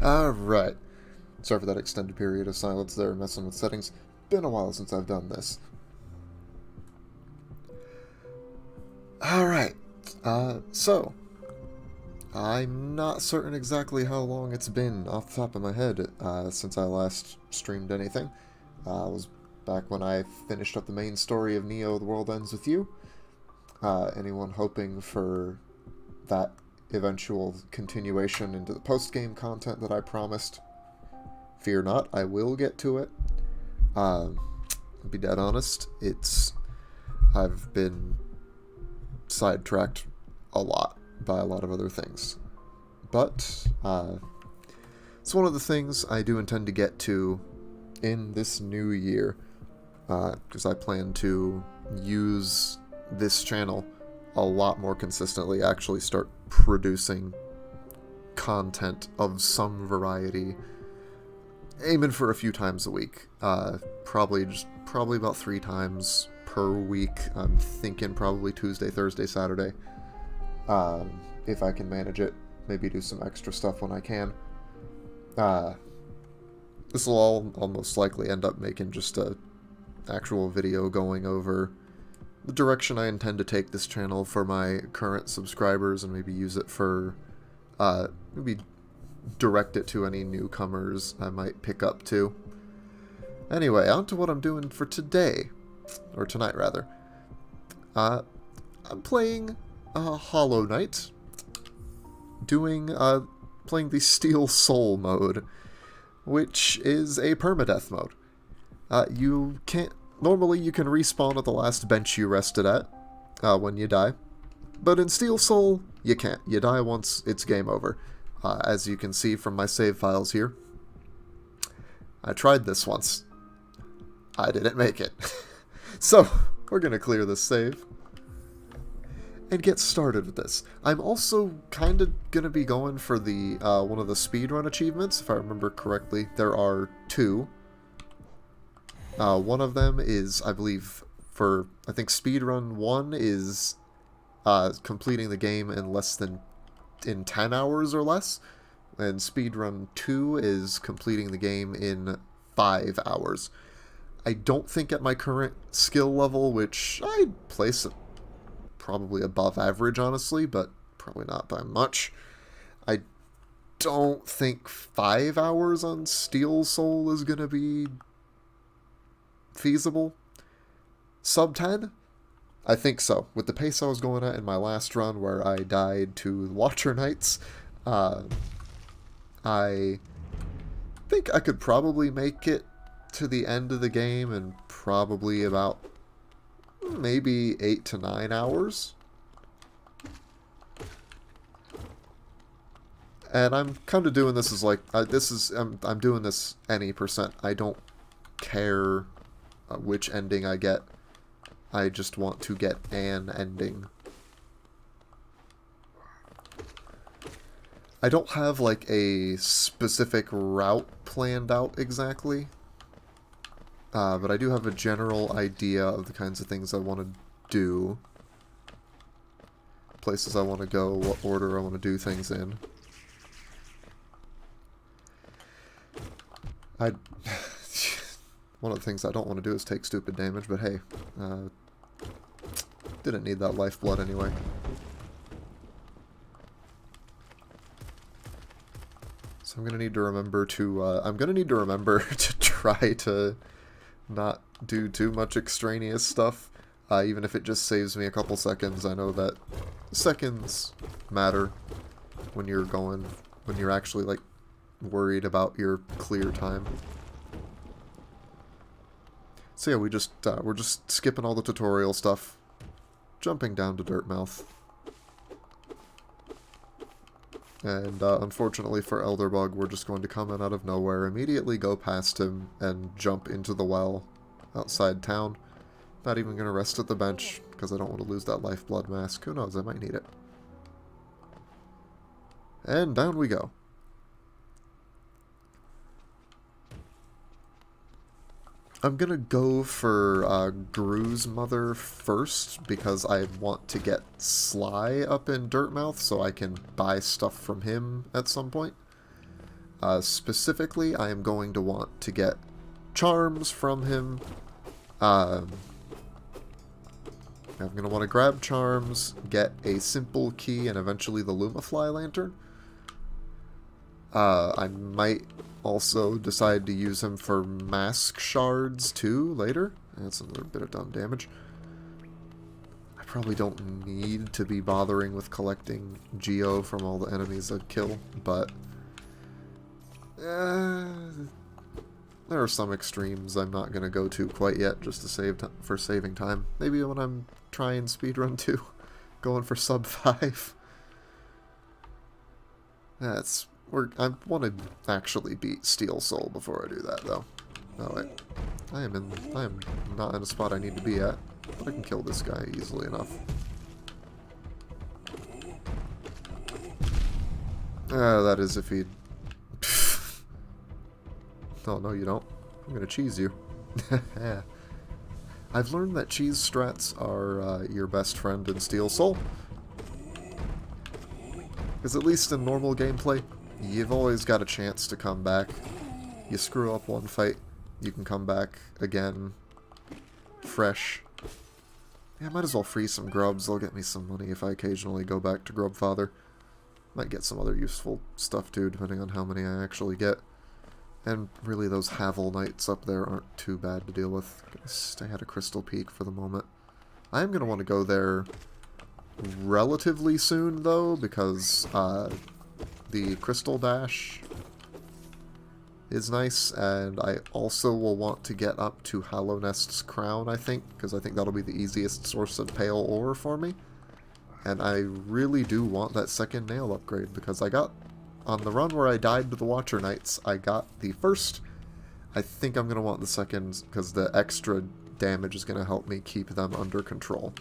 Alright. Sorry for that extended period of silence there, messing with settings. Been a while since I've done this. Alright. So, I'm not certain exactly how long it's been off the top of my head since I last streamed anything. It was back when I finished up the main story of Neo, The World Ends With You. Anyone hoping for that eventual continuation into the post-game content that I promised? Fear not, I will get to it. I'll be dead honest, I've been sidetracked a lot by a lot of other things. But, it's one of the things I do intend to get to in this new year, because I plan to use this channel a lot more consistently, actually start producing content of some variety, aiming for a few times a week, probably about 3 times per week. I'm thinking probably Tuesday, Thursday, Saturday, if I can manage it, maybe do some extra stuff when I can. This will all almost likely end up making just a actual video going over the direction I intend to take this channel for my current subscribers, and maybe use it for, maybe direct it to any newcomers I might pick up to. Anyway, on to what I'm doing for today, or tonight rather. I'm playing Hollow Knight, playing the Steel Soul mode, which is a permadeath mode. Normally you can respawn at the last bench you rested at, when you die. But in Steel Soul, you can't. You die once, it's game over. As you can see from my save files here. I tried this once. I didn't make it. So, we're gonna clear this save and get started with this. I'm also kind of gonna be going for the one of the speedrun achievements, if I remember correctly. There are 2. One of them is, I believe, I think speedrun 1 is completing the game in 10 hours or less, and speedrun 2 is completing the game in 5 hours. I don't think at my current skill level, which I'd place probably above average, honestly, but probably not by much, I don't think 5 hours on Steel Soul is gonna be feasible. Sub 10? I think so. With the pace I was going at in my last run, where I died to Watcher Knights, I think I could probably make it to the end of the game in probably about maybe 8 to 9 hours. And I'm kind of doing this as like, I'm doing this any percent. I don't care which ending I get. I just want to get an ending. I don't have like a specific route planned out exactly, but I do have a general idea of the kinds of things I want to do, places I want to go, what order I want to do things in. One of the things I don't want to do is take stupid damage, but hey, didn't need that lifeblood anyway. So I'm gonna need to remember to try to not do too much extraneous stuff, even if it just saves me a couple seconds. I know that seconds matter when you're actually like worried about your clear time. So yeah, we're just skipping all the tutorial stuff, jumping down to Dirtmouth. And unfortunately for Elderbug, we're just going to come in out of nowhere, immediately go past him, and jump into the well outside town. Not even going to rest at the bench, because I don't want to lose that lifeblood mask. Who knows, I might need it. And down we go. I'm gonna go for Gru's mother first, because I want to get Sly up in Dirtmouth so I can buy stuff from him at some point. Specifically, I am going to want to get charms from him. I'm going to want to grab charms, get a simple key, and eventually the Lumafly lantern. I might also decide to use him for mask shards too later. That's another bit of dumb damage. I probably don't need to be bothering with collecting Geo from all the enemies I'd kill, but there are some extremes I'm not going to go to quite yet just to save for saving time. Maybe when I'm trying speedrun 2, going for sub 5. I want to actually beat Steel Soul before I do that, though. Oh wait, I am not in a spot I need to be at, but I can kill this guy easily enough. That is if he. Oh no, you don't. I'm gonna cheese you. I've learned that cheese strats are your best friend in Steel Soul. Because at least in normal gameplay, you've always got a chance to come back. You screw up one fight, you can come back again, fresh. Yeah, I might as well free some grubs. They'll get me some money if I occasionally go back to Grubfather. Might get some other useful stuff too, depending on how many I actually get. And really, those Havel Knights up there aren't too bad to deal with. Gonna stay at a Crystal Peak for the moment. I am going to want to go there relatively soon, though, because the Crystal Dash is nice, and I also will want to get up to Hallownest's Crown, I think, because I think that'll be the easiest source of pale ore for me. And I really do want that second nail upgrade, because I got, on the run where I died to the Watcher Knights, I got the first. I think I'm going to want the second, because the extra damage is going to help me keep them under control.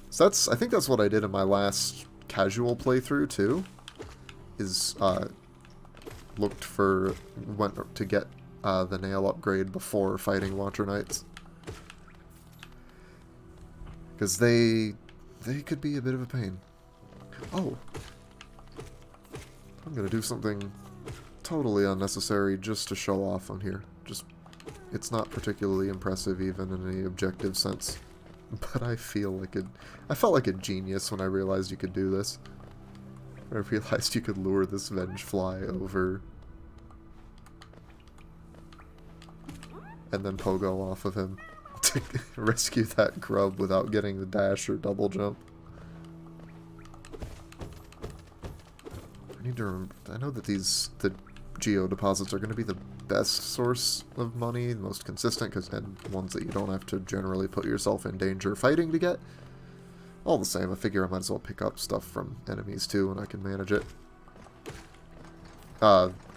So I think that's what I did in my last casual playthrough too, is went to get the nail upgrade before fighting Watcher Knights, because they could be a bit of a pain. Oh, I'm gonna do something totally unnecessary just to show off on here. It's not particularly impressive even in any objective sense. But I felt like a genius when I realized you could do this. I realized you could lure this Vengefly over and then pogo off of him to rescue that grub without getting the dash or double jump. I know that the Geo deposits are going to be the best source of money, the most consistent, and ones that you don't have to generally put yourself in danger fighting to get. All the same, I figure I might as well pick up stuff from enemies too, and I can manage it.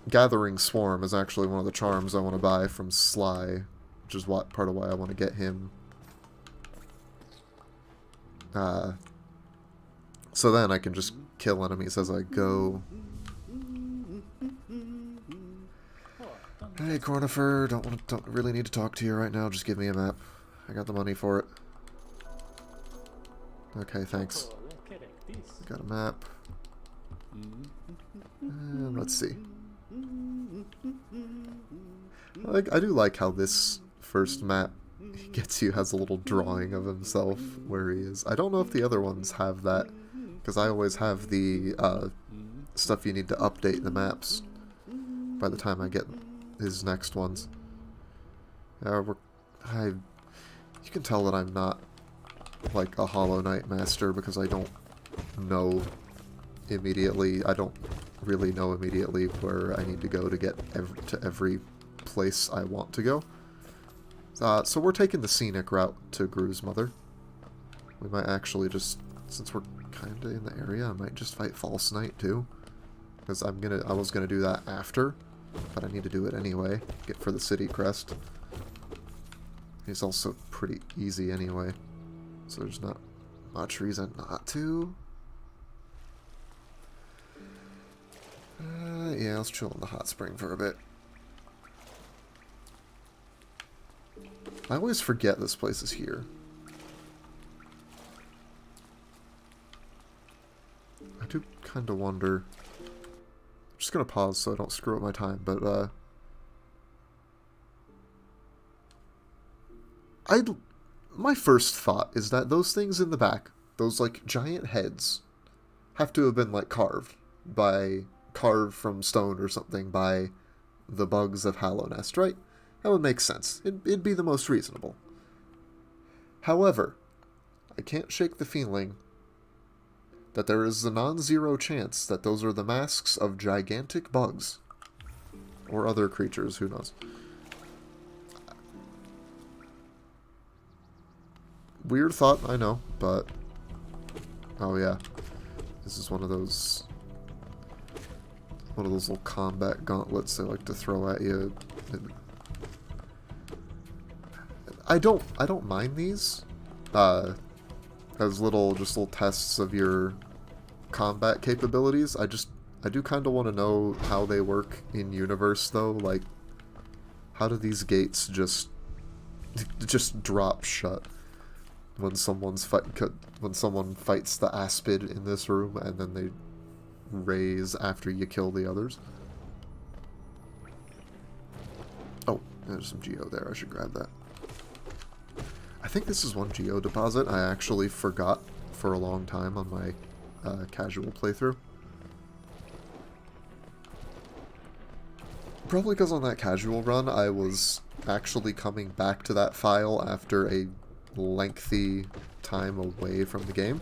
Gathering Swarm is actually one of the charms I want to buy from Sly, which is part of why I want to get him. So then I can just kill enemies as I go. Hey, Cornifer, don't really need to talk to you right now. Just give me a map. I got the money for it. Okay, thanks. Got a map. And let's see. I do like how this first map he gets you has a little drawing of himself where he is. I don't know if the other ones have that, because I always have the stuff you need to update the maps by the time I get his next ones. You can tell that I'm not like a Hollow Knight master because I don't know immediately. I don't really know immediately where I need to go to get to every place I want to go. So we're taking the scenic route to Gru's mother. We might actually just, since we're kind of in the area, I might just fight False Knight too, because I was gonna do that after, but I need to do it anyway. Get for the city crest. He's also pretty easy anyway, so there's not much reason not to. Yeah, let's chill in the hot spring for a bit. I always forget this place is here. I do kind of wonder just gonna pause so I don't screw up my time, but, my first thought is that those things in the back, those, like, giant heads, have to have been, like, carved from stone or something by the bugs of Hallownest, right? That would make sense. It'd be the most reasonable. However, I can't shake the feeling that there is a non-zero chance that those are the masks of gigantic bugs. Or other creatures, who knows. Weird thought, I know, but... Oh yeah. This is one of those little combat gauntlets they like to throw at you. I don't mind these. As little tests of your combat capabilities. I do kind of want to know how they work in universe though. Like, how do these gates just drop shut when someone fights the Aspid in this room and then they raise after you kill the others? Oh, there's some geo there. I should grab that. I think this is one geo deposit I actually forgot for a long time on my casual playthrough. Probably because on that casual run I was actually coming back to that file after a lengthy time away from the game.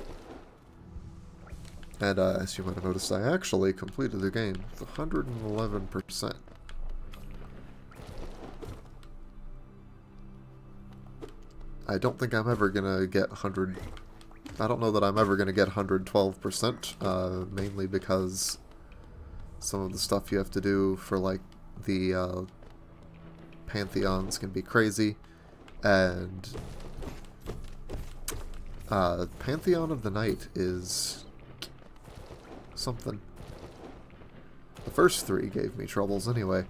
And as you might have noticed, I actually completed the game with 111%. I don't think I'm ever gonna get 100... I don't know that I'm ever gonna get 112%, mainly because some of the stuff you have to do for, like, the Pantheons can be crazy, and Pantheon of the Night is something. The first three gave me troubles anyway.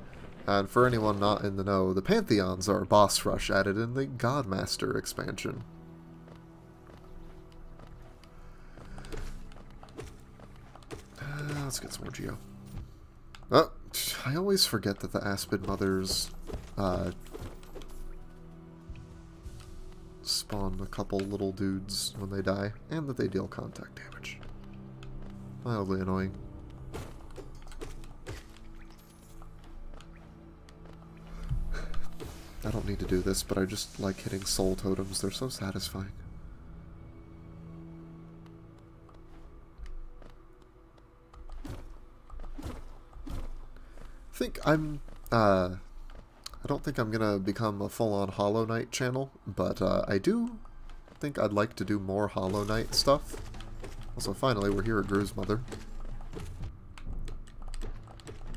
And for anyone not in the know, the Pantheons are a boss rush added in the Godmaster expansion. Let's get some more geo. Oh, I always forget that the Aspid Mothers spawn a couple little dudes when they die, and that they deal contact damage. Mildly annoying. I don't need to do this, but I just like hitting soul totems. They're so satisfying. I don't think I'm gonna become a full-on Hollow Knight channel, but I do think I'd like to do more Hollow Knight stuff. Also, finally, we're here at Gru's mother.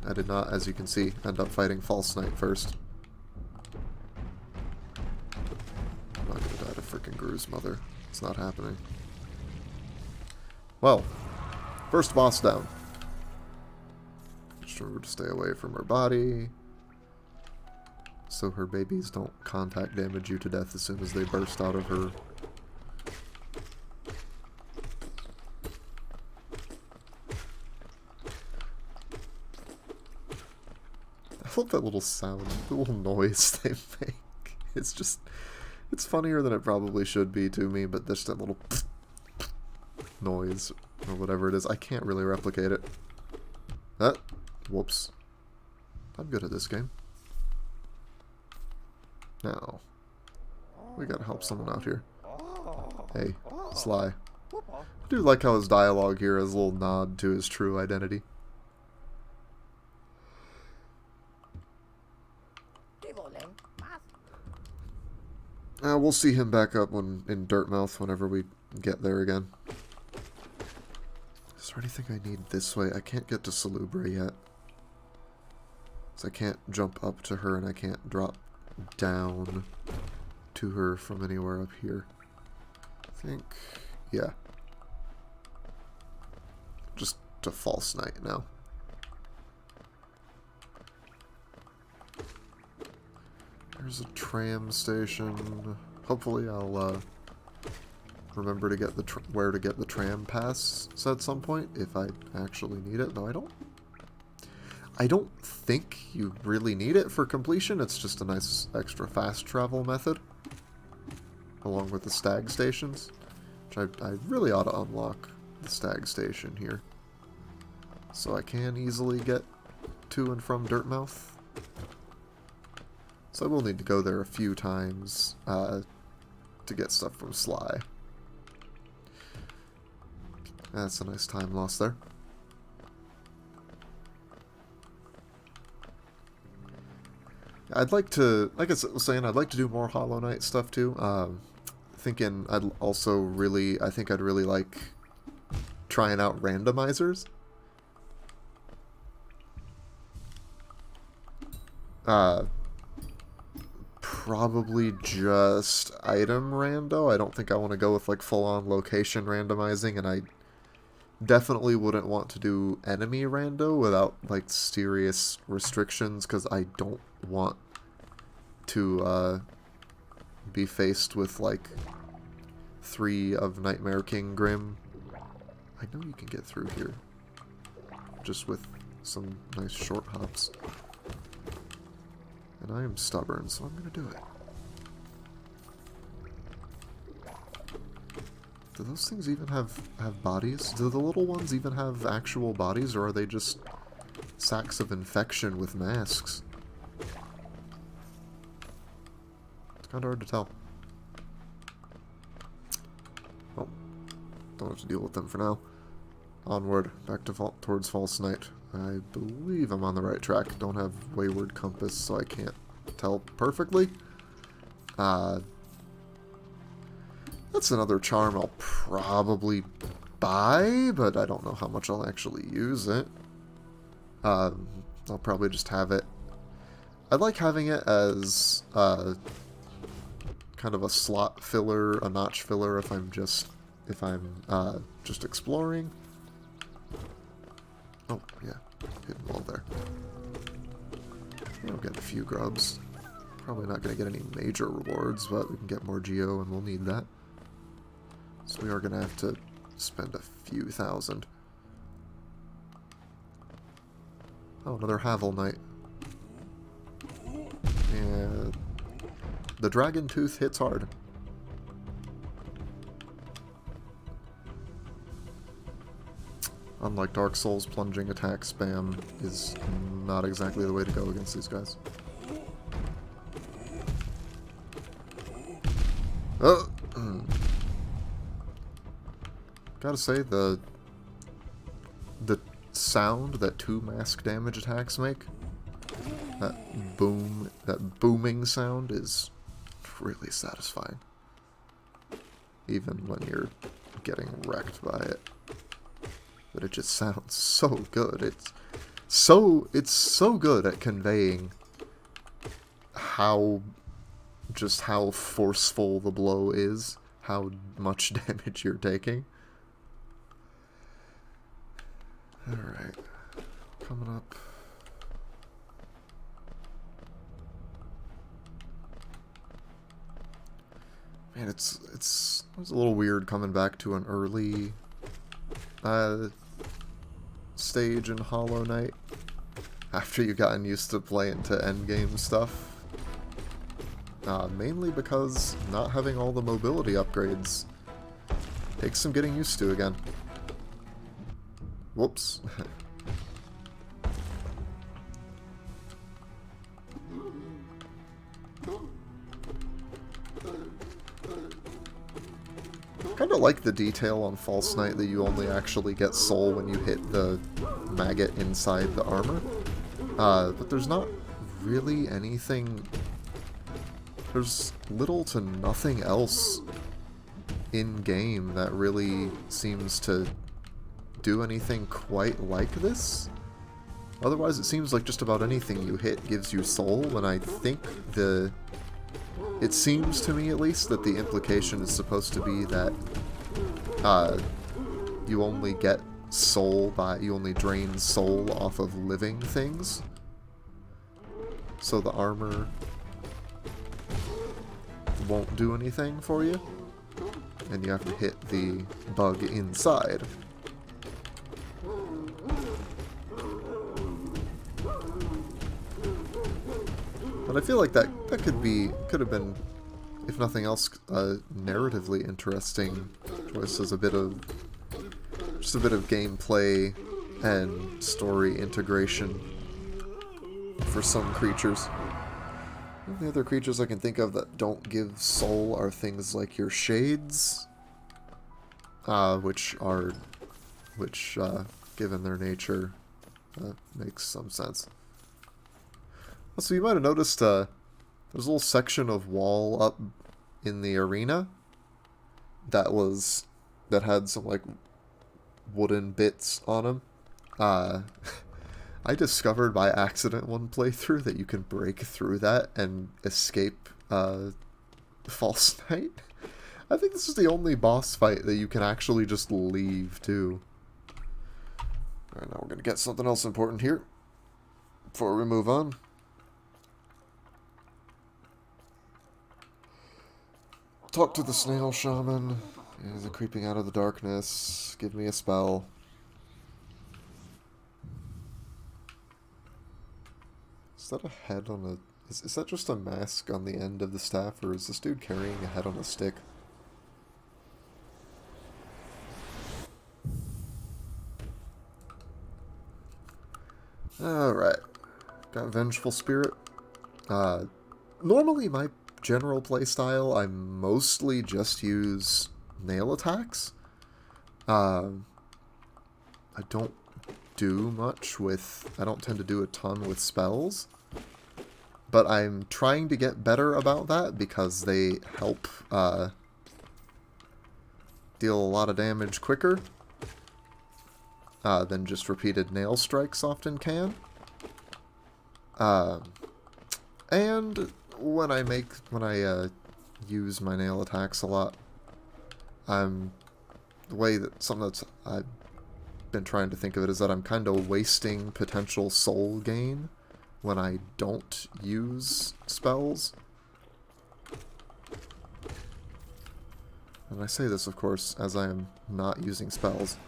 I did not, as you can see, end up fighting False Knight first. I'm not gonna die to frickin' Gru's mother. It's not happening. Well, first boss down. Just remember to stay away from her body, so her babies don't contact damage you to death as soon as they burst out of her. I love that little sound, the little noise they make. It's funnier than it probably should be to me, but just that little noise, or whatever it is, I can't really replicate it. Whoops. I'm good at this game. Now, we gotta help someone out here. Hey, Sly. I do like how his dialogue here is a little nod to his true identity. We'll see him back up in Dirtmouth whenever we get there again. Is there anything I need this way? I can't get to Salubra yet. So I can't jump up to her and I can't drop down to her from anywhere up here. I think, yeah. Just to False Knight now. There's a tram station. Hopefully I'll remember to get the tram pass at some point if I actually need it. No, I don't. I don't think you really need it for completion. It's just a nice extra fast travel method, along with the stag stations, which I really ought to unlock the stag station here, so I can easily get to and from Dirtmouth. So I will need to go there a few times to get stuff from Sly. That's a nice time lost there. I'd like to, like I was saying, I'd like to do more Hollow Knight stuff too. Thinking I'd also really, I think I'd really like trying out randomizers. Probably just item rando. I don't think I want to go with like full-on location randomizing, and I definitely wouldn't want to do enemy rando without like serious restrictions, because I don't want to be faced with like 3 of Nightmare King Grim. I know you can get through here just with some nice short hops. And I am stubborn, so I'm gonna do it. Do those things even have bodies? Do the little ones even have actual bodies, or are they just sacks of infection with masks? It's kinda hard to tell. Well, don't have to deal with them for now. Onward, back to towards False Night. I believe I'm on the right track. Don't have Wayward Compass, so I can't tell perfectly. That's another charm I'll probably buy, but I don't know how much I'll actually use it. I'll probably just have it. I like having it as kind of a slot filler, a notch filler if I'm just exploring. Oh, yeah. Hidden wall there. We'll get a few grubs. Probably not going to get any major rewards, but we can get more geo, and we'll need that. So we are going to have to spend a few thousand. Oh, another Havel Knight. And the Dragon Tooth hits hard. Unlike Dark Souls, plunging attack spam is not exactly the way to go against these guys. Gotta say, the sound that 2 mask damage attacks make, that booming sound, is really satisfying. Even when you're getting wrecked by it. But it just sounds so good. It's so good at conveying how forceful the blow is, how much damage you're taking. Alright. Coming up. Man, it was a little weird coming back to an early stage in Hollow Knight after you've gotten used to playing to endgame stuff. Mainly because not having all the mobility upgrades takes some getting used to again. Whoops. Kind of like the detail on False Knight that you only actually get soul when you hit the maggot inside the armor. But there's not really anything... There's little to nothing else in-game that really seems to do anything quite like this. Otherwise, it seems like just about anything you hit gives you soul, and I think it seems to me, at least, that the implication is supposed to be that you only get soul you only drain soul off of living things. So the armor won't do anything for you, and you have to hit the bug inside. But I feel like that could have been, if nothing else, a narratively interesting choice as just a bit of gameplay and story integration for some creatures. The other creatures I can think of that don't give soul are things like your shades, which, given their nature, makes some sense. Also, you might have noticed there's a little section of wall up in the arena that had some like wooden bits on them. I discovered by accident one playthrough that you can break through that and escape False Knight. I think this is the only boss fight that you can actually just leave too. Alright, now we're gonna get something else important here before we move on. Talk to the snail shaman. He's creeping out of the darkness. Give me a spell. Is that a head on a... Is that just a mask on the end of the staff, or is this dude carrying a head on a stick? Alright. Got Vengeful Spirit. Normally my general playstyle, I mostly just use nail attacks. I don't do much with... I don't tend to do a ton with spells. But I'm trying to get better about that because they help deal a lot of damage quicker than just repeated nail strikes often can. And when I use my nail attacks a lot, something that I've been trying to think of it is that I'm kind of wasting potential soul gain when I don't use spells. And I say this, of course, as I am not using spells.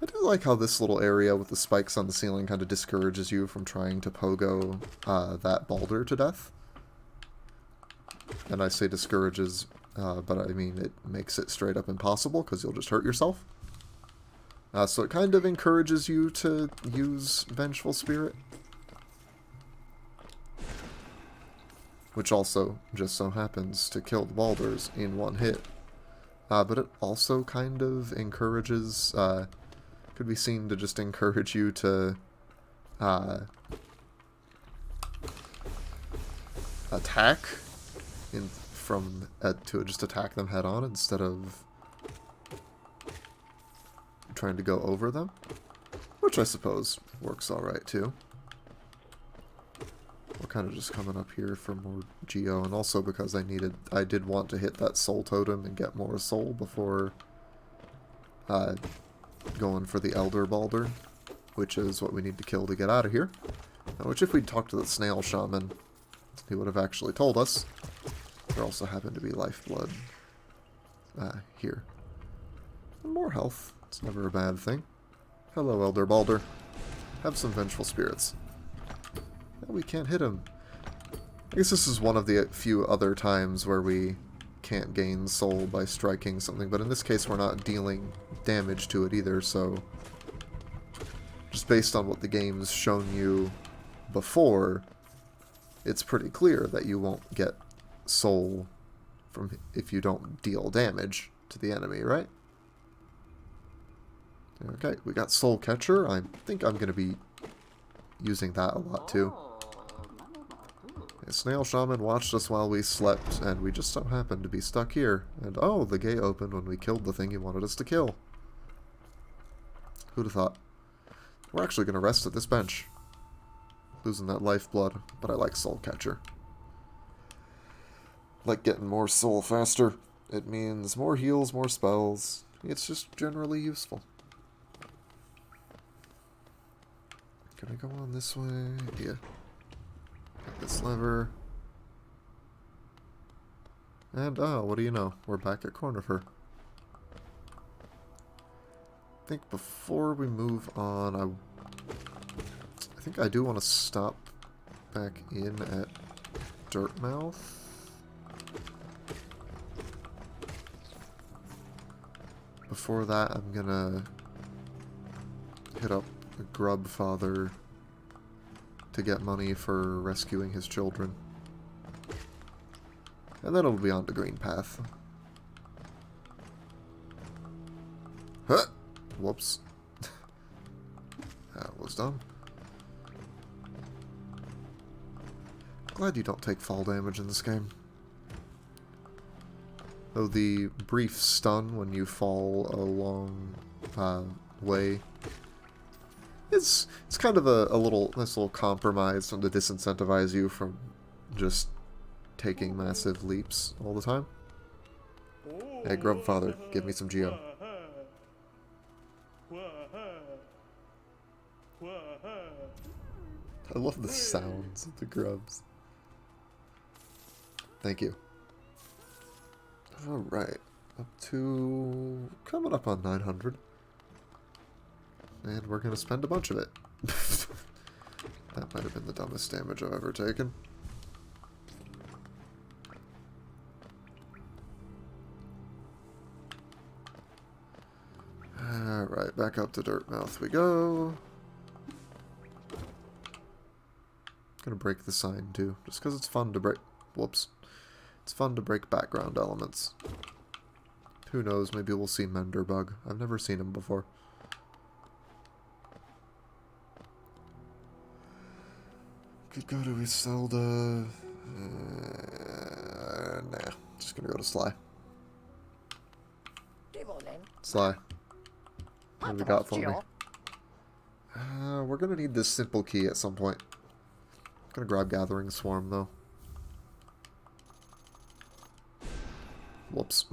I do like how this little area with the spikes on the ceiling kind of discourages you from trying to pogo that boulder to death. And I say discourages, but I mean it makes it straight up impossible because you'll just hurt yourself. So it kind of encourages you to use Vengeful Spirit. Which also just so happens to kill the boulders in one hit. But it also kind of encourages, could be seen to just encourage you to attack to just attack them head on instead of trying to go over them, which I suppose works alright too. We're kind of just coming up here for more Geo, and also because I did want to hit that soul totem and get more soul before going for the Elder Balder, which is what we need to kill to get out of here. Which if we'd talked to the snail shaman, he would have actually told us. There also happened to be lifeblood here. And more health. It's never a bad thing. Hello, Elder Balder. Have some Vengeful Spirits. We can't hit him. I guess this is one of the few other times where we can't gain soul by striking something, but in this case we're not dealing damage to it either, so just based on what the game's shown you before, it's pretty clear that you won't get soul from if you don't deal damage to the enemy, right? Okay, we got Soul Catcher. I think I'm going to be using that a lot too. The Snail Shaman watched us while we slept, and we just so happened to be stuck here. And oh, the gate opened when we killed the thing he wanted us to kill. Who'd have thought? We're actually going to rest at this bench. Losing that lifeblood, but I like Soul Catcher. Like getting more soul faster. It means more heals, more spells. It's just generally useful. Can I go on this way? Yeah. Hit this lever. And, oh, what do you know? We're back at Cornifer. I think before we move on, I think I do want to stop back in at Dirtmouth. Before that, I'm gonna hit up the Grub Father to get money for rescuing his children. And then it'll be on to Green Path. Huh! Whoops. That was dumb. Glad you don't take fall damage in this game. Though the brief stun when you fall a long way, it's kind of a nice little compromise to disincentivize you from just taking massive leaps all the time. Hey, Grub Father, give me some Geo. I love the sounds of the grubs. Thank you. Alright, up to... coming up on 900. And we're gonna spend a bunch of it. That might have been the dumbest damage I've ever taken. Alright, back up to Dirtmouth we go. Gonna break the sign too, just because it's fun to break. Whoops. It's fun to break background elements. Who knows, maybe we'll see Menderbug. I've never seen him before. Could go to Iselda. Nah, just gonna go to Sly. Sly. What have we got for me? We're gonna need this simple key at some point. Gonna grab Gathering Swarm though. Whoops.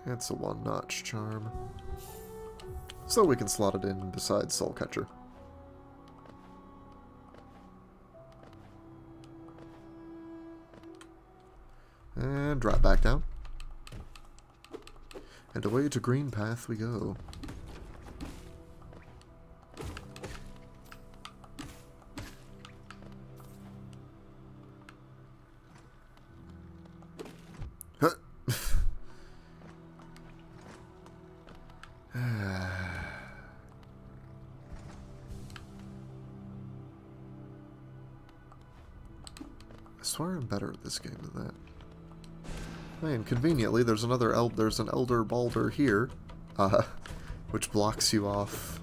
It's a one-notch charm. So we can slot it in beside Soulcatcher. And drop back down. And away to Green Path we go. I swear I'm better at this game than that. Man, conveniently, there's an Elder Balder here, which blocks you off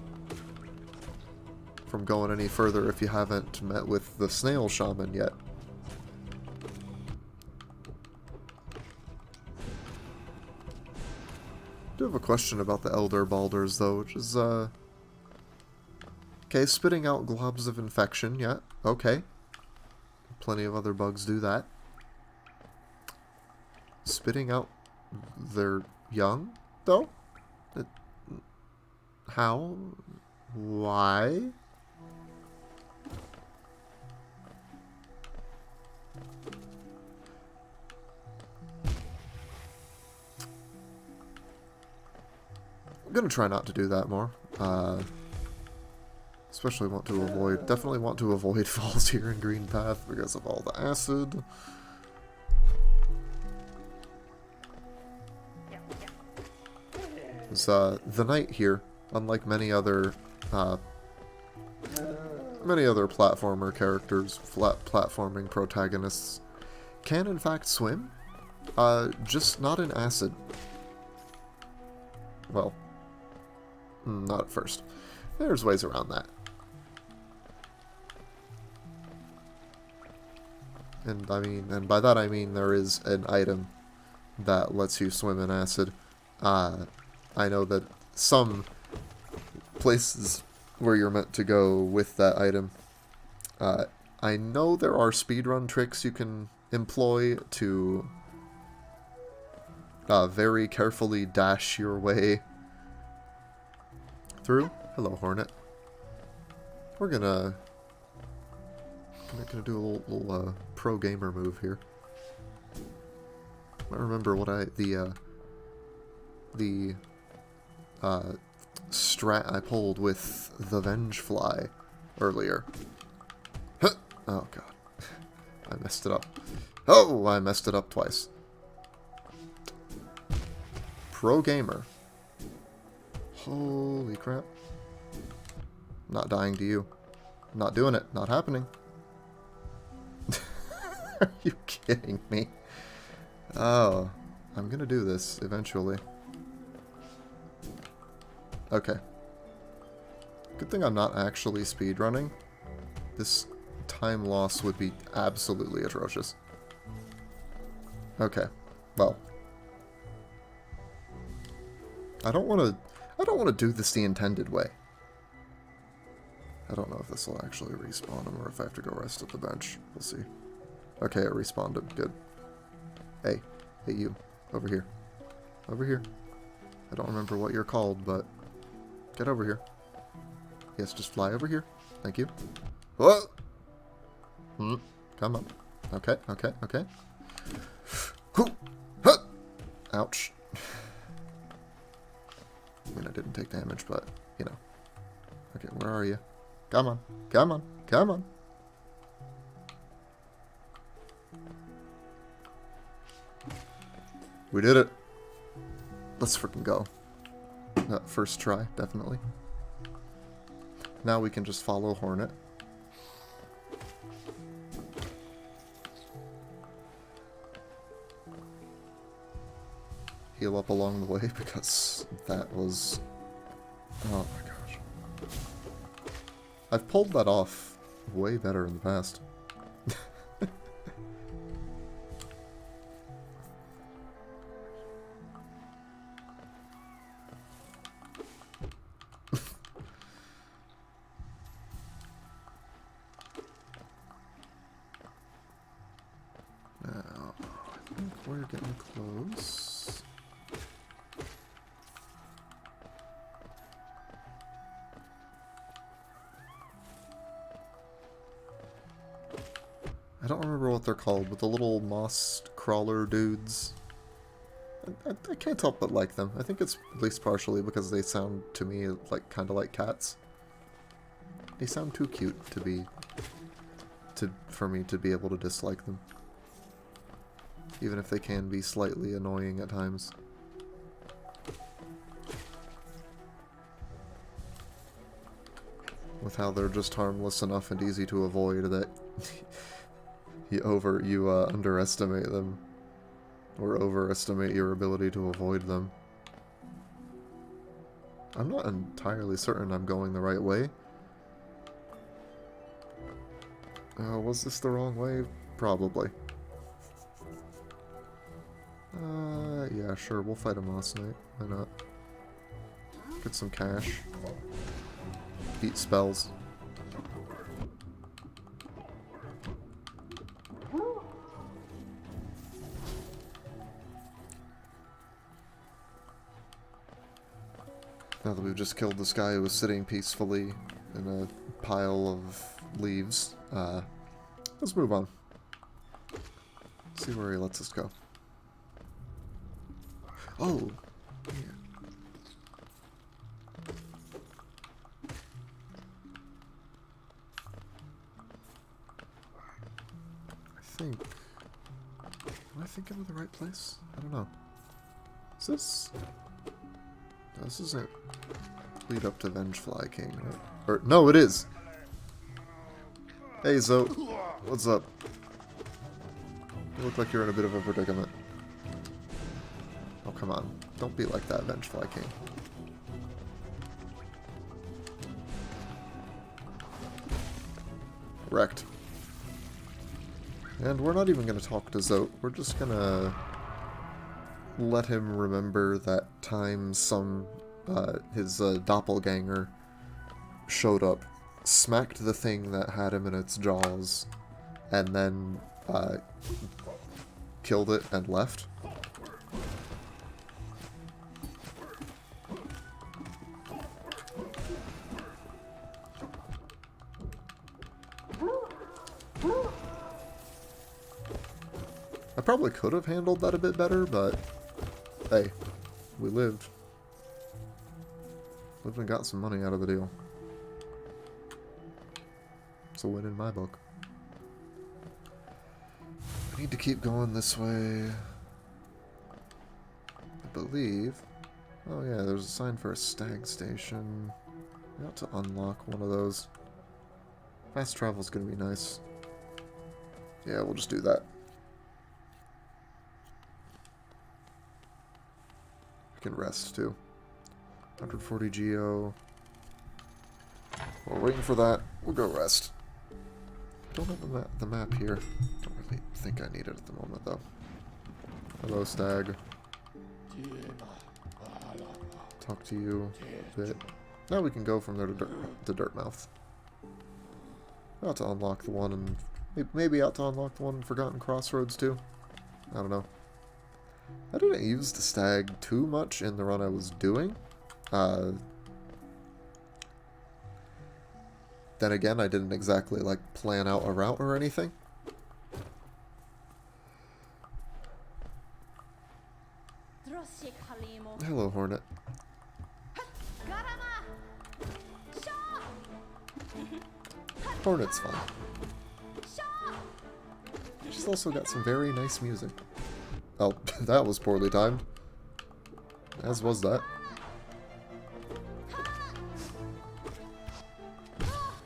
from going any further if you haven't met with the Snail Shaman yet. I do have a question about the Elder Balders, though, which is, okay, spitting out globs of infection, yeah, okay. Plenty of other bugs do that. Spitting out their young, though? How? Why? I'm gonna try not to do that more. Especially definitely want to avoid falls here in Green Path because of all the acid. The knight here, unlike many other platformer characters, platforming protagonists, can in fact swim, just not in acid. Well, not at first. There's ways around that. And by that I mean there is an item that lets you swim in acid. I know that some places where you're meant to go with that item, I know there are speedrun tricks you can employ to very carefully dash your way through. Hello, Hornet. We're gonna do a little pro gamer move here. I remember what the strat I pulled with the Vengefly earlier. Huh! Oh god. messed it up. Oh, I messed it up twice. Pro gamer. Holy crap. Not dying to you. Not doing it. Not happening. Are you kidding me? Oh, I'm gonna do this eventually. Okay. Good thing I'm not actually speedrunning. This time loss would be absolutely atrocious. Okay. Well. I don't want to do this the intended way. I don't know if this will actually respawn him or if I have to go rest at the bench. We'll see. Okay, it respawned him. Good. Hey. Hey, you. Over here. Over here. I don't remember what you're called, but get over here. Yes, just fly over here. Thank you. Whoa! Come on. Okay, okay, okay. Ouch. I mean, I didn't take damage, but, you know. Okay, where are you? Come on. Come on. Come on. We did it. Let's freaking go. First try, definitely. Now we can just follow Hornet. Heal up along the way because that was... Oh my gosh. I've pulled that off way better in the past. Now, I think we're getting close. I don't remember what they're called, but the little moss crawler dudes. I can't help but like them. I think it's at least partially because they sound to me like kind of like cats. They sound too cute to be for me to be able to dislike them. Even if they can be slightly annoying at times. With how they're just harmless enough and easy to avoid that you underestimate them. Or overestimate your ability to avoid them. I'm not entirely certain I'm going the right way. Was this the wrong way? Probably. Yeah, sure, we'll fight a Moss Knight. Why not? Get some cash. Beat spells. Now that we've just killed this guy who was sitting peacefully in a pile of leaves, let's move on. See where he lets us go. Oh! Yeah. Am I thinking of the right place? I don't know. Is this... No, this isn't lead up to Vengefly King, right? Or, no, it is! Hey, Zoe. What's up? You look like you're in a bit of a predicament. Oh, come on. Don't be like that, Vengefly King. Wrecked. And we're not even going to talk to Zote. We're just going to let him remember that time his doppelganger showed up, smacked the thing that had him in its jaws, and then killed it and left. I probably could have handled that a bit better, but hey, we lived. Lived and got some money out of the deal. It's a win in my book. Need to keep going this way. I believe. Oh yeah, there's a sign for a stag station. We ought to unlock one of those. Fast travel's gonna be nice. Yeah, we'll just do that. We can rest too. 140 geo. We're waiting for that. We'll go rest. Don't have the map here. Don't really think I need it at the moment though. Hello, stag. Talk to you a bit. Now we can go from there to Dirtmouth. Out to unlock the one, and maybe out to unlock the one in Forgotten Crossroads too. I don't know. I didn't use the stag too much in the run I was doing. Then again, I didn't exactly like plan out a route or anything. Hello, Hornet. Hornet's fun. She's also got some very nice music. Oh, that was poorly timed. As was that.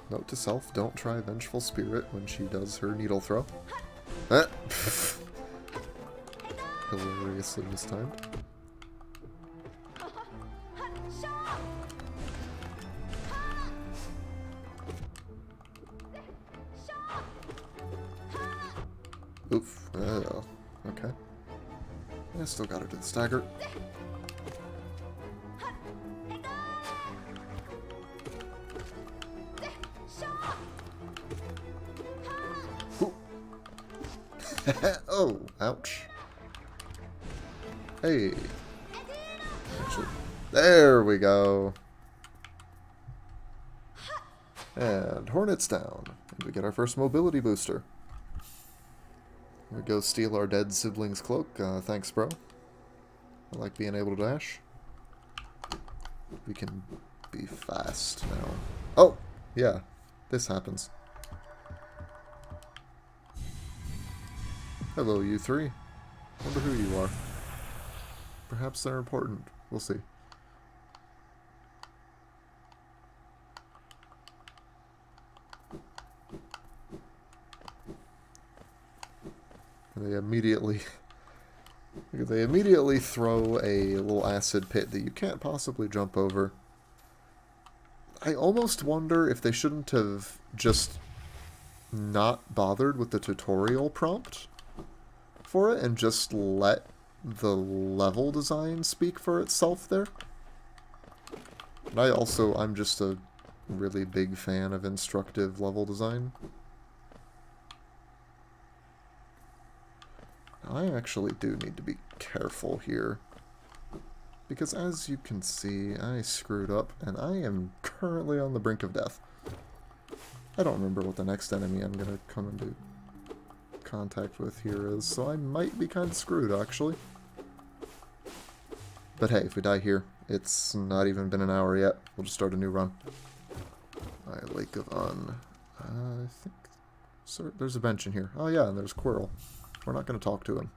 Note to self, don't try Vengeful Spirit when she does her needle throw. Ah. Hilariously mistimed. Oof. Oh, okay. I still gotta do the stagger. Oh, ouch. Hey. Actually, there we go. And Hornet's down. And we get our first mobility booster. We go steal our dead sibling's cloak. Thanks, bro. I like being able to dash. We can be fast now. Oh, yeah. This happens. Hello, you three. Wonder who you are. Perhaps they're important. We'll see. They immediately throw a little acid pit that you can't possibly jump over. I almost wonder if they shouldn't have just not bothered with the tutorial prompt for it and just let the level design speak for itself there. And I'm just a really big fan of instructive level design. I actually do need to be careful here, because as you can see, I screwed up, and I am currently on the brink of death. I don't remember what the next enemy I'm going to come into contact with here is, so I might be kind of screwed, actually. But hey, if we die here, it's not even been an hour yet. We'll just start a new run. Lake of Un. I think... Sir, there's a bench in here. Oh yeah, and there's Quirrell. We're not going to talk to him.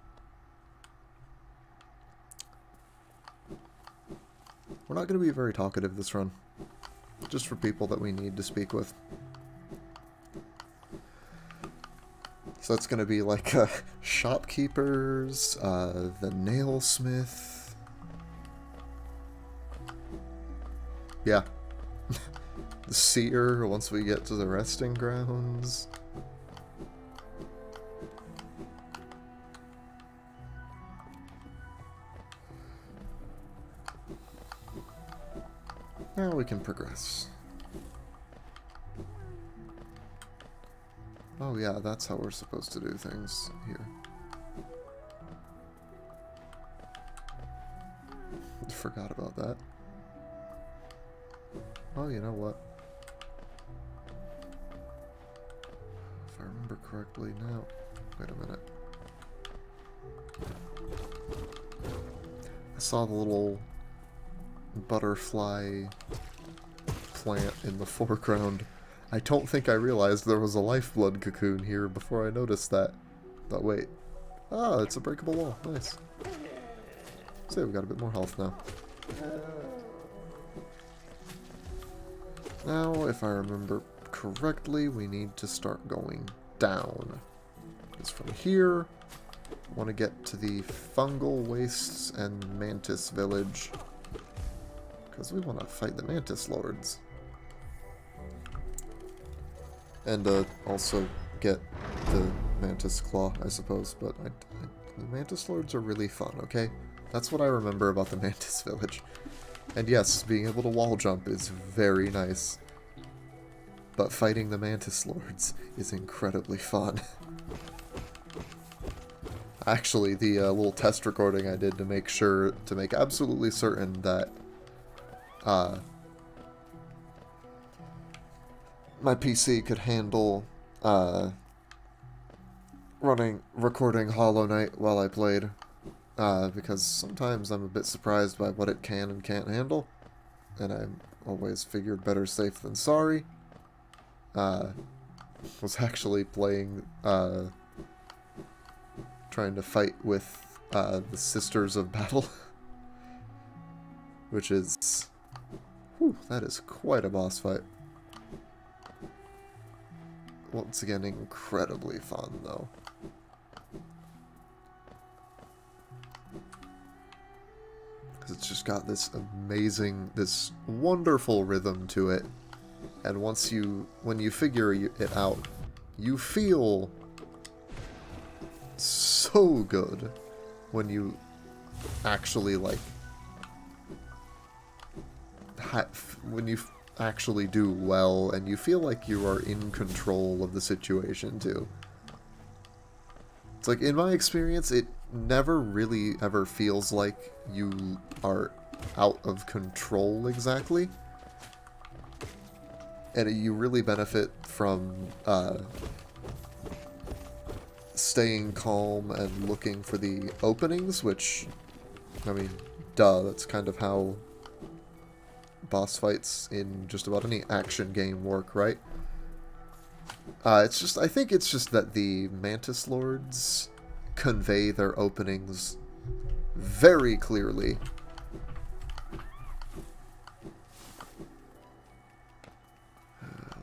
We're not going to be very talkative this run. Just for people that we need to speak with. So that's going to be like shopkeepers, the nailsmith. Yeah. The seer once we get to the resting grounds. Now we can progress. Oh yeah, that's how we're supposed to do things here. Forgot about that. Oh, you know what? If I remember correctly now... Wait a minute. I saw the little butterfly plant in the foreground. I don't think I realized there was a lifeblood cocoon here before I noticed that. But wait, Ah, it's a breakable wall. Nice. So we got a bit more health now. Now, if I remember correctly, we need to start going down. Because from here, I want to get to the fungal wastes and mantis village. Because we want to fight the mantis lords. And also get the mantis claw, I suppose. But the mantis lords are really fun, okay? That's what I remember about the mantis village. And yes, being able to wall jump is very nice. But fighting the mantis lords is incredibly fun. Actually, the little test recording I did to make absolutely certain that my PC could handle recording Hollow Knight while I played. Because sometimes I'm a bit surprised by what it can and can't handle. And I always figured better safe than sorry. Was actually playing, trying to fight with the Sisters of Battle. Which is... Whew, that is quite a boss fight. Once again, incredibly fun, though. It's just got this amazing, this wonderful rhythm to it. And when you figure it out, you feel so good when you actually, like, when you actually do well, and you feel like you are in control of the situation, too. It's like, in my experience, it never really ever feels like you are out of control exactly. And you really benefit from staying calm and looking for the openings, which, I mean, duh, that's kind of how boss fights in just about any action game work, right? I think it's just that the Mantis Lords convey their openings very clearly.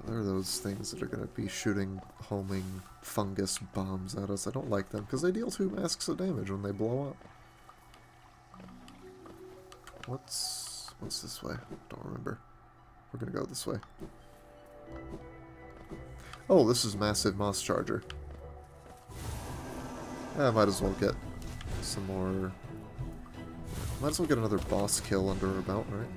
There are those things that are going to be shooting homing fungus bombs at us. I don't like them because they deal 2 masks of damage when they blow up. What's this way? Don't remember. We're going to go this way. Oh, this is Massive Moss Charger. Yeah, I might as well get some more... Might as well get another boss kill under our belt, right?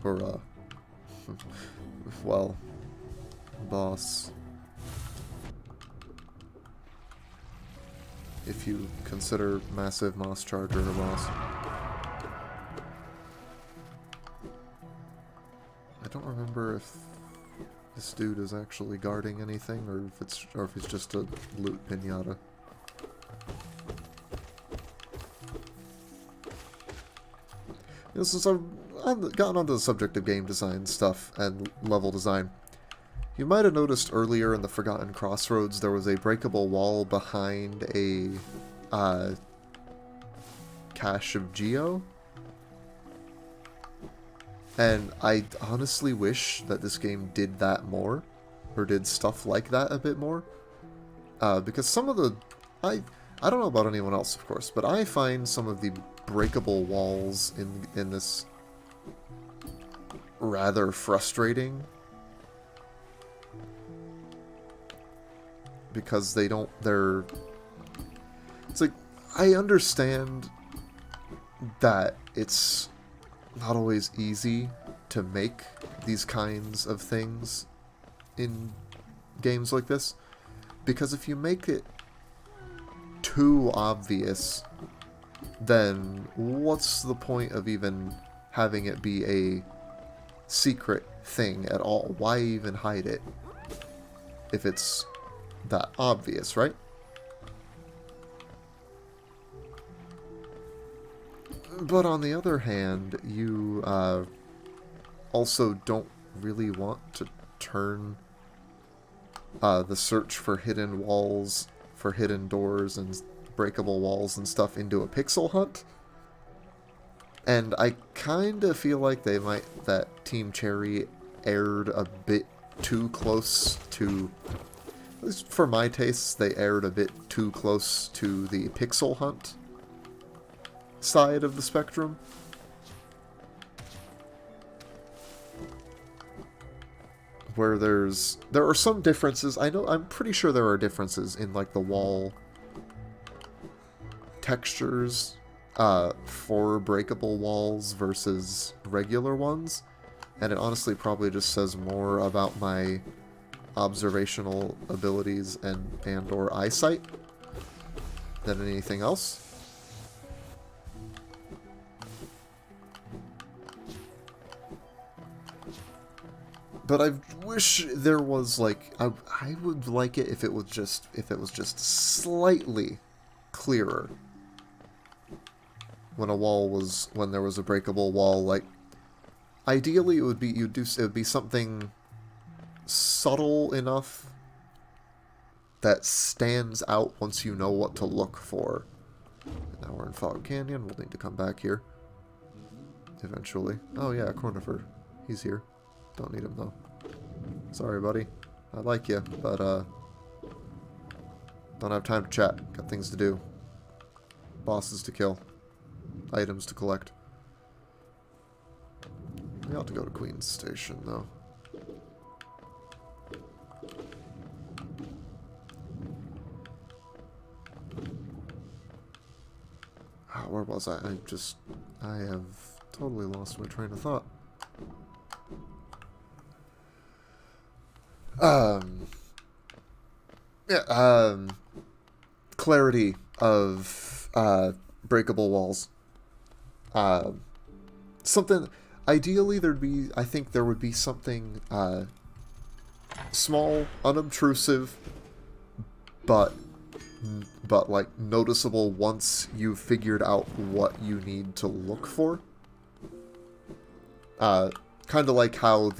Or, well, boss. If you consider Massive Moss Charger a boss. I don't remember if this dude is actually guarding anything, or if he's just a loot pinata. You know, since I've gotten onto the subject of game design stuff and level design, you might have noticed earlier in the Forgotten Crossroads there was a breakable wall behind a cache of Geo. And I honestly wish that this game did that more, or did stuff like that a bit more. Because some of the... I don't know about anyone else, of course, but I find some of the breakable walls in this rather frustrating. Because they're... It's like, I understand that it's not always easy to make these kinds of things in games like this. Because if you make it too obvious, then what's the point of even having it be a secret thing at all? Why even hide it if it's that obvious, right? But on the other hand, you also don't really want to turn the search for hidden walls, for hidden doors and breakable walls and stuff into a pixel hunt. And I kind of feel like that Team Cherry erred a bit too close to, at least for my tastes, they erred a bit too close to the pixel hunt side of the spectrum. Where there are some differences. I'm pretty sure there are differences in like the wall textures for breakable walls versus regular ones, and it honestly probably just says more about my observational abilities and or eyesight than anything else. But I wish there was like I would like it if it was just slightly clearer when there was a breakable wall. Like ideally it would be something subtle enough that stands out once you know what to look for. Now we're in Fog Canyon. We'll need to come back here eventually. Oh yeah, Cornifer. He's here. Don't need him though. Sorry, buddy. I like you, but don't have time to chat. Got things to do. Bosses to kill. Items to collect. We ought to go to Queen's Station though. Where was I? I have totally lost my train of thought. Clarity of breakable walls. Something. Ideally, I think there would be something small, unobtrusive, but like noticeable once you've figured out what you need to look for. Kind of like how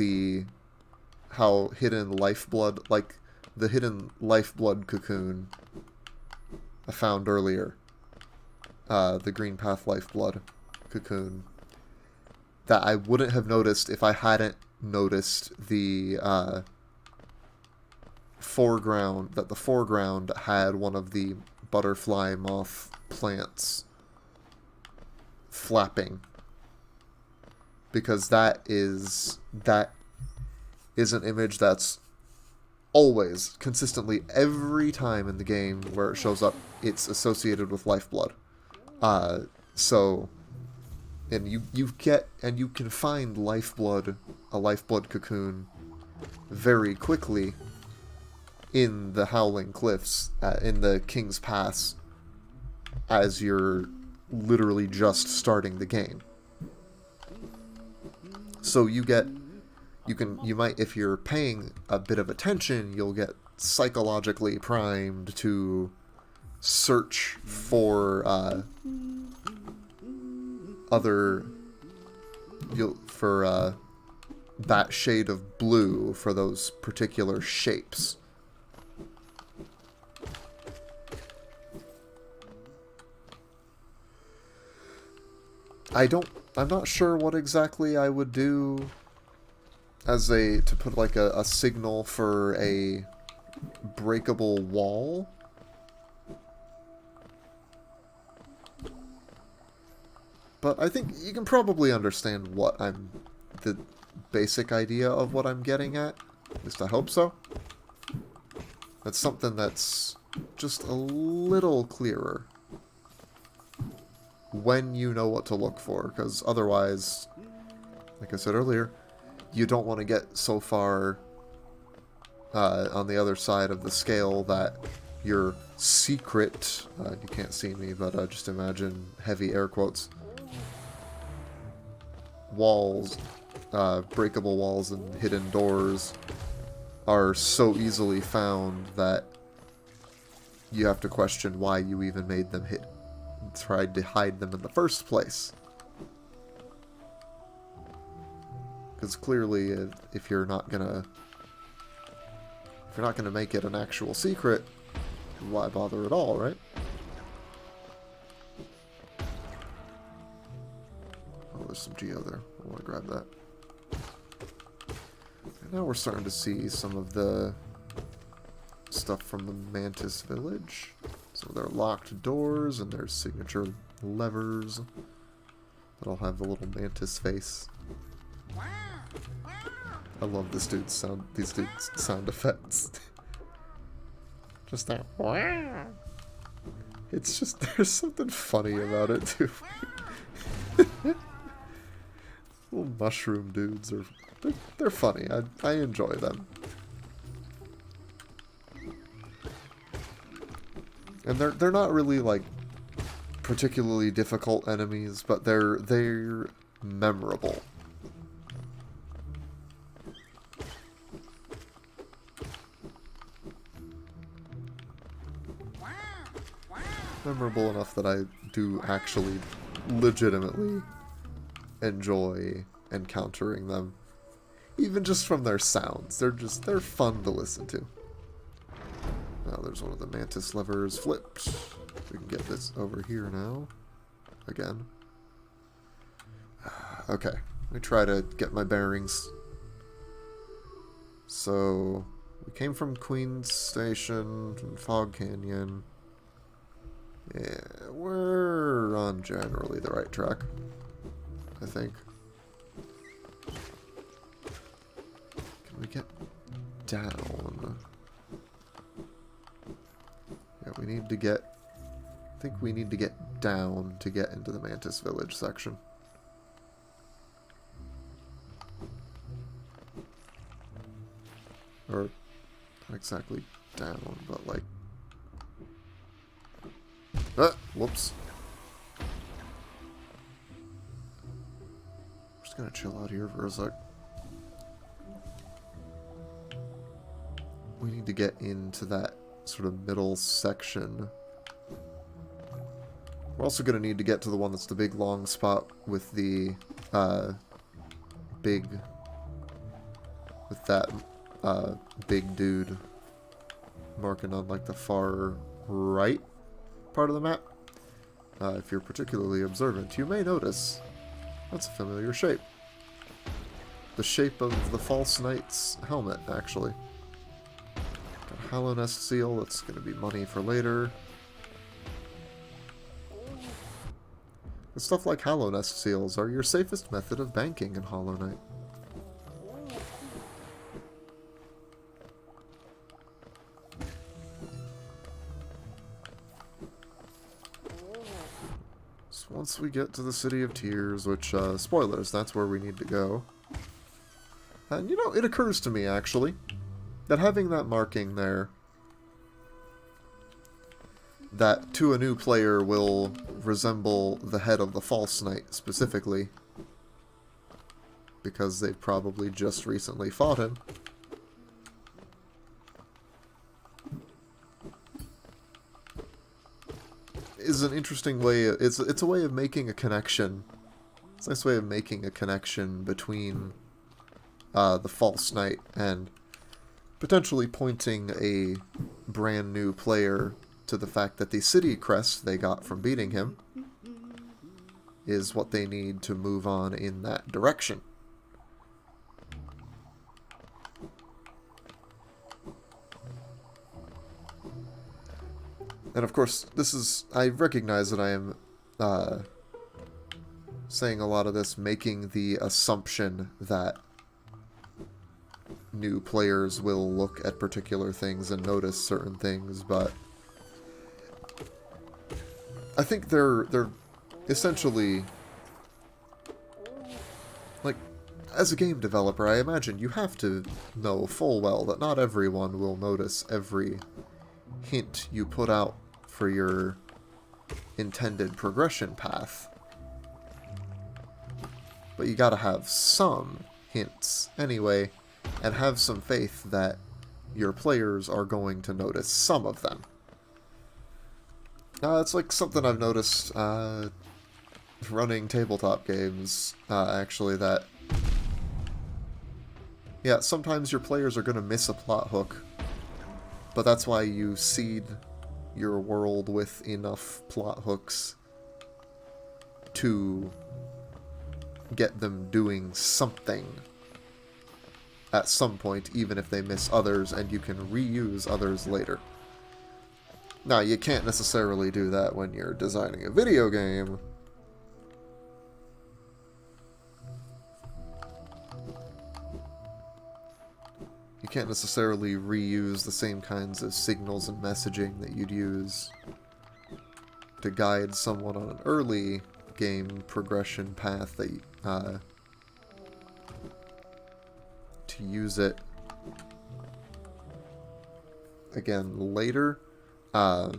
hidden lifeblood, like the hidden lifeblood cocoon I found earlier. The Green Path lifeblood cocoon. That I wouldn't have noticed if I hadn't noticed the foreground, that the foreground had one of the butterfly moth plants flapping. Because that is an image that's always, consistently, every time in the game where it shows up, it's associated with lifeblood. So, and you can find a lifeblood cocoon very quickly in the Howling Cliffs, in the King's Pass, as you're literally just starting the game. So you might, if you're paying a bit of attention, you'll get psychologically primed to search for that shade of blue for those particular shapes. I'm not sure what exactly I would do to put like a signal for a breakable wall. But I think you can probably understand the basic idea of what I'm getting at. At least I hope so. That's something that's just a little clearer when you know what to look for, because otherwise, like I said earlier, you don't want to get so far on the other side of the scale that your secret, you can't see me, but just imagine heavy air quotes, walls, breakable walls and hidden doors are so easily found that you have to question why you even made them tried to hide them in the first place. Because clearly, if you're If you're not going to make it an actual secret, why bother at all, right? Oh, there's some geo there. I want to grab that. And now we're starting to see some of the stuff from the Mantis Village. So there are locked doors and there's signature levers that'll have the little mantis face. I love these dude's sound effects. Just that. It's just, there's something funny about it too. Little mushroom dudes are, they're funny. I enjoy them. And they're not really like particularly difficult enemies, but they're memorable. Memorable enough that I do actually legitimately enjoy encountering them. Even just from their sounds. They're fun to listen to. Now there's one of the mantis levers flipped. We can get this over here now. Again. Okay. Let me try to get my bearings. So, we came from Queen's Station, from Fog Canyon. Yeah, we're on generally the right track, I think. Can we get down? Yeah, we need to get... I think we need to get down to get into the Mantis Village section. Or, not exactly down, but like... Ah! Whoops. I'm just gonna chill out here for a sec. We need to get into that sort of middle section. We're also gonna need to get to the one that's the big long spot with the big dude marking on like the far right part of the map. If you're particularly observant, you may notice that's a familiar shape. The shape of the False Knight's helmet, actually. Got a Hollow Nest seal, that's going to be money for later. And stuff like Hollow Nest seals are your safest method of banking in Hollow Knight. So once we get to the City of Tears, which, spoilers, that's where we need to go. And, you know, it occurs to me, actually, that having that marking there, that to a new player will resemble the head of the False Knight, specifically, because they've probably just recently fought him. Is an interesting way, it's a way of making a connection. It's a nice way of making a connection between the False Knight and potentially pointing a brand new player to the fact that the city crest they got from beating him is what they need to move on in that direction. And of course, this is... I recognize that I am saying a lot of this, making the assumption that new players will look at particular things and notice certain things, but I think they're essentially... Like, as a game developer, I imagine you have to know full well that not everyone will notice every hint you put out for your intended progression path. But you gotta have some hints anyway, and have some faith that your players are going to notice some of them. It's like something I've noticed running tabletop games, actually, that... Yeah, sometimes your players are going to miss a plot hook But that's why you seed your world with enough plot hooks to get them doing something at some point, even if they miss others, and you can reuse others later. Now, you can't necessarily do that when you're designing a video game. You can't necessarily reuse the same kinds of signals and messaging that you'd use to guide someone on an early game progression path that to use it again later. Okay,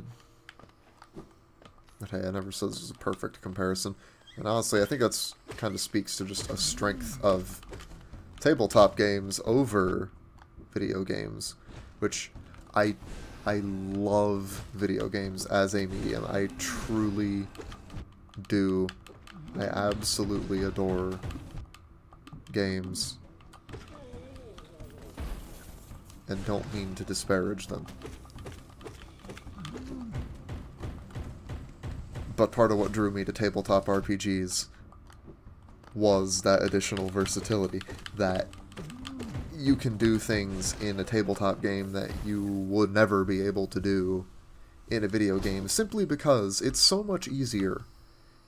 I never said this was a perfect comparison, and honestly I think that's kind of speaks to just a strength of tabletop games over video games, which I love video games as a medium. I truly do. I absolutely adore games and don't mean to disparage them. But part of what drew me to tabletop RPGs was that additional versatility, that you can do things in a tabletop game that you would never be able to do in a video game, simply because it's so much easier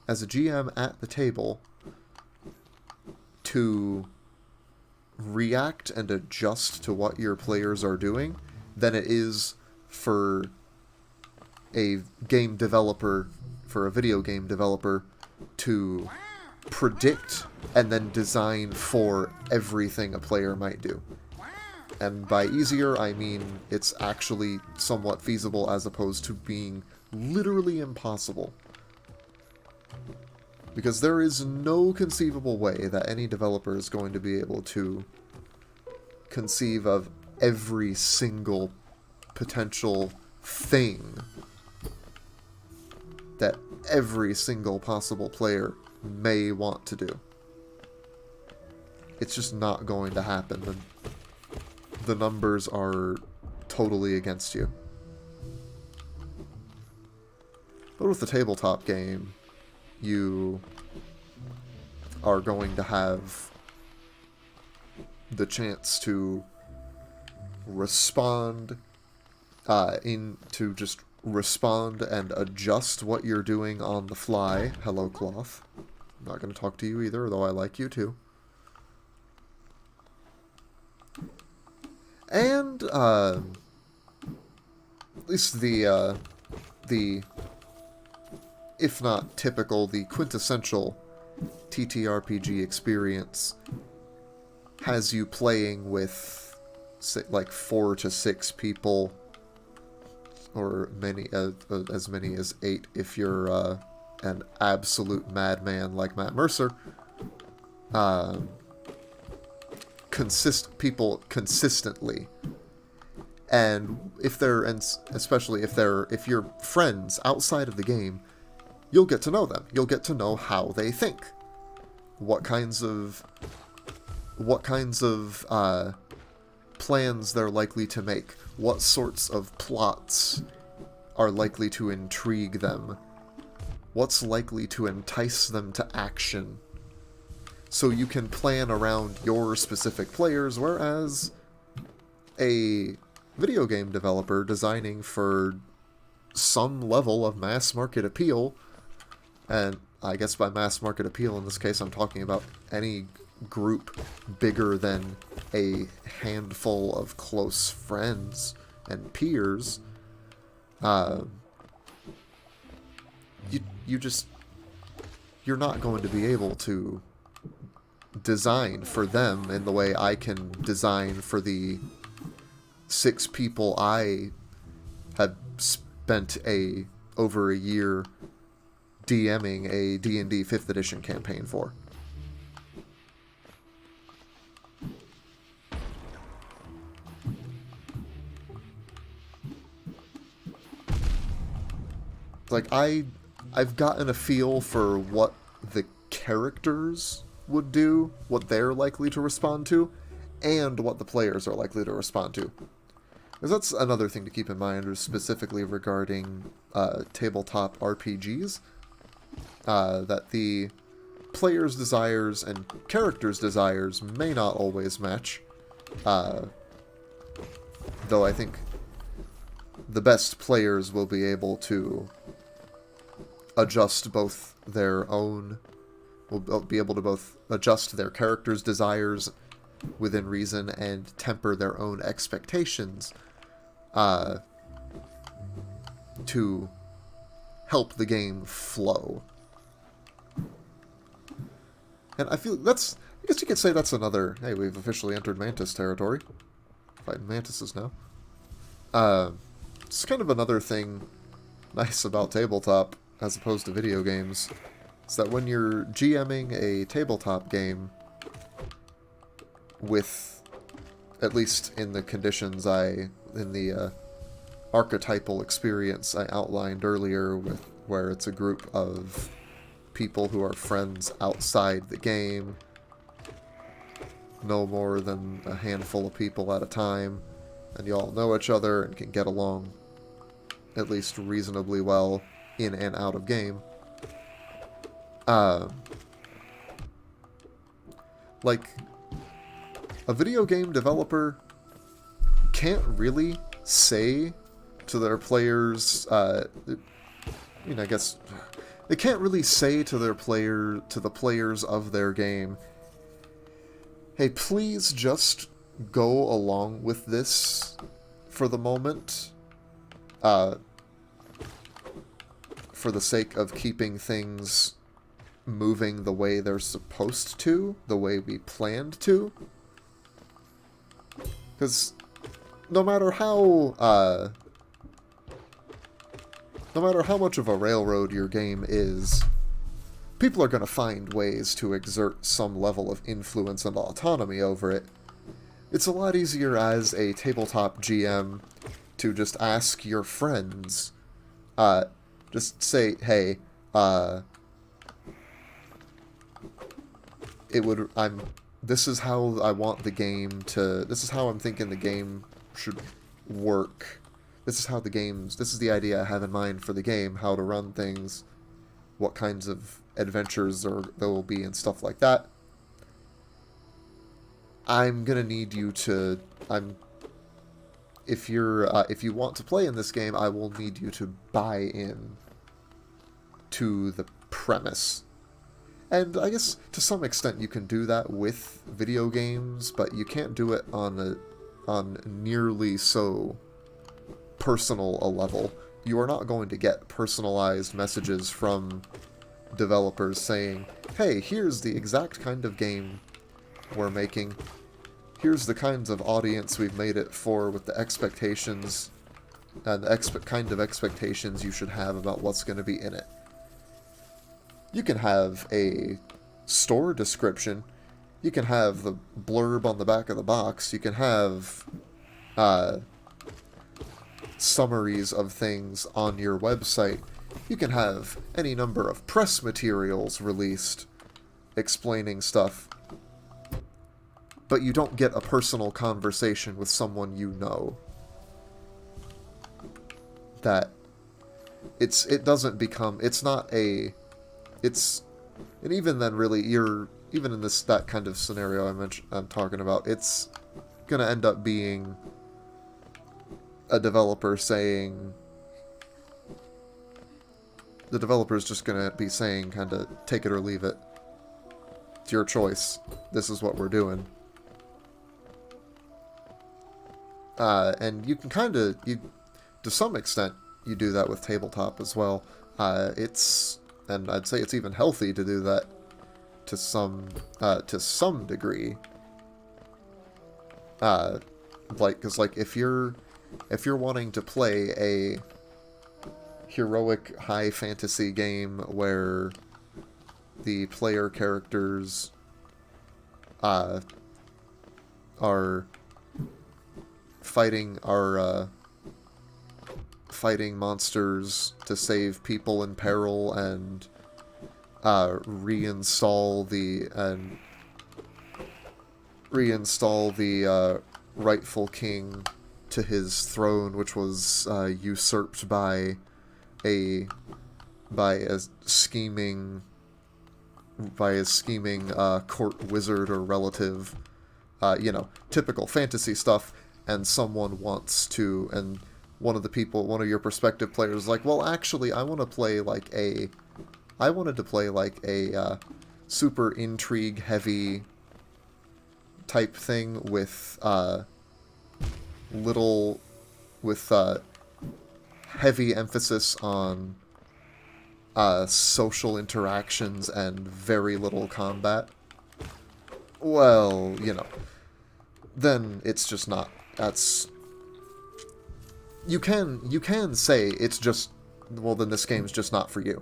as a GM at the table to react and adjust to what your players are doing than it is for a game developer, for a video game developer, to predict and then design for everything a player might do. And by easier, I mean it's actually somewhat feasible as opposed to being literally impossible. Because there is no conceivable way that any developer is going to be able to conceive of every single potential thing that every single possible player may want to do. It's just not going to happen. The numbers are totally against you. But with the tabletop game, you are going to have the chance to respond respond and adjust what you're doing on the fly. Hello, Cloth. I'm not going to talk to you either, though I like you too. And, at least the, if not typical, the quintessential TTRPG experience has you playing with, like, 4 to 6 people, or as many as 8 if you're an absolute madman like Matt Mercer. People consistently, and especially if you're friends outside of the game, you'll get to know them. You'll get to know how they think, what kinds of plans they're likely to make, what sorts of plots are likely to intrigue them, what's likely to entice them to action. So you can plan around your specific players, whereas a video game developer designing for some level of mass market appeal, and I guess by mass market appeal in this case I'm talking about any group bigger than a handful of close friends and peers, you're not going to be able to design for them in the way I can design for the 6 people I have spent over a year DMing a D&D 5th edition campaign for. Like, I've gotten a feel for what the characters would do, what they're likely to respond to, and what the players are likely to respond to. Because that's another thing to keep in mind, specifically regarding tabletop RPGs, that the player's desires and character's desires may not always match. Though I think the best players will be able to adjust both their own, will be able to both adjust their character's desires within reason and temper their own expectations to help the game flow. And I feel that's, I guess you could say that's another, hey, we've officially entered Mantis territory. Fighting mantises now. It's kind of another thing nice about tabletop, as opposed to video games, is that when you're GMing a tabletop game with, at least in the conditions in the archetypal experience I outlined earlier, with where it's a group of people who are friends outside the game, no more than a handful of people at a time, and you all know each other and can get along at least reasonably well in and out of game. Like, a video game developer can't really say to their players, I guess they can't really say to the players of their game, hey, please just go along with this for the moment, for the sake of keeping things moving the way they're supposed to, the way we planned to. Because no matter how much of a railroad your game is, people are going to find ways to exert some level of influence and autonomy over it. It's a lot easier as a tabletop GM to just ask your friends, just say, hey, this is how I want the game to, this is how I'm thinking the game should work. This is the idea I have in mind for the game, how to run things, what kinds of adventures there will be and stuff like that. I'm gonna need you to, if you want to play in this game, I will need you to buy in to the premise. And I guess to some extent you can do that with video games, but you can't do it on nearly so personal a level. You are not going to get personalized messages from developers saying, hey, here's the exact kind of game we're making. Here's the kinds of audience we've made it for, with the expectations and the kind of expectations you should have about what's going to be in it. You can have a store description. You can have the blurb on the back of the box. You can have summaries of things on your website. You can have any number of press materials released explaining stuff. But you don't get a personal conversation with someone you know. And even then, really, even in that kind of scenario I'm talking about, it's gonna end up being a developer saying, the developer's just gonna be saying, kind of, take it or leave it. It's your choice. This is what we're doing. And you can to some extent, you do that with tabletop as well. And I'd say it's even healthy to do that to some degree. Because if you're wanting to play a heroic high fantasy game where the player characters are fighting monsters to save people in peril and reinstall the rightful king to his throne, which was usurped by a scheming court wizard or relative, typical fantasy stuff, and someone wants to, and one of your prospective players is like, well, actually, I wanted to play like a super intrigue heavy type thing with heavy emphasis on social interactions and very little combat. Well, then it's just not. You can say it's just, well, then this game's just not for you.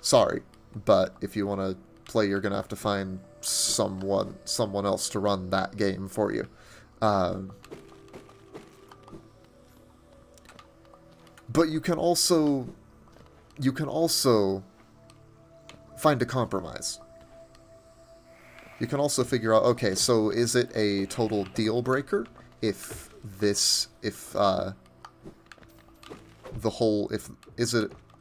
Sorry, but if you want to play, you're gonna have to find someone else to run that game for you. But you can also find a compromise. You can also figure out, okay, so is it a total deal breaker if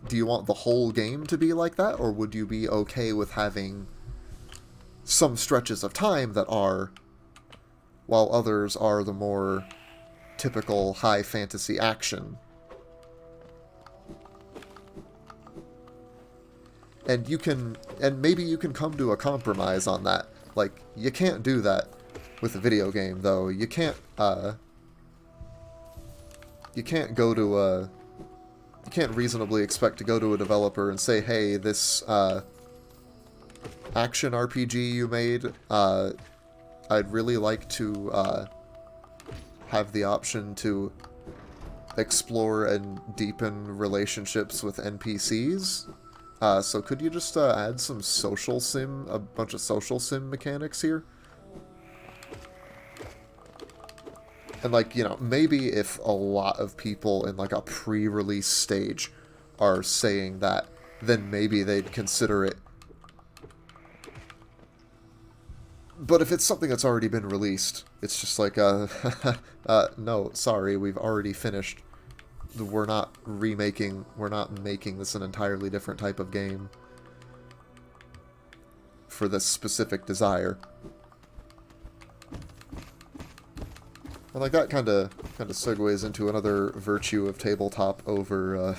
do you want the whole game to be like that, or would you be okay with having some stretches of time that are, while others are the more typical high fantasy action? And maybe you can come to a compromise on that. Like, you can't do that with a video game, though. You can't reasonably expect to go to a developer and say, hey, this action RPG you made, I'd really like to have the option to explore and deepen relationships with NPCs. So could you just add some a bunch of social sim mechanics here? And, like, maybe if a lot of people in, like, a pre-release stage are saying that, then maybe they'd consider it. But if it's something that's already been released, it's just like, no, sorry, we've already finished. We're not making this an entirely different type of game for this specific desire. And like that kind of segues into another virtue of tabletop over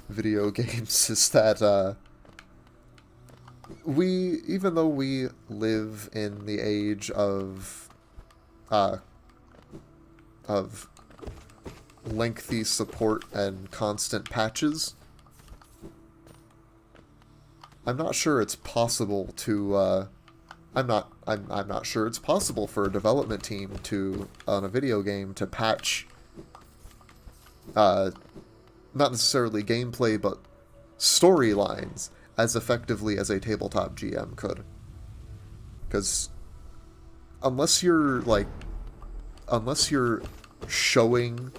video games, is that even though we live in the age of lengthy support and constant patches, I'm not sure it's possible to I'm not sure it's possible for a development team on a video game to patch not necessarily gameplay but storylines as effectively as a tabletop GM could. Because unless you're showing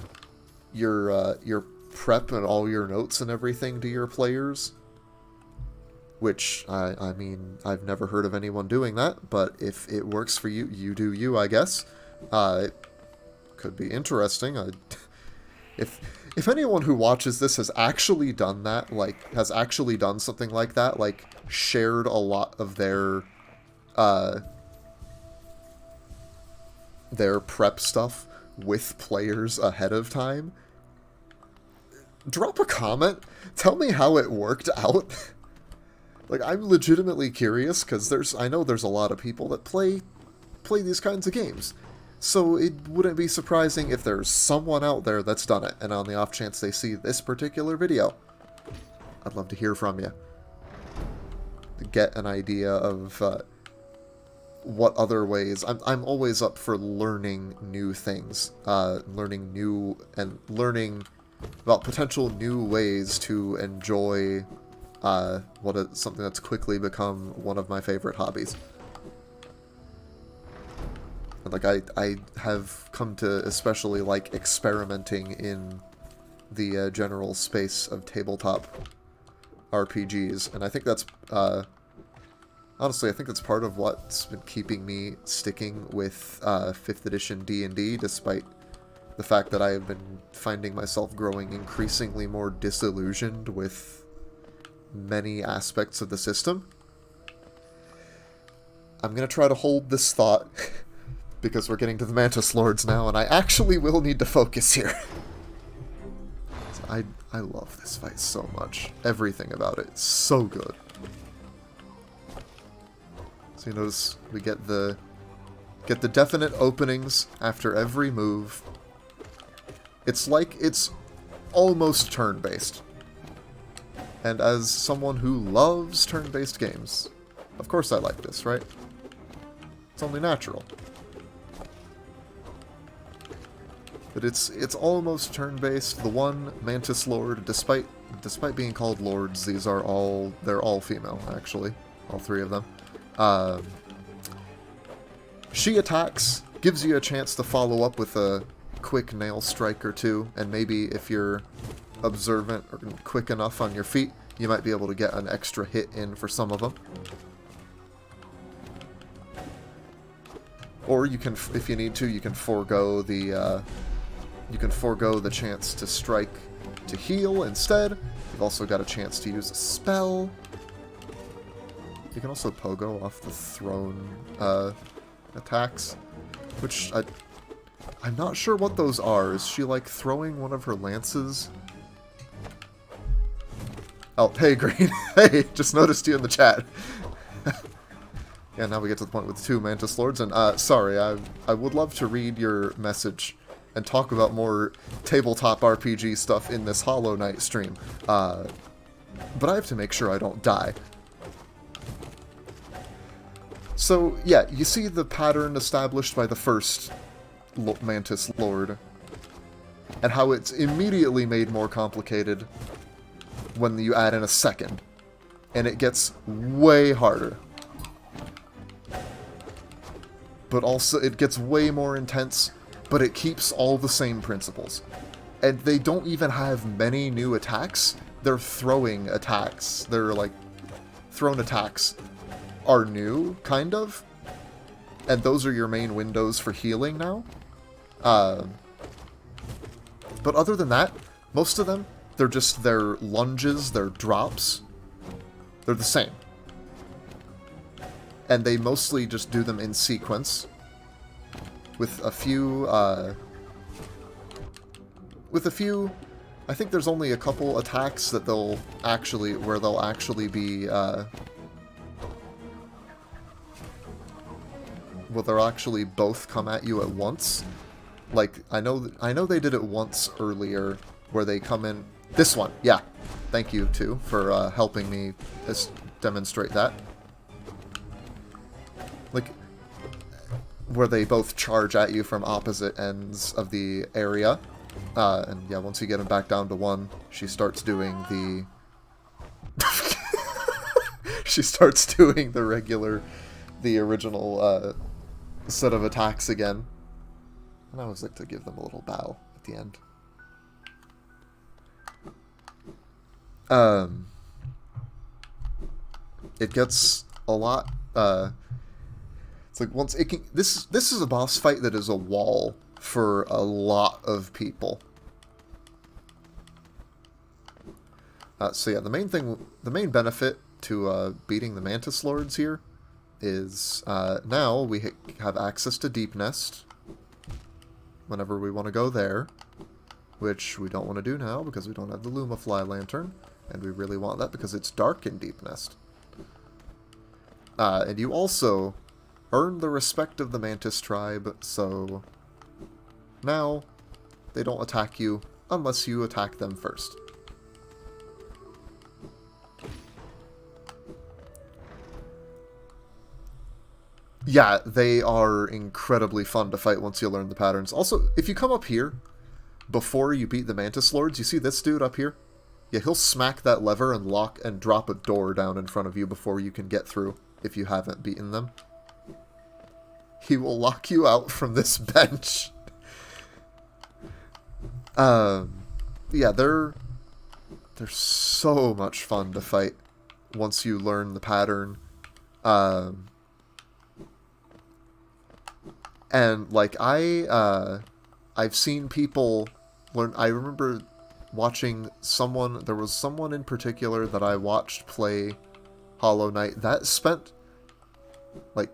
your prep and all your notes and everything to your players, which, I mean, I've never heard of anyone doing that, but if it works for you, you do you, I guess. It could be interesting. If anyone who watches this has actually done that, has actually done something like that, shared a lot of their prep stuff with players ahead of time, drop a comment. Tell me how it worked out. I'm legitimately curious, because I know there's a lot of people that play these kinds of games. So it wouldn't be surprising if there's someone out there that's done it, and on the off chance they see this particular video, I'd love to hear from you. Get an idea of what other ways. I'm always up for learning new things, learning about potential new ways to enjoy something that's quickly become one of my favorite hobbies. And I have come to especially like experimenting in the general space of tabletop RPGs, and I think that's honestly, I think that's part of what's been keeping me sticking with 5th edition D&D, despite the fact that I have been finding myself growing increasingly more disillusioned with many aspects of the system. I'm going to try to hold this thought, because we're getting to the Mantis Lords now, and I actually will need to focus here. I love this fight so much. Everything about it is so good. So you notice we get the definite openings after every move. It's like it's almost turn-based. And as someone who loves turn-based games, of course I like this, right? It's only natural. But it's almost turn-based. The one Mantis Lord, despite being called lords, they're all female, actually. All three of them. She attacks, gives you a chance to follow up with a quick nail strike or two, and maybe if you're observant or quick enough on your feet, you might be able to get an extra hit in for some of them. Or you can, if you need to, you can forego the chance to strike to heal instead. You've also got a chance to use a spell. You can also pogo off the throne attacks, which I'm not sure what those are. Is she like throwing one of her lances? Oh, hey Green. Hey, just noticed you in the chat. Yeah, now we get to the point with 2 Mantis Lords, and sorry, I would love to read your message and talk about more tabletop RPG stuff in this Hollow Knight stream, but I have to make sure I don't die. So, yeah, you see the pattern established by the first Mantis Lord, and how it's immediately made more complicated when you add in a second, and it gets way harder. But also, it gets way more intense, but it keeps all the same principles. And they don't even have many new attacks. They're throwing attacks. They're like, thrown attacks are new, kind of. And those are your main windows for healing now. But other than that, most of them, they're just their lunges, their drops. They're the same. And they mostly just do them in sequence, with a few, I think there's only a couple attacks that they'll actually be, they'll actually both come at you at once. Like, I know they did it once earlier, where they come in, this one, yeah, thank you, too, for, helping me demonstrate that. Like, where they both charge at you from opposite ends of the area. And yeah, once you get them back down to 1, she starts doing the... she starts doing the original set of attacks again. And I always like to give them a little bow at the end. It gets a lot... It's like once it can, this is a boss fight that is a wall for a lot of people. So yeah, the main benefit to beating the Mantis Lords here is now we have access to Deep Nest whenever we want to go there, which we don't want to do now because we don't have the Lumafly Lantern, and we really want that because it's dark in Deep Nest. And you also earn the respect of the Mantis tribe, so now they don't attack you unless you attack them first. Yeah, they are incredibly fun to fight once you learn the patterns. Also, if you come up here before you beat the Mantis Lords, you see this dude up here? Yeah, he'll smack that lever and lock and drop a door down in front of you before you can get through if you haven't beaten them. He will lock you out from this bench. Yeah, they're so much fun to fight once you learn the pattern. And like I I've seen people learn. I remember watching someone. There was someone in particular that I watched play Hollow Knight that spent like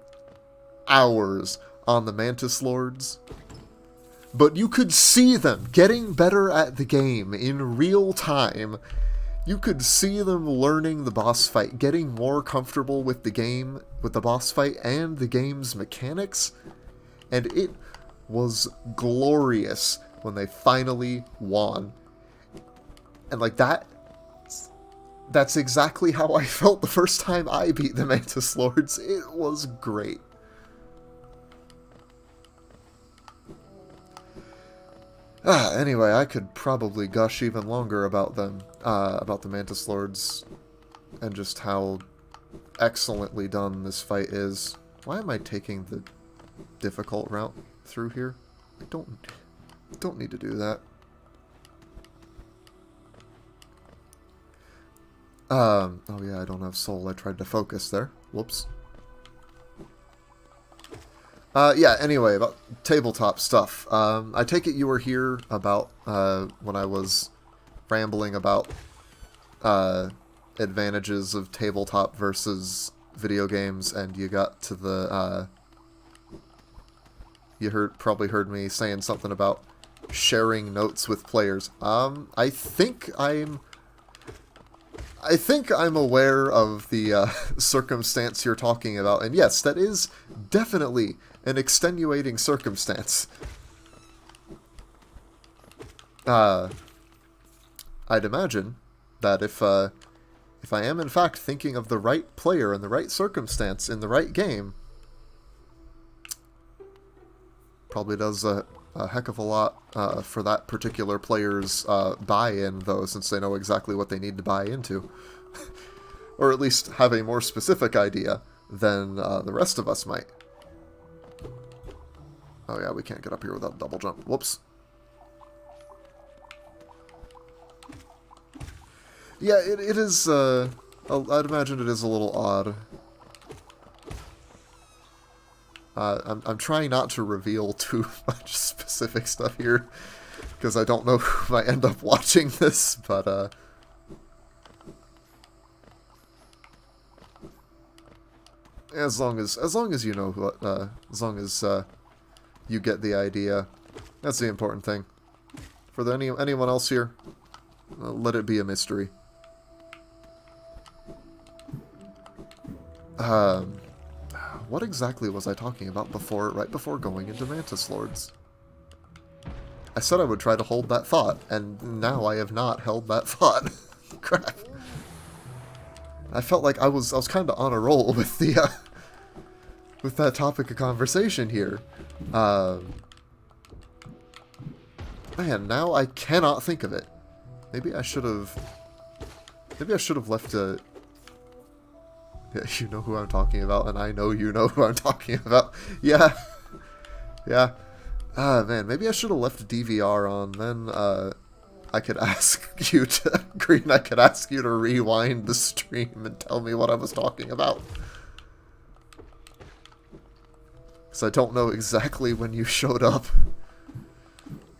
hours on the Mantis Lords. But you could see them getting better at the game in real time. You could see them learning the boss fight, getting more comfortable with the game, with the boss fight and the game's mechanics. And it was glorious when they finally won. And like that's exactly how I felt the first time I beat the Mantis Lords. It was great. Anyway, I could probably gush even longer about them, about the Mantis Lords, and just how excellently done this fight is. Why am I taking the difficult route through here? I don't need to do that. Oh yeah, I don't have soul. I tried to focus there. Whoops. Yeah, anyway, about tabletop stuff. I take it you were here about, when I was rambling about, advantages of tabletop versus video games, and you got to the, you probably heard me saying something about sharing notes with players. I think I'm aware of the, circumstance you're talking about, and yes, that is definitely an extenuating circumstance. I'd imagine that if I am in fact thinking of the right player in the right circumstance in the right game, probably does a heck of a lot for that particular player's buy-in, though, since they know exactly what they need to buy into. Or at least have a more specific idea than the rest of us might. Oh yeah, we can't get up here without a double jump. Whoops. Yeah, it is, I'd imagine it is a little odd. I'm trying not to reveal too much specific stuff here, because I don't know who might end up watching this, but, as long as you know what, as long as, you get the idea. That's the important thing. For anyone else here, let it be a mystery. What exactly was I talking about right before going into Mantis Lords? I said I would try to hold that thought, and now I have not held that thought. Crap. I felt like I was kind of on a roll with the, with that topic of conversation here. Man, now I cannot think of it. Maybe I should have left a... Yeah, you know who I'm talking about, and I know you know who I'm talking about. Yeah. Yeah. Man, maybe I should have left a DVR on, then, I could ask you to... Green, I could ask you to rewind the stream and tell me what I was talking about. Because I don't know exactly when you showed up.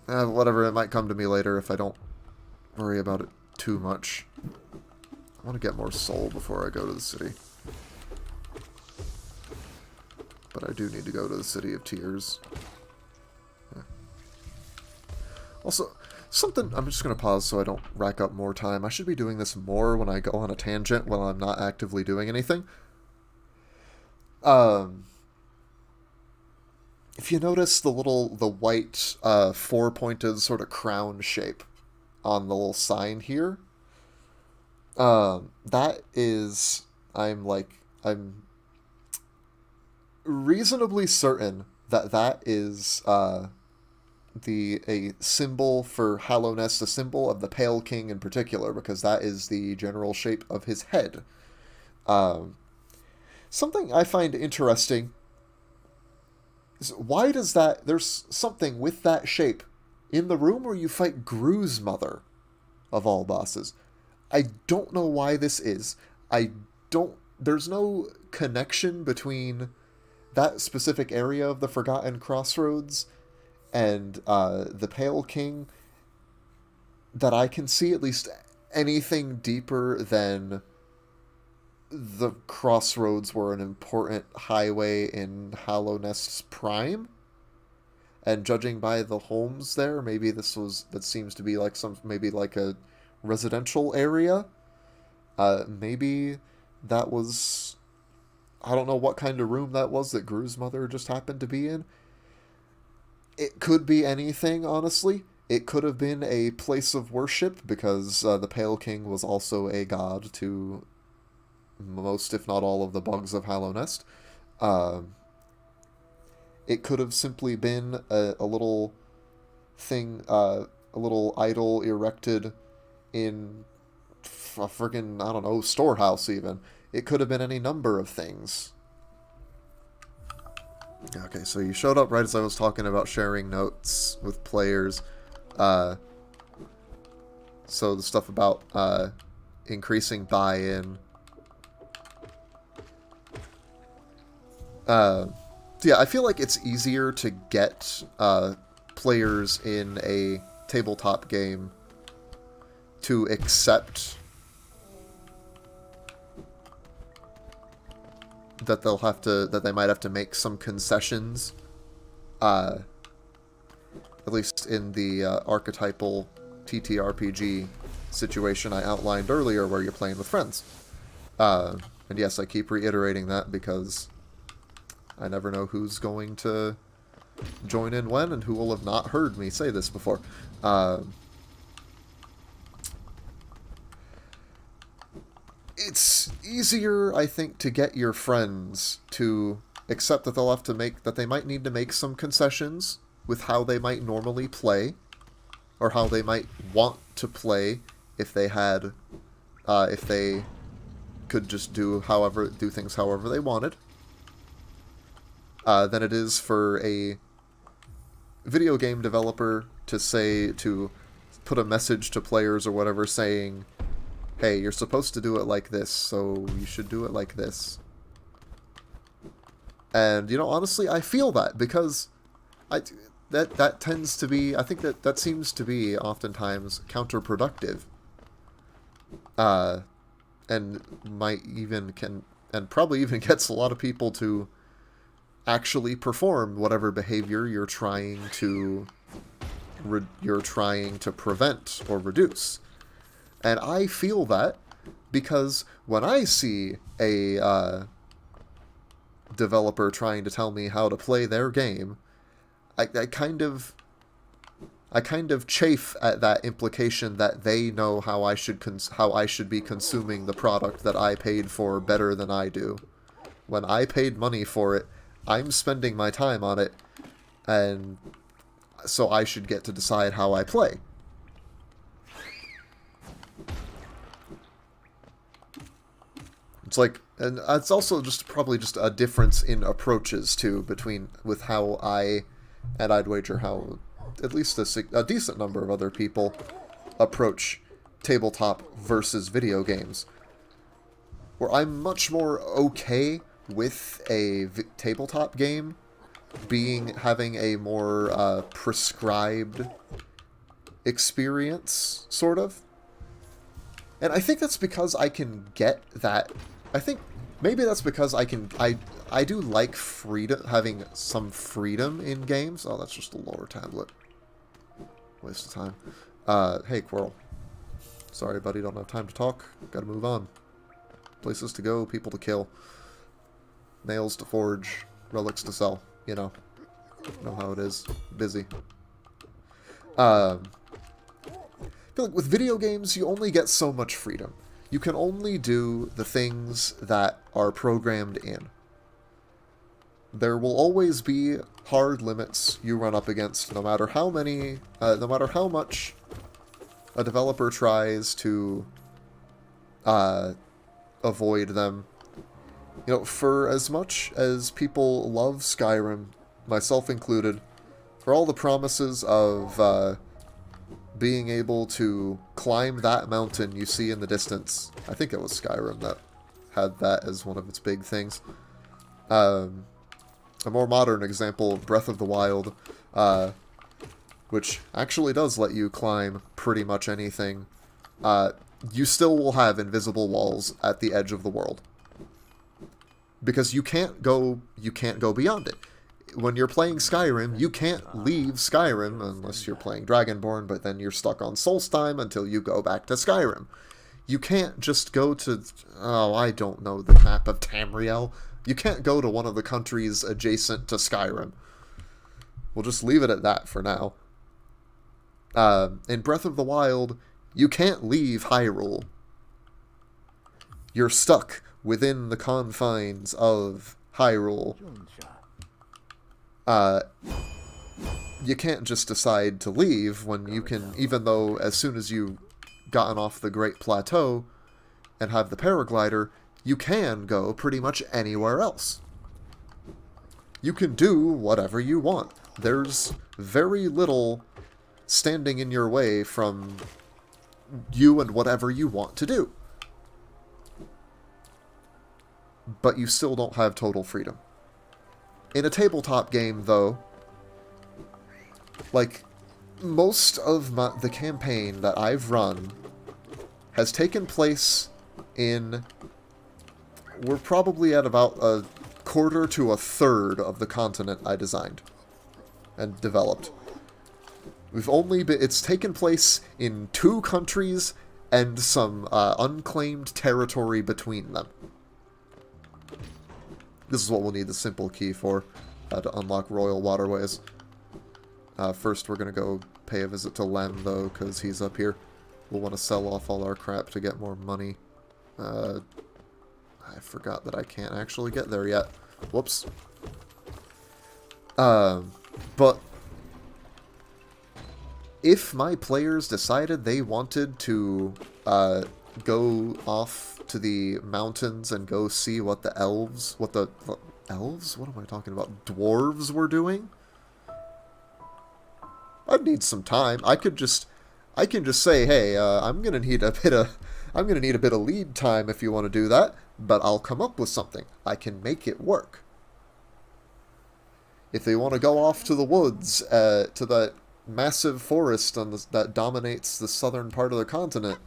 Whatever, it might come to me later if I don't worry about it too much. I want to get more soul before I go to the city. But I do need to go to the City of Tears. Yeah. Also, something... I'm just going to pause so I don't rack up more time. I should be doing this more when I go on a tangent while I'm not actively doing anything. If you notice the white, four-pointed sort of crown shape on the little sign here, that is... I'm reasonably certain that is a symbol for Hallownest, a symbol of the Pale King in particular, because that is the general shape of his head. Something I find interesting is why does that... There's something with that shape in the room where you fight Gru's mother, of all bosses. I don't know why this is. There's no connection between that specific area of the Forgotten Crossroads And the Pale King, that I can see at least anything deeper than the crossroads were an important highway in Hallownest's prime. And judging by the homes there, maybe that seems to be like maybe like a residential area. Maybe that was, I don't know what kind of room that was that Gru's mother just happened to be in. It could be anything, honestly. It could have been a place of worship, because the Pale King was also a god to most, if not all, of the bugs of Hallownest. It could have simply been a little thing, a little idol erected in a friggin', I don't know, storehouse even. It could have been any number of things. Okay, so you showed up right as I was talking about sharing notes with players. So the stuff about increasing buy-in. Yeah, I feel like it's easier to get players in a tabletop game to accept that they might have to make some concessions, at least in the archetypal TTRPG situation I outlined earlier, where you're playing with friends. And yes, I keep reiterating that because I never know who's going to join in when, and who will have not heard me say this before. It's easier, I think, to get your friends to accept that they might need to make some concessions with how they might normally play, or how they might want to play if they could just do things however they wanted, than it is for a video game developer to put a message to players or whatever saying, hey, you're supposed to do it like this, so you should do it like this. And, honestly, I feel that, because that tends to be, I think that seems to be oftentimes counterproductive. And probably even gets a lot of people to actually perform whatever behavior you're trying to prevent or reduce. And I feel that because when I see a developer trying to tell me how to play their game, I kind of chafe at that implication that they know how I should be consuming the product that I paid for better than I do. When I paid money for it, I'm spending my time on it, and so I should get to decide how I play. It's like, and it's also probably just a difference in approaches too, with how I'd wager how at least a decent number of other people approach tabletop versus video games. Where I'm much more okay with a tabletop game having a more prescribed experience, sort of. And I think that's because I can get that. I think maybe that's because I do like freedom, having some freedom in games. Oh, that's just a lower tablet. Waste of time. Hey, Quirrell. Sorry, buddy, don't have time to talk. Gotta move on. Places to go, people to kill. Nails to forge, relics to sell. You know how it is. Busy. I feel like with video games, you only get so much freedom. You can only do the things that are programmed in. There will always be hard limits you run up against, no matter how much a developer tries to avoid them. For as much as people love Skyrim, myself included, for all the promises of being able to climb that mountain you see in the distance, I think it was Skyrim that had that as one of its big things. A more modern example, Breath of the Wild, which actually does let you climb pretty much anything, you still will have invisible walls at the edge of the world. Because you can't go beyond it. When you're playing Skyrim, you can't leave Skyrim unless you're playing Dragonborn, but then you're stuck on Solstheim until you go back to Skyrim. You can't just go to, oh, I don't know the map of Tamriel. You can't go to one of the countries adjacent to Skyrim. We'll just leave it at that for now. In Breath of the Wild, you can't leave Hyrule. You're stuck within the confines of Hyrule. You can't just decide to leave when you can, even though as soon as you gotten off the Great Plateau and have the paraglider, you can go pretty much anywhere else. You can do whatever you want. There's very little standing in your way from you and whatever you want to do. But you still don't have total freedom. In a tabletop game, though, like, most of the campaign that I've run has taken place in... We're probably at about a quarter to a third of the continent I designed and developed. It's taken place in 2 countries and some unclaimed territory between them. This is what we'll need the simple key for, to unlock Royal Waterways. First, we're going to go pay a visit to Lem, though, because he's up here. We'll want to sell off all our crap to get more money. I forgot that I can't actually get there yet. Whoops. But if my players decided they wanted to go off to the mountains and go see what the elves, elves? What am I talking about? Dwarves were doing? I'd need some time. I can just say, hey, I'm gonna need a bit of lead time if you want to do that, but I'll come up with something. I can make it work. If they want to go off to the woods, to that massive forest that dominates the southern part of the continent,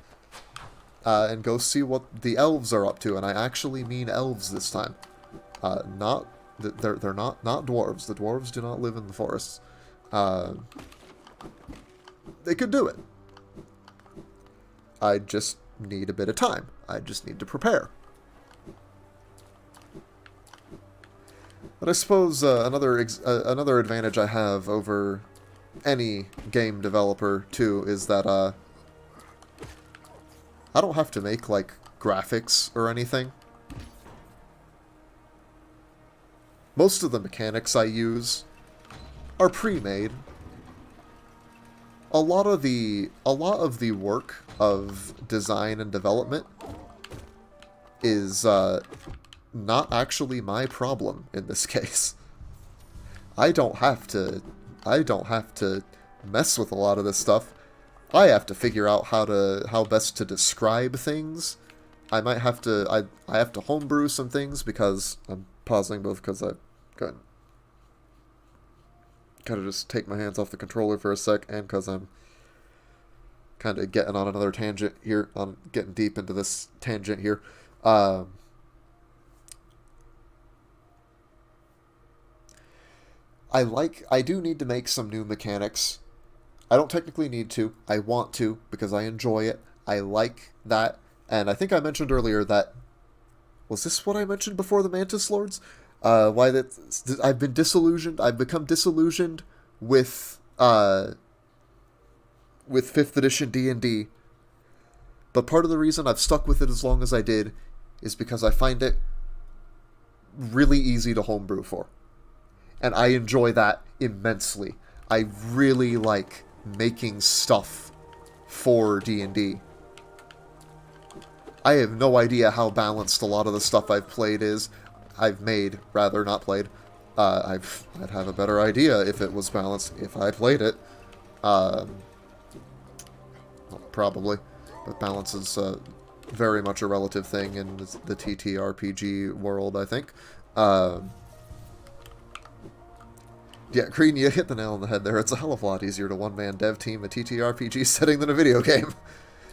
and go see what the elves are up to, and I actually mean elves this time. They're not dwarves. The dwarves do not live in the forests. They could do it. I just need a bit of time. I just need to prepare. But I suppose another advantage I have over any game developer, too, is that I don't have to make, like, graphics or anything. Most of the mechanics I use are pre-made. A lot of the work of design and development is not actually my problem in this case. I don't have to mess with a lot of this stuff. I have to figure out how best to describe things. I might have to I have to homebrew some things, because I'm pausing both because I gotta just take my hands off the controller for a sec, and because I'm kind of getting on another tangent here. I'm getting deep into this tangent here. I do need to make some new mechanics. I don't technically need to. I want to, because I enjoy it. I like that. And I think I mentioned earlier that... Was this what I mentioned before the Mantis Lords? I've been disillusioned. I've become disillusioned with 5th edition D&D. But part of the reason I've stuck with it as long as I did is because I find it really easy to homebrew for. And I enjoy that immensely. I really like making stuff for D&D. I have no idea how balanced a lot of the stuff I've made, rather, not played. I'd have a better idea if it was balanced if I played it. Well, probably. But balance is very much a relative thing in the TTRPG world, I think. Yeah, Green, you hit the nail on the head there. It's a hell of a lot easier to one-man dev team a TTRPG setting than a video game.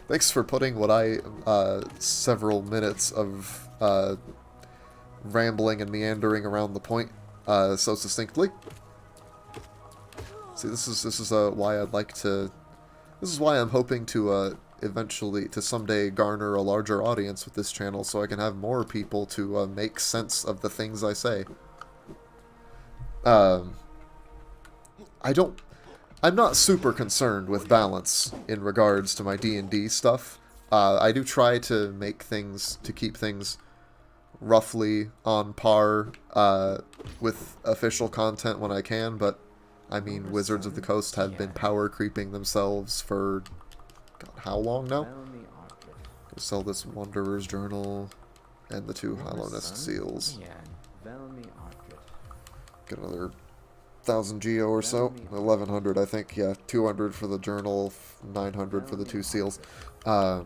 Thanks for putting what several minutes of, rambling and meandering around the point, so succinctly. See, this is why I'd like to... This is why I'm hoping to, eventually, to someday garner a larger audience with this channel so I can have more people to, make sense of the things I say. I'm not super concerned with balance in regards to my D&D stuff. I do try to keep things roughly on par, with official content when I can, but, I mean, Wizards of the Coast have been power creeping themselves for, God, how long now? Go sell this Wanderer's Journal and the 2 Hollow Nest Seals. Get another 1,000 Geo or so. 1,100, I think. Yeah, 200 for the journal, 900 for the 2 seals. Yeah,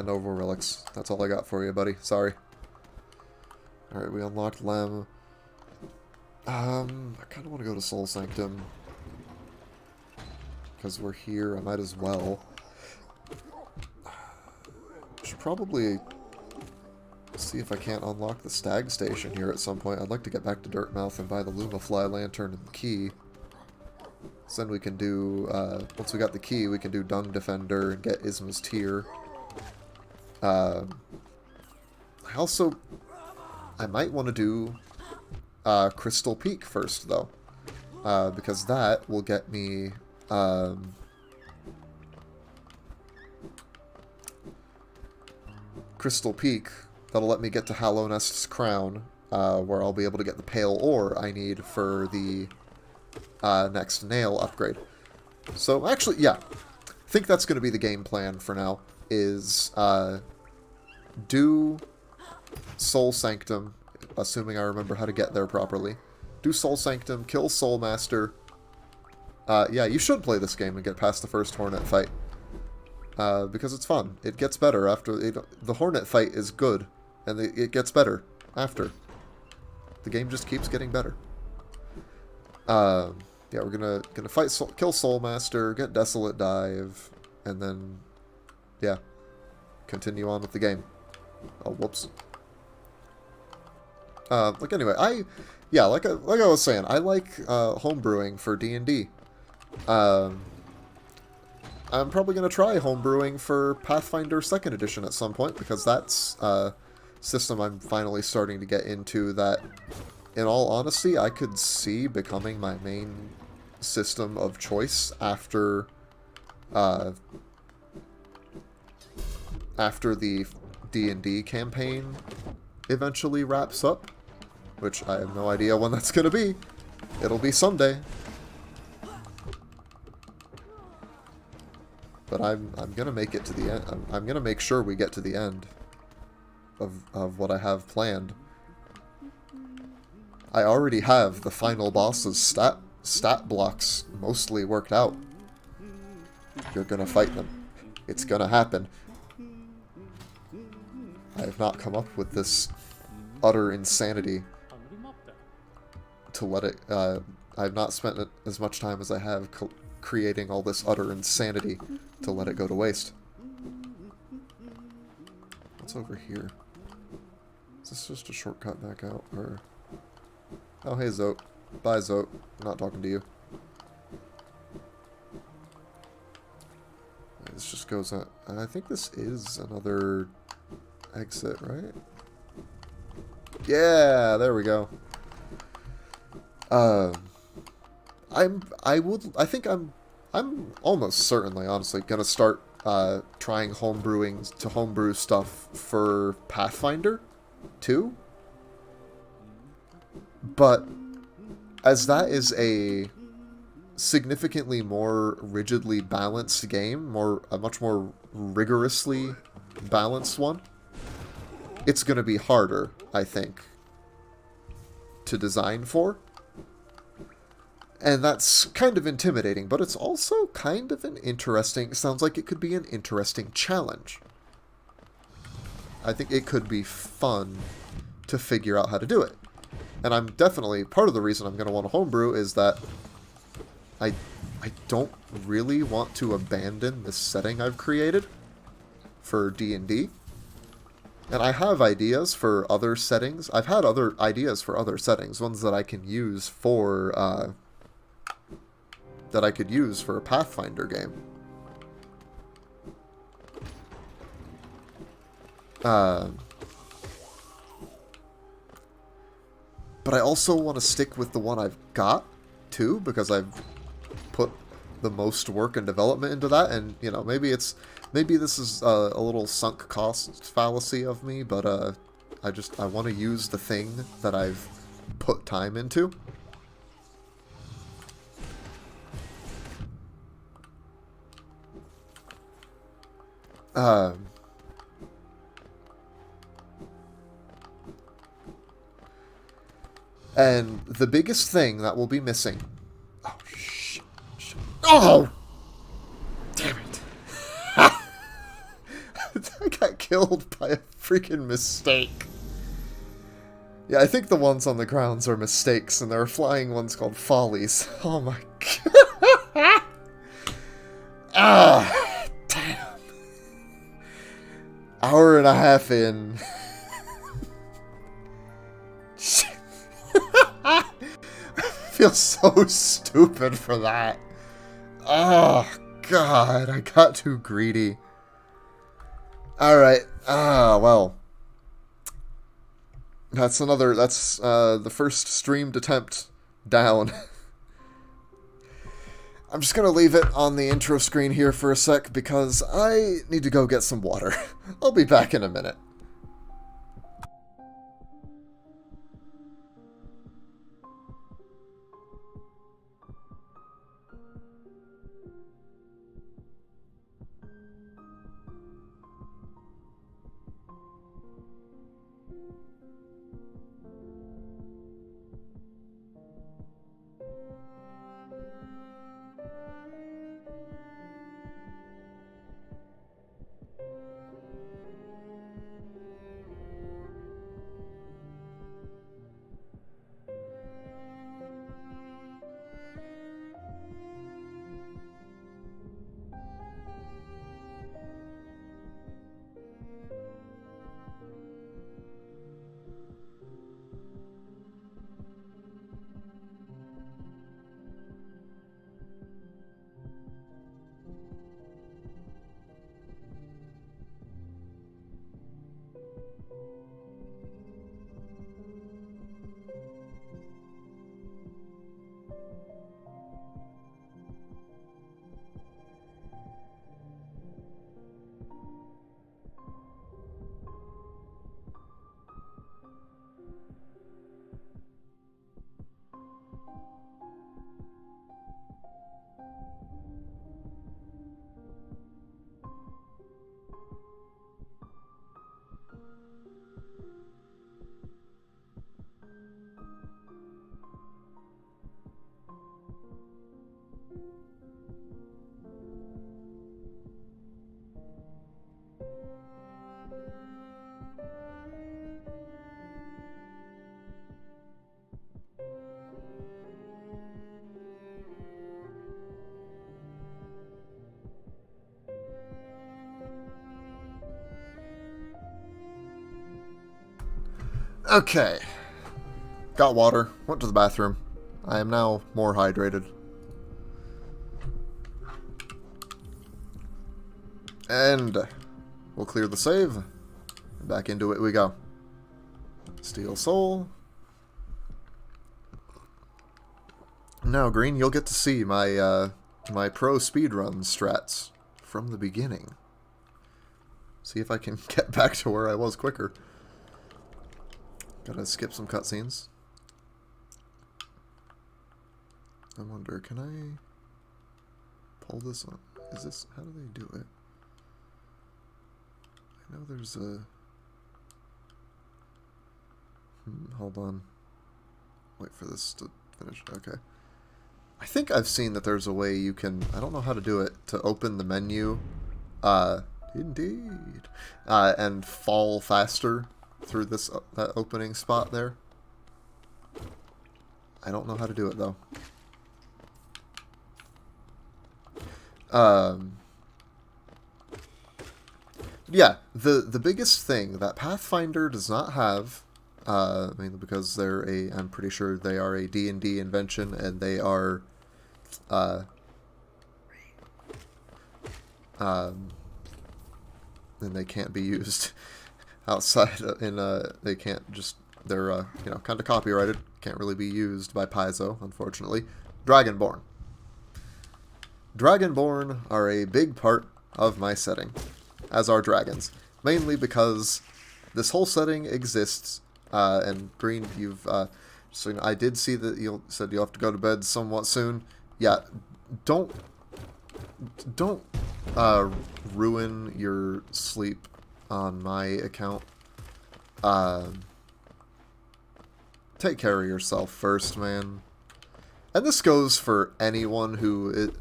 no more relics. That's all I got for you, buddy. Sorry. Alright, we unlocked Lem. I kind of want to go to Soul Sanctum. Because we're here, I might as well. Should probably see if I can't unlock the Stag Station here at some point. I'd like to get back to Dirtmouth and buy the Lumafly Lantern and the key. So then we can do, once we got the key, we can do Dung Defender and get Isma's Tear. I might want to do Crystal Peak first, though. Because that will get me, Crystal Peak, that'll let me get to Hallownest's Crown, where I'll be able to get the Pale Ore I need for the next nail upgrade. So, actually, yeah. I think that's going to be the game plan for now, is do Soul Sanctum, assuming I remember how to get there properly. Do Soul Sanctum, kill Soul Master. Yeah, you should play this game and get past the first Hornet fight. Because it's fun. It gets better after... the Hornet fight is good, and it gets better after. The game just keeps getting better. Yeah, we're gonna kill Soul Master, get Desolate Dive, and then, yeah, continue on with the game. Oh, whoops. Like, anyway, like I was saying, I like, homebrewing for D&D. I'm probably going to try homebrewing for Pathfinder 2nd Edition at some point, because that's a system I'm finally starting to get into that, in all honesty, I could see becoming my main system of choice after the D&D campaign eventually wraps up, which I have no idea when that's going to be. It'll be someday. But I'm going to make it to the end. I'm going to make sure we get to the end of what I have planned. I already have the final boss's stat blocks mostly worked out. You're going to fight them. It's going to happen. I have not come up with this utter insanity to let it... I have not spent as much time as I have creating all this utter insanity to let it go to waste. What's over here? Is this just a shortcut back out, or... Oh, hey, Zote. Bye, Zote. I'm not talking to you. This just goes on... I think this is another exit, right? Yeah, there we go. I think I'm almost certainly, honestly, gonna start trying to homebrew stuff for Pathfinder 2. But as that is a significantly more rigidly balanced game, a much more rigorously balanced one, it's gonna be harder, I think, to design for. And that's kind of intimidating, but it's also kind of an interesting... Sounds like it could be an interesting challenge. I think it could be fun to figure out how to do it. And I'm definitely, part of the reason I'm going to want to homebrew is that I don't really want to abandon this setting I've created for D&D. And I have ideas for other settings. I've had other ideas for other settings, ones that I can use for, that I could use for a Pathfinder game. But I also want to stick with the one I've got, too, because I've put the most work and development into that, and, you know, maybe this is a little sunk cost fallacy of me, but I want to use the thing that I've put time into. And the biggest thing that will be missing... Oh, shit. Oh! Damn it. I got killed by a freaking mistake. Yeah, I think the ones on the grounds are mistakes, and there are flying ones called follies. Oh my god. Ah, damn. Hour and a half in. I feel so stupid for that. Oh, God, I got too greedy. Alright, well. That's the first streamed attempt down. I'm just gonna leave it on the intro screen here for a sec because I need to go get some water. I'll be back in a minute. Okay. Got water. Went to the bathroom. I am now more hydrated. And we'll clear the save. Back into it we go. Steel Soul. Now, Green, you'll get to see my my pro speedrun strats from the beginning. See if I can get back to where I was quicker. Gotta skip some cutscenes. I wonder, can I pull this on? Is this, how do they do it? I know there's a... hold on. Wait for this to finish. Okay. I think I've seen that there's a way you can, I don't know how to do it, to open the menu, indeed, and fall faster through this that opening spot there. I don't know how to do it, though. Yeah, the biggest thing that Pathfinder does not have, mainly because I'm pretty sure they are a D&D invention, and they are, and they can't be used outside they can't just, they're, kind of copyrighted, can't really be used by Paizo, unfortunately. Dragonborn. Dragonborn are a big part of my setting, as are dragons. Mainly because this whole setting exists, and Green, so I did see that you said you have to go to bed somewhat soon. Yeah, don't ruin your sleep on my account. Take care of yourself first, man. And this goes for anyone who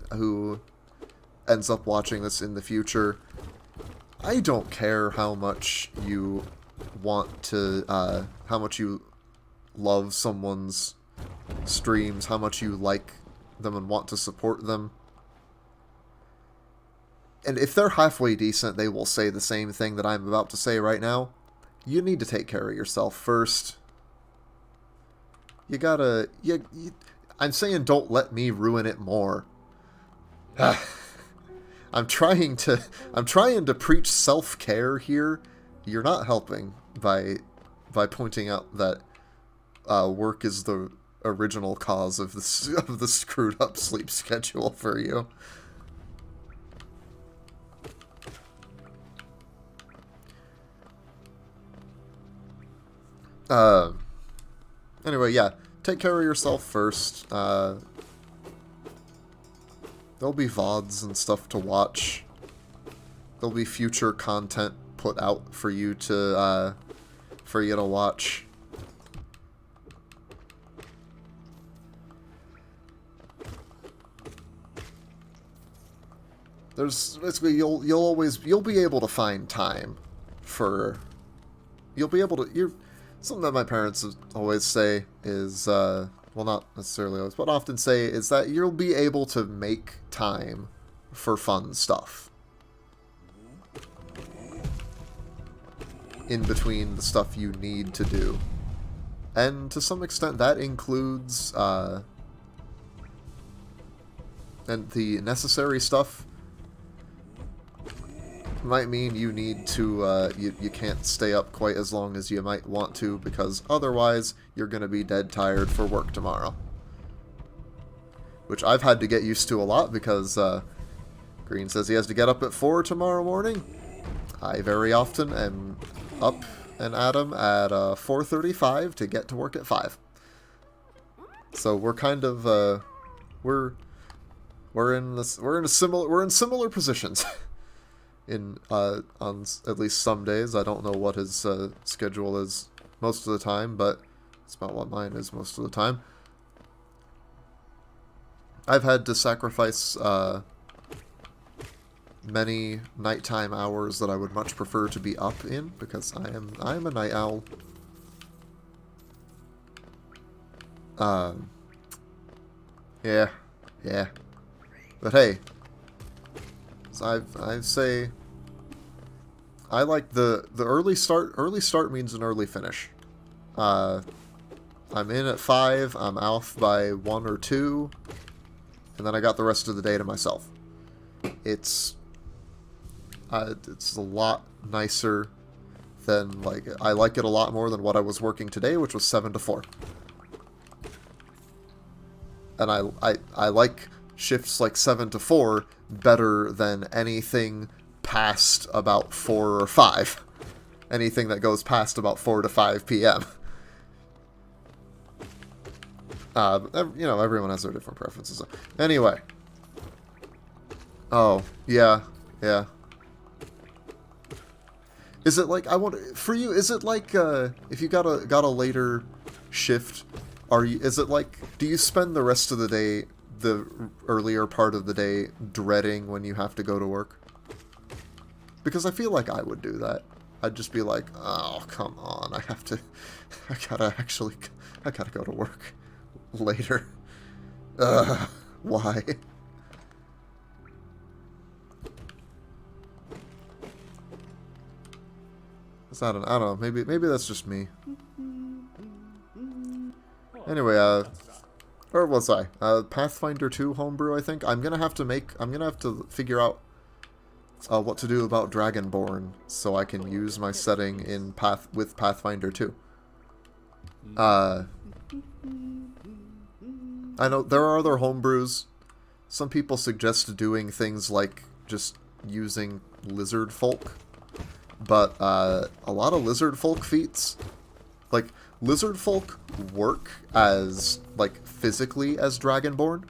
ends up watching this in the future. I don't care how much you want to, how much you love someone's streams, how much you like them and want to support them. And if they're halfway decent, they will say the same thing that I'm about to say right now. You need to take care of yourself first. You gotta... I'm saying don't let me ruin it more. I'm trying to preach self-care here. You're not helping by pointing out that work is the original cause of the screwed up sleep schedule for you. Anyway, yeah. Take care of yourself first. There'll be VODs and stuff to watch. There'll be future content put out for you to watch. There's basically you'll be able to find time for something that my parents always say is, well, not necessarily always, but often say, is that you'll be able to make time for fun stuff. In between the stuff you need to do. And to some extent that includes, and the necessary stuff might mean you need to, you can't stay up quite as long as you might want to, because otherwise you're going to be dead tired for work tomorrow. Which I've had to get used to a lot, because Green says he has to get up at 4 tomorrow morning. I very often am up and at him at 4:35 to get to work at 5. So we're kind of, we're in similar positions. On at least some days. I don't know what his schedule is most of the time, but it's about what mine is most of the time. I've had to sacrifice many nighttime hours that I would much prefer to be up in, because I am a night owl. Yeah. But hey, so I say I like the early start. Early start means an early finish. I'm in at 5. I'm off by 1 or 2, and then I got the rest of the day to myself. It's a lot nicer than, like, I like it a lot more than what I was working today, which was 7 to 4. And I like shifts like 7 to 4 better than anything past about 4 or 5. Anything that goes past about 4 to 5 p.m. Everyone has their different preferences. Anyway. Oh, yeah. Is it like, for you, is it like, if you got a later shift, is it like, do you spend the rest of the day, the earlier part of the day, dreading when you have to go to work? Because I feel like I would do that. I'd just be like, oh, come on, I gotta go to work later. Why? It's not I don't know, maybe that's just me. Anyway, where was I? Pathfinder 2 homebrew, I think. I'm gonna have to figure out what to do about Dragonborn so I can use my setting in with Pathfinder 2. I know there are other homebrews. Some people suggest doing things like just using lizard folk, but a lot of lizard folk feats, like lizard folk, work as like physically as Dragonborn.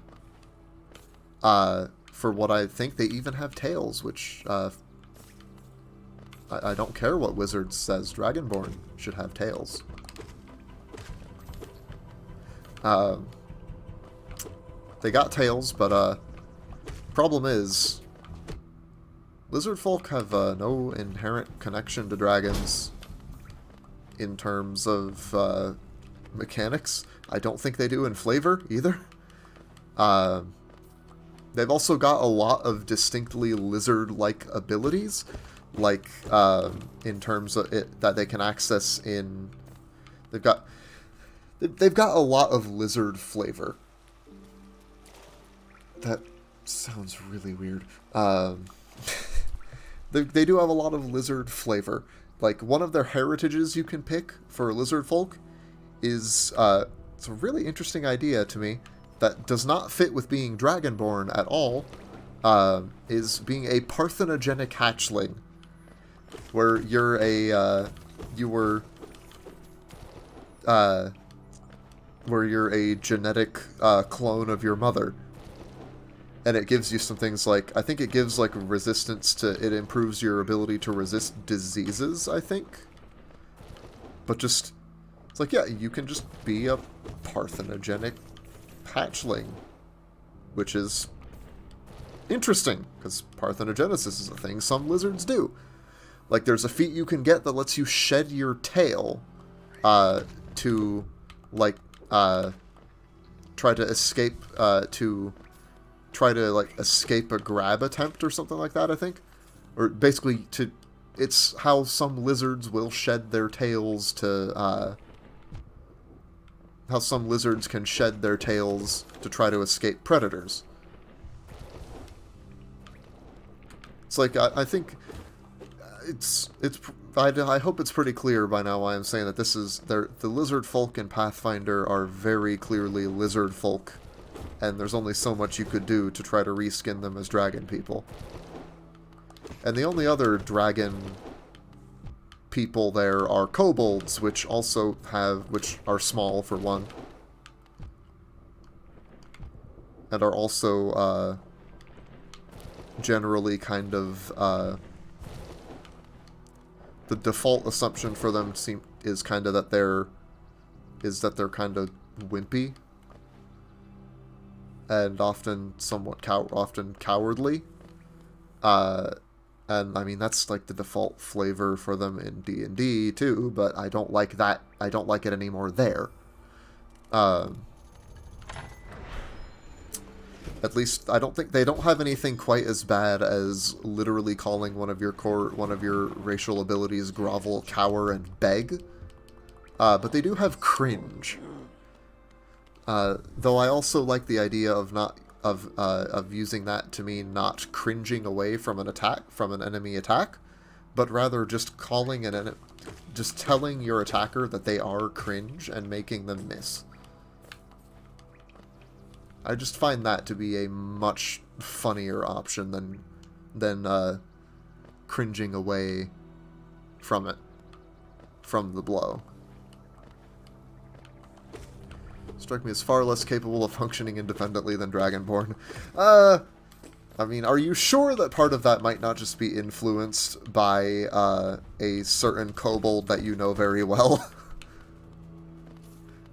For what I think, they even have tails, which I don't care what wizard says. Dragonborn should have tails. They got tails, but problem is, lizard folk have no inherent connection to dragons in terms of mechanics. I don't think they do in flavor either. They've also got a lot of distinctly lizard-like abilities, like in terms of it that they can access in. They've got a lot of lizard flavor. That sounds really weird. They do have a lot of lizard flavor. Like, one of their heritages you can pick for lizard folk is it's a really interesting idea to me that does not fit with being Dragonborn at all, is being a parthenogenic hatchling, where you're a genetic clone of your mother. And it gives you some things like, I think it gives like resistance to, it improves your ability to resist diseases, I think. But just, it's like, yeah, you can just be a parthenogenic hatchling, which is interesting, because parthenogenesis is a thing some lizards do. Like, there's a feat you can get that lets you shed your tail to, like, try to escape a grab attempt or something like that, I think. Or basically, it's how some lizards will shed their tails to, how some lizards can shed their tails to try to escape predators. It's like, I think I hope it's pretty clear by now why I'm saying that the lizard folk in Pathfinder are very clearly lizard folk, and there's only so much you could do to try to reskin them as dragon people. And the only other dragon people there are kobolds, which are small for one, and are also generally kind of the default assumption for them is kind of that they're kind of wimpy and often somewhat cowardly. And I mean, that's like the default flavor for them in D&D too, but I don't like that. I don't like it anymore there. At least I don't think they don't have anything quite as bad as literally calling one of your racial abilities grovel, cower, and beg. But they do have cringe. Though I also like the idea of using that to mean not cringing away from an enemy attack, but rather just just telling your attacker that they are cringe and making them miss. I just find that to be a much funnier option than cringing away from the blow. Strike me as far less capable of functioning independently than Dragonborn. I mean, are you sure that part of that might not just be influenced by a certain kobold that you know very well?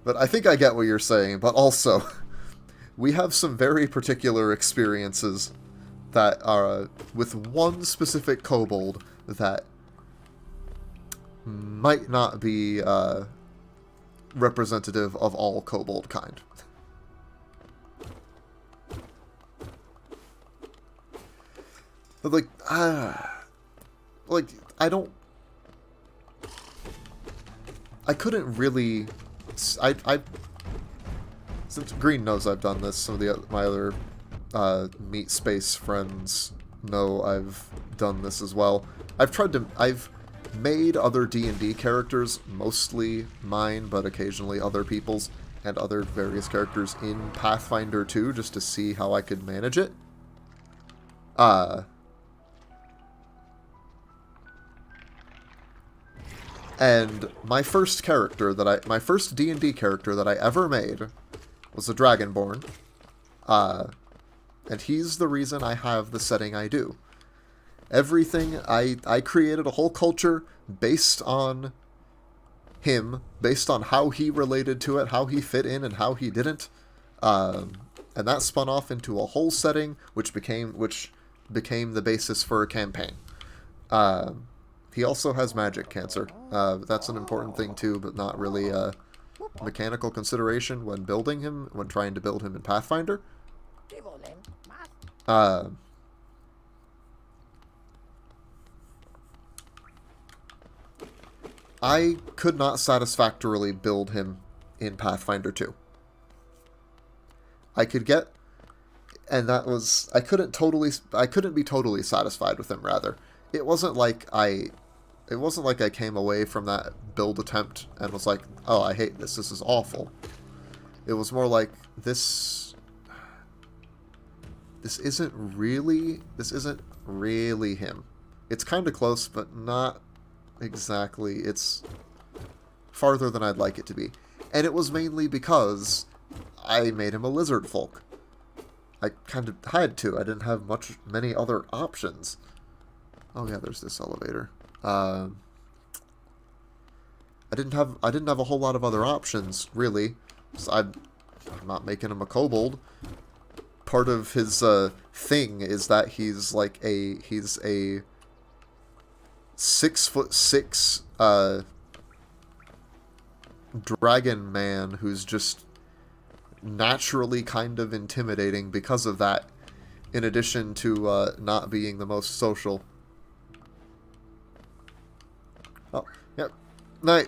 But I think I get what you're saying, but also, we have some very particular experiences that are with one specific kobold that might not be representative of all kobold kind. But like I couldn't really. I since Green knows I've done this. Some of my other Meat Space friends know I've done this as well. I've made other D&D characters, mostly mine, but occasionally other people's, and other various characters in Pathfinder 2, just to see how I could manage it. And my first D&D character that I ever made was a Dragonborn. And he's the reason I have the setting I do. Everything, I created a whole culture based on him, based on how he related to it, how he fit in and how he didn't. And that spun off into a whole setting, which became the basis for a campaign. He also has magic cancer. That's an important thing too, but not really a mechanical consideration when trying to build him in Pathfinder. I could not satisfactorily build him in Pathfinder 2. I couldn't be totally satisfied with him, rather. It wasn't like I came away from that build attempt and was like, oh, I hate this. This is awful. It was more like, this isn't really him. It's kind of close, but not exactly. It's farther than I'd like it to be. And it was mainly because I made him a lizard folk. I kind of had to. I didn't have many other options. Oh yeah, there's this elevator. I didn't have a whole lot of other options, really. So I'm not making him a kobold. Part of his thing is that he's a 6'6" dragon man who's just naturally kind of intimidating because of that, in addition to not being the most social. Oh, yep. Night.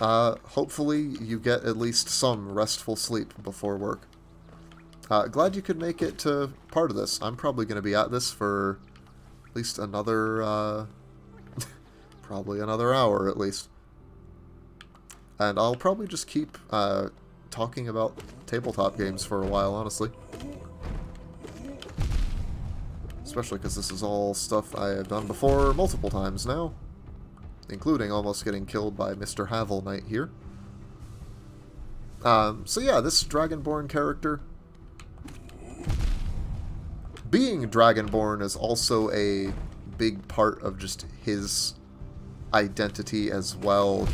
Hopefully you get at least some restful sleep before work. Glad you could make it to part of this. I'm probably going to be at this for at least another, probably another hour at least. And I'll probably just keep talking about tabletop games for a while, honestly. Especially because this is all stuff I have done before multiple times now. Including almost getting killed by Mr. Havel Knight here. So yeah, this Dragonborn character. Being Dragonborn is also a big part of just his identity as well.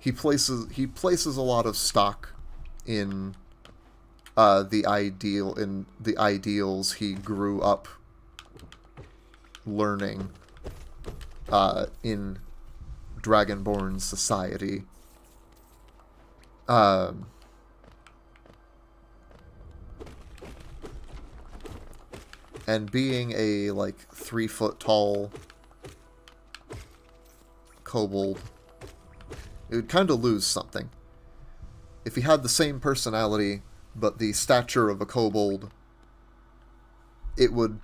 He places a lot of stock in the ideals he grew up learning in Dragonborn society. And being a, 3-foot-tall kobold, it would kind of lose something. If he had the same personality, but the stature of a kobold, it would...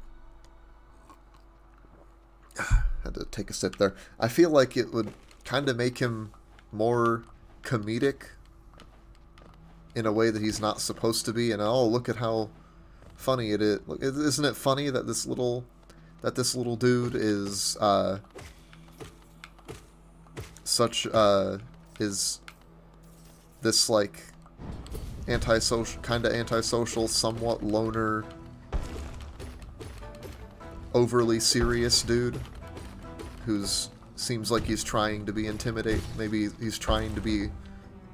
had to take a sip there. I feel like it would kind of make him more comedic in a way that he's not supposed to be, and oh, look at how funny it is. Isn't it funny that this little dude is is this antisocial, somewhat loner, overly serious dude who's seems like he's trying to be maybe he's trying to be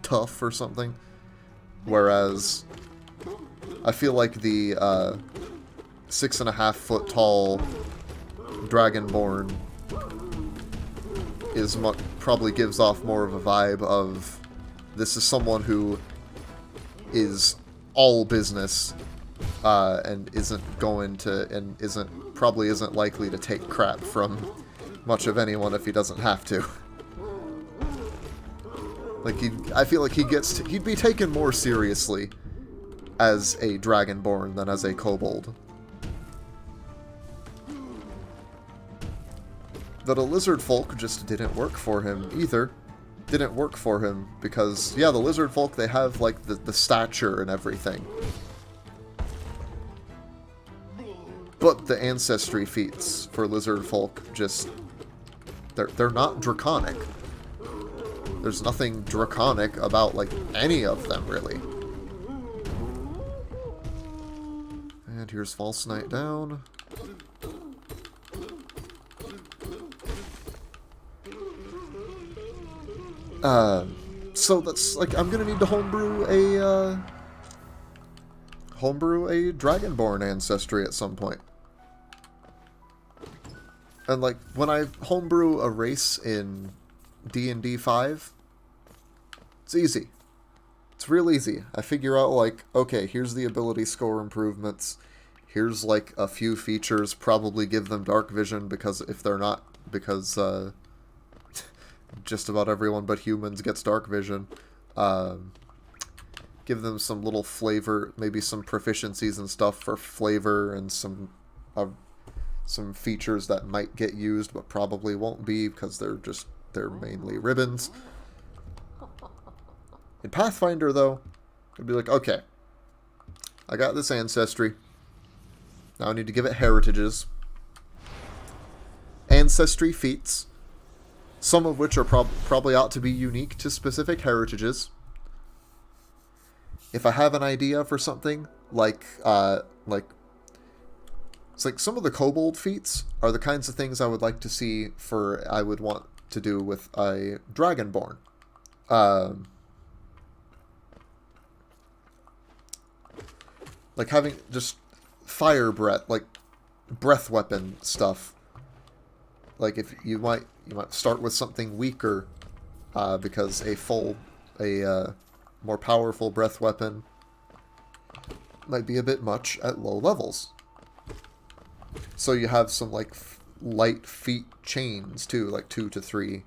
tough or something, whereas I feel like the 6.5 foot tall Dragonborn is probably gives off more of a vibe of this is someone who is all business and probably isn't likely to take crap from much of anyone if he doesn't have to. Like I feel like he'd be taken more seriously as a Dragonborn than as a kobold. That a lizard folk just didn't work for him either. Didn't work for him because, yeah, the lizard folk, they have, like, the stature and everything. But the ancestry feats for lizard folk just... They're not draconic. There's nothing draconic about, like, any of them, really. And here's False Knight down. So that's, like, I'm gonna need to homebrew a Dragonborn ancestry at some point. And, like, when I homebrew a race in D&D 5, it's easy. It's real easy. I figure out, like, okay, here's the ability score improvements. Here's, like, a few features. Probably give them dark vision, because if they're not... Because, just about everyone but humans gets dark vision. Give them some little flavor, maybe some proficiencies and stuff for flavor, and some features that might get used but probably won't be because they're mainly ribbons. In Pathfinder, though, it'd be like, okay, I got this ancestry. Now I need to give it heritages. Ancestry feats. Some of which are probably ought to be unique to specific heritages. If I have an idea for something, it's like some of the kobold feats are the kinds of things I would like to see I would want to do with a Dragonborn. Like having just fire breath, like breath weapon stuff. Like if you might start with something weaker, because a more powerful breath weapon might be a bit much at low levels. So you have some like light feat chains too, like 2 to 3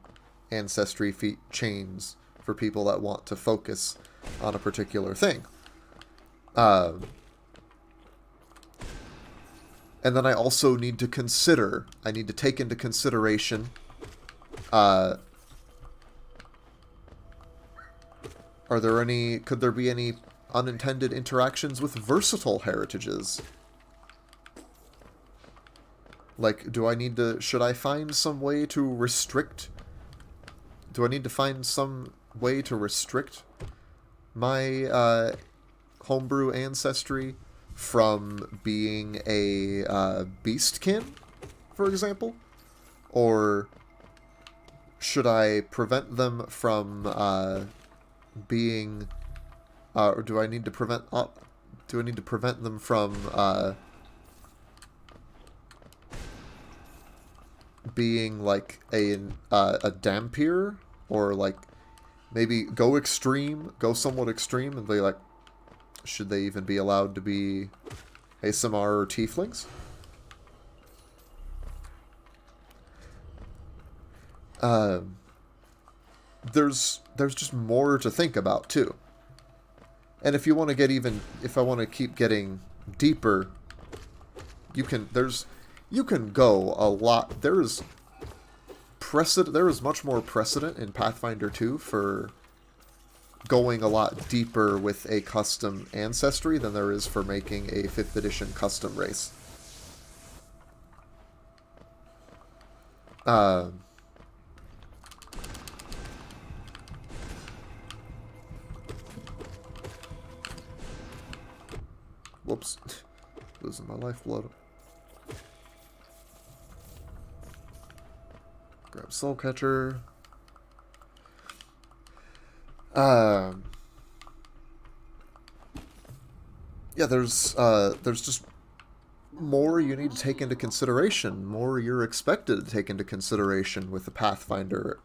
ancestry feat chains for people that want to focus on a particular thing. And then I also need to take into consideration, could there be any unintended interactions with versatile heritages? Like, should I find some way to restrict? Do I need to find some way to restrict my homebrew ancestry from being a beastkin, for example? Or should I prevent them from being... or do I need to prevent... do I need to prevent them from being like a Dampier? Or like maybe go somewhat extreme and be like, should they even be allowed to be ASMR or tieflings? There's just more to think about too. And if you want to if I want to keep getting deeper, you can go a lot. There is much more precedent in Pathfinder 2 for going a lot deeper with a custom ancestry than there is for making a 5th edition custom race. Whoops. Losing my lifeblood. Grab Soul Catcher. Yeah, there's just more you need to take into consideration, more you're expected to take into consideration with the Pathfinder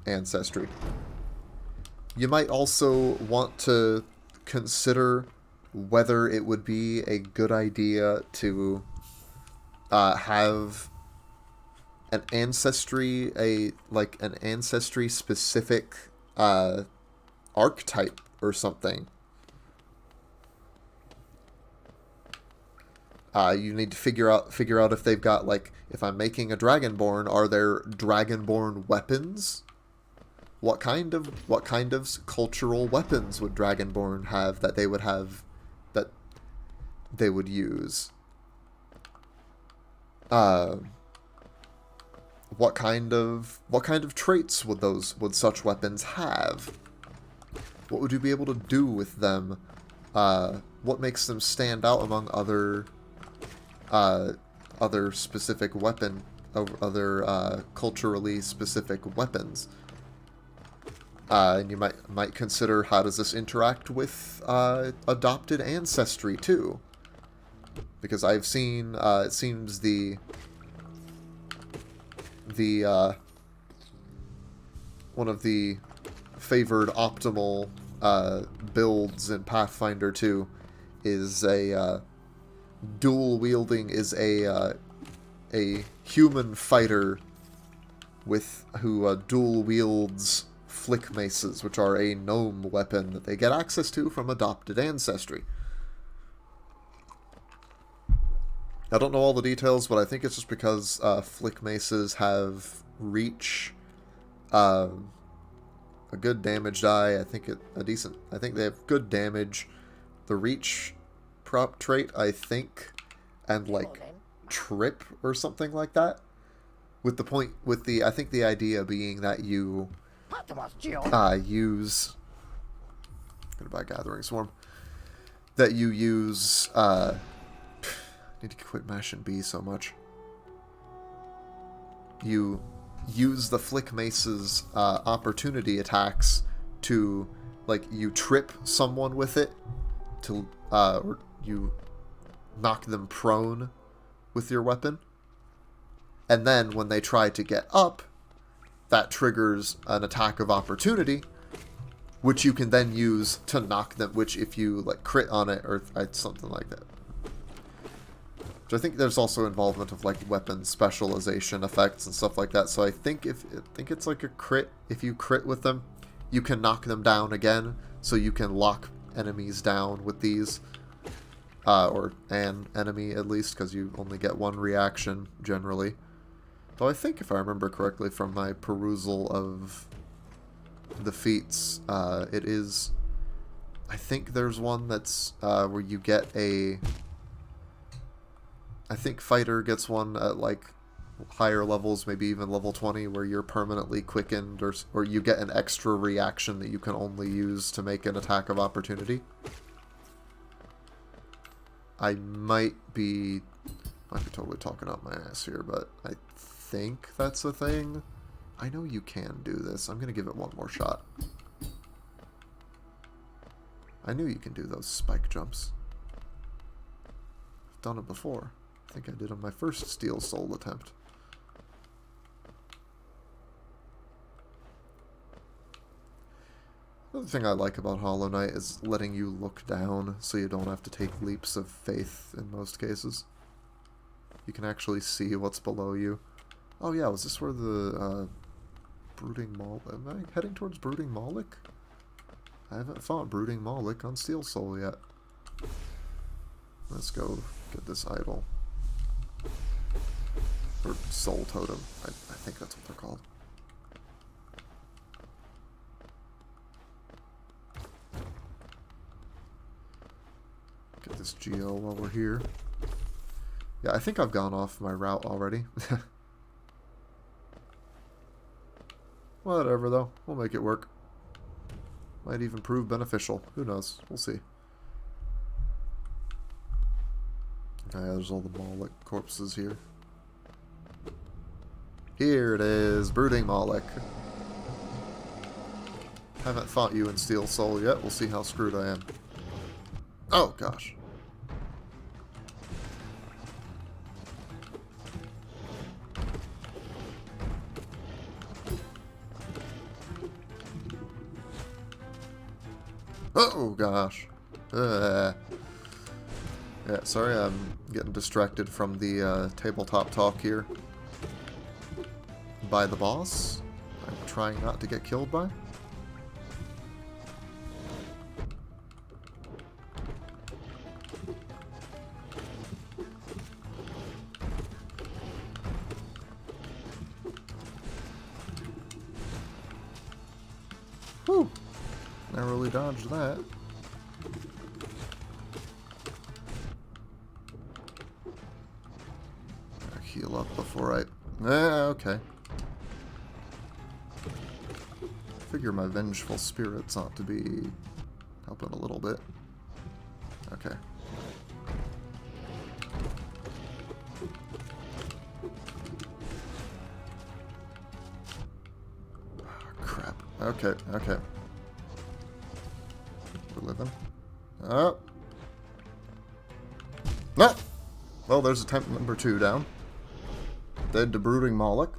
ancestry. You might also want to consider whether it would be a good idea to have an ancestry, an ancestry specific archetype or something. You need to figure out if they've got, like, if I'm making a Dragonborn, are there Dragonborn weapons? What kind of cultural weapons would Dragonborn have that they would use? What kind of traits would such weapons have? What would you be able to do with them? What makes them stand out among other specific culturally specific weapons? And you might consider, how does this interact with adopted ancestry too? Because I've seen, it seems the one of the favored optimal builds in Pathfinder 2 is a a human fighter who dual wields flick maces, which are a gnome weapon that they get access to from adopted ancestry. I don't know all the details, but I think it's just because flick maces have reach, a good damage die. I think they have good damage. The reach prop trait, I think, and like trip or something like that. I think the idea being that you use goodbye Gathering Swarm. That you use need to quit mashing B so much. You use the flick mace's opportunity attacks to, like, you trip someone with it to or you knock them prone with your weapon, and then when they try to get up, that triggers an attack of opportunity, which you can then use to knock them, which if you like crit on it or something like that. So I think there's also involvement of like weapon specialization effects and stuff like that. So I think it's like a crit. If you crit with them, you can knock them down again. So you can lock enemies down with these, or an enemy at least, because you only get one reaction generally. Though I think, if I remember correctly from my perusal of the feats, it is. I think there's one that's where you get a. I think Fighter gets one at like higher levels, maybe even level 20, where you're permanently quickened, or you get an extra reaction that you can only use to make an attack of opportunity. I might be totally talking out my ass here, but I think that's a thing. I know you can do this. I'm going to give it one more shot. I knew you can do those spike jumps. I've done it before. I think I did on my first Steel Soul attempt. Another thing I like about Hollow Knight is letting you look down so you don't have to take leaps of faith in most cases. You can actually see what's below you. Oh yeah, was this where the Brooding Moloch... Am I heading towards Brooding Moloch? I haven't fought Brooding Moloch on Steel Soul yet. Let's go get this idol. Or Soul Totem. I think that's what they're called. Get this Geo while we're here. Yeah, I think I've gone off my route already. Whatever, though. We'll make it work. Might even prove beneficial. Who knows? We'll see. Okay, there's all the Moloch corpses here. Here it is, Brooding Moloch. Haven't fought you in Steel Soul yet. We'll see how screwed I am. Oh, gosh. Oh, gosh. Yeah, sorry, I'm getting distracted from the tabletop talk here. By the boss. I'm trying not to get killed by. Whew. Narrowly dodged that. Gotta heal up before I... okay. Figure my vengeful spirits ought to be helping a little bit. Okay. Crap. Okay, okay. We're living. Oh. No! Well, there's attempt number 2 down. Dead to Brooding Moloch.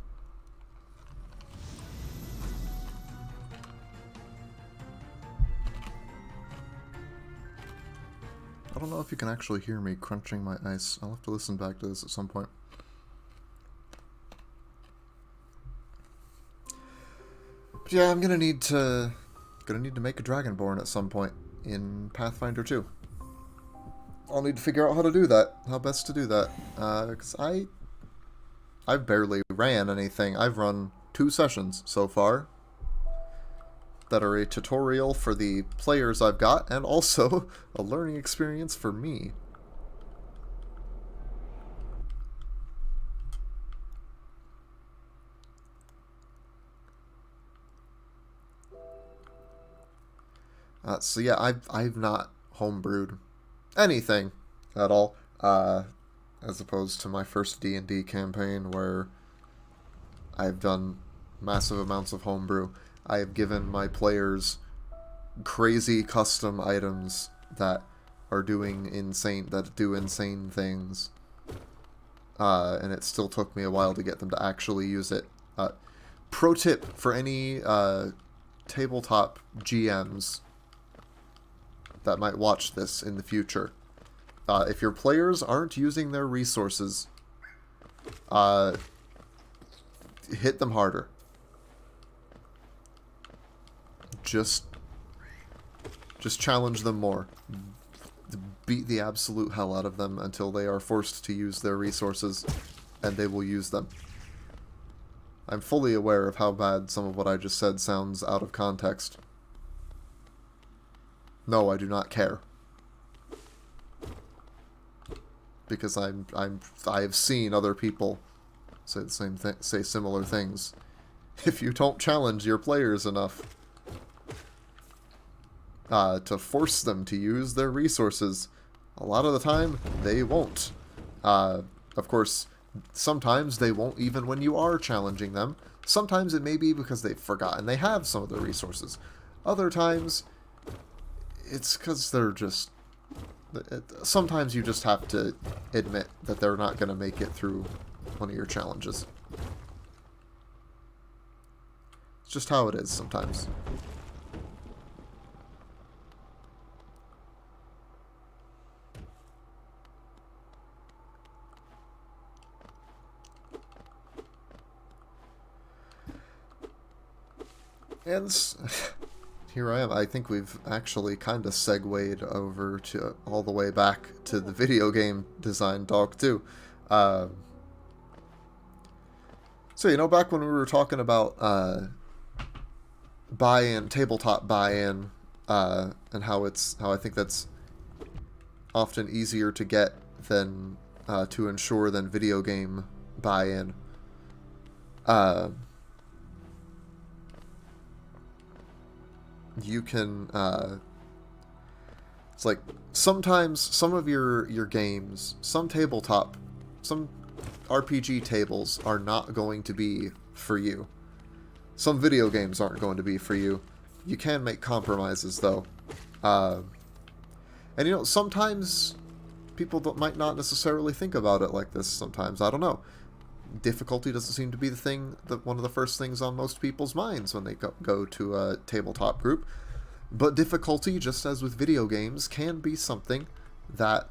I don't know if you can actually hear me crunching my ice. I'll have to listen back to this at some point. But yeah, I'm gonna need to make a Dragonborn at some point in Pathfinder 2. I'll need to figure out how to do that. How best to do that. Because I've barely ran anything. I've run 2 sessions so far that are a tutorial for the players I've got, and also a learning experience for me. So yeah, I've not homebrewed anything at all, as opposed to my first D&D campaign where I've done massive amounts of homebrew. I have given my players crazy custom items that do insane things. And it still took me a while to get them to actually use it. Pro tip for any tabletop GMs that might watch this in the future. If your players aren't using their resources, hit them harder. Just challenge them more. Beat the absolute hell out of them until they are forced to use their resources, and they will use them. I'm fully aware of how bad some of what I just said sounds out of context. No, I do not care. Because I have seen other people say the same thing, say similar things. If you don't challenge your players enough to force them to use their resources, a lot of the time they won't. Of course, sometimes they won't even when you are challenging them. Sometimes it may be because they've forgotten they have some of their resources. Other times, it's because they're just... Sometimes you just have to admit that they're not going to make it through one of your challenges. It's just how it is sometimes. And here I am. I think we've actually kind of segued over to all the way back to the video game design talk too. So, you know, back when we were talking about buy-in, tabletop buy-in, and how I think that's often easier to get than to ensure than video game buy-in. You can, it's like, sometimes some of your games, some RPG tables are not going to be for you. Some video games aren't going to be for you. You can make compromises, though. And, you know, sometimes people might not necessarily think about it like this sometimes. I don't know. Difficulty doesn't seem to be one of the first things on most people's minds when they go to a tabletop group. But difficulty, just as with video games, can be something that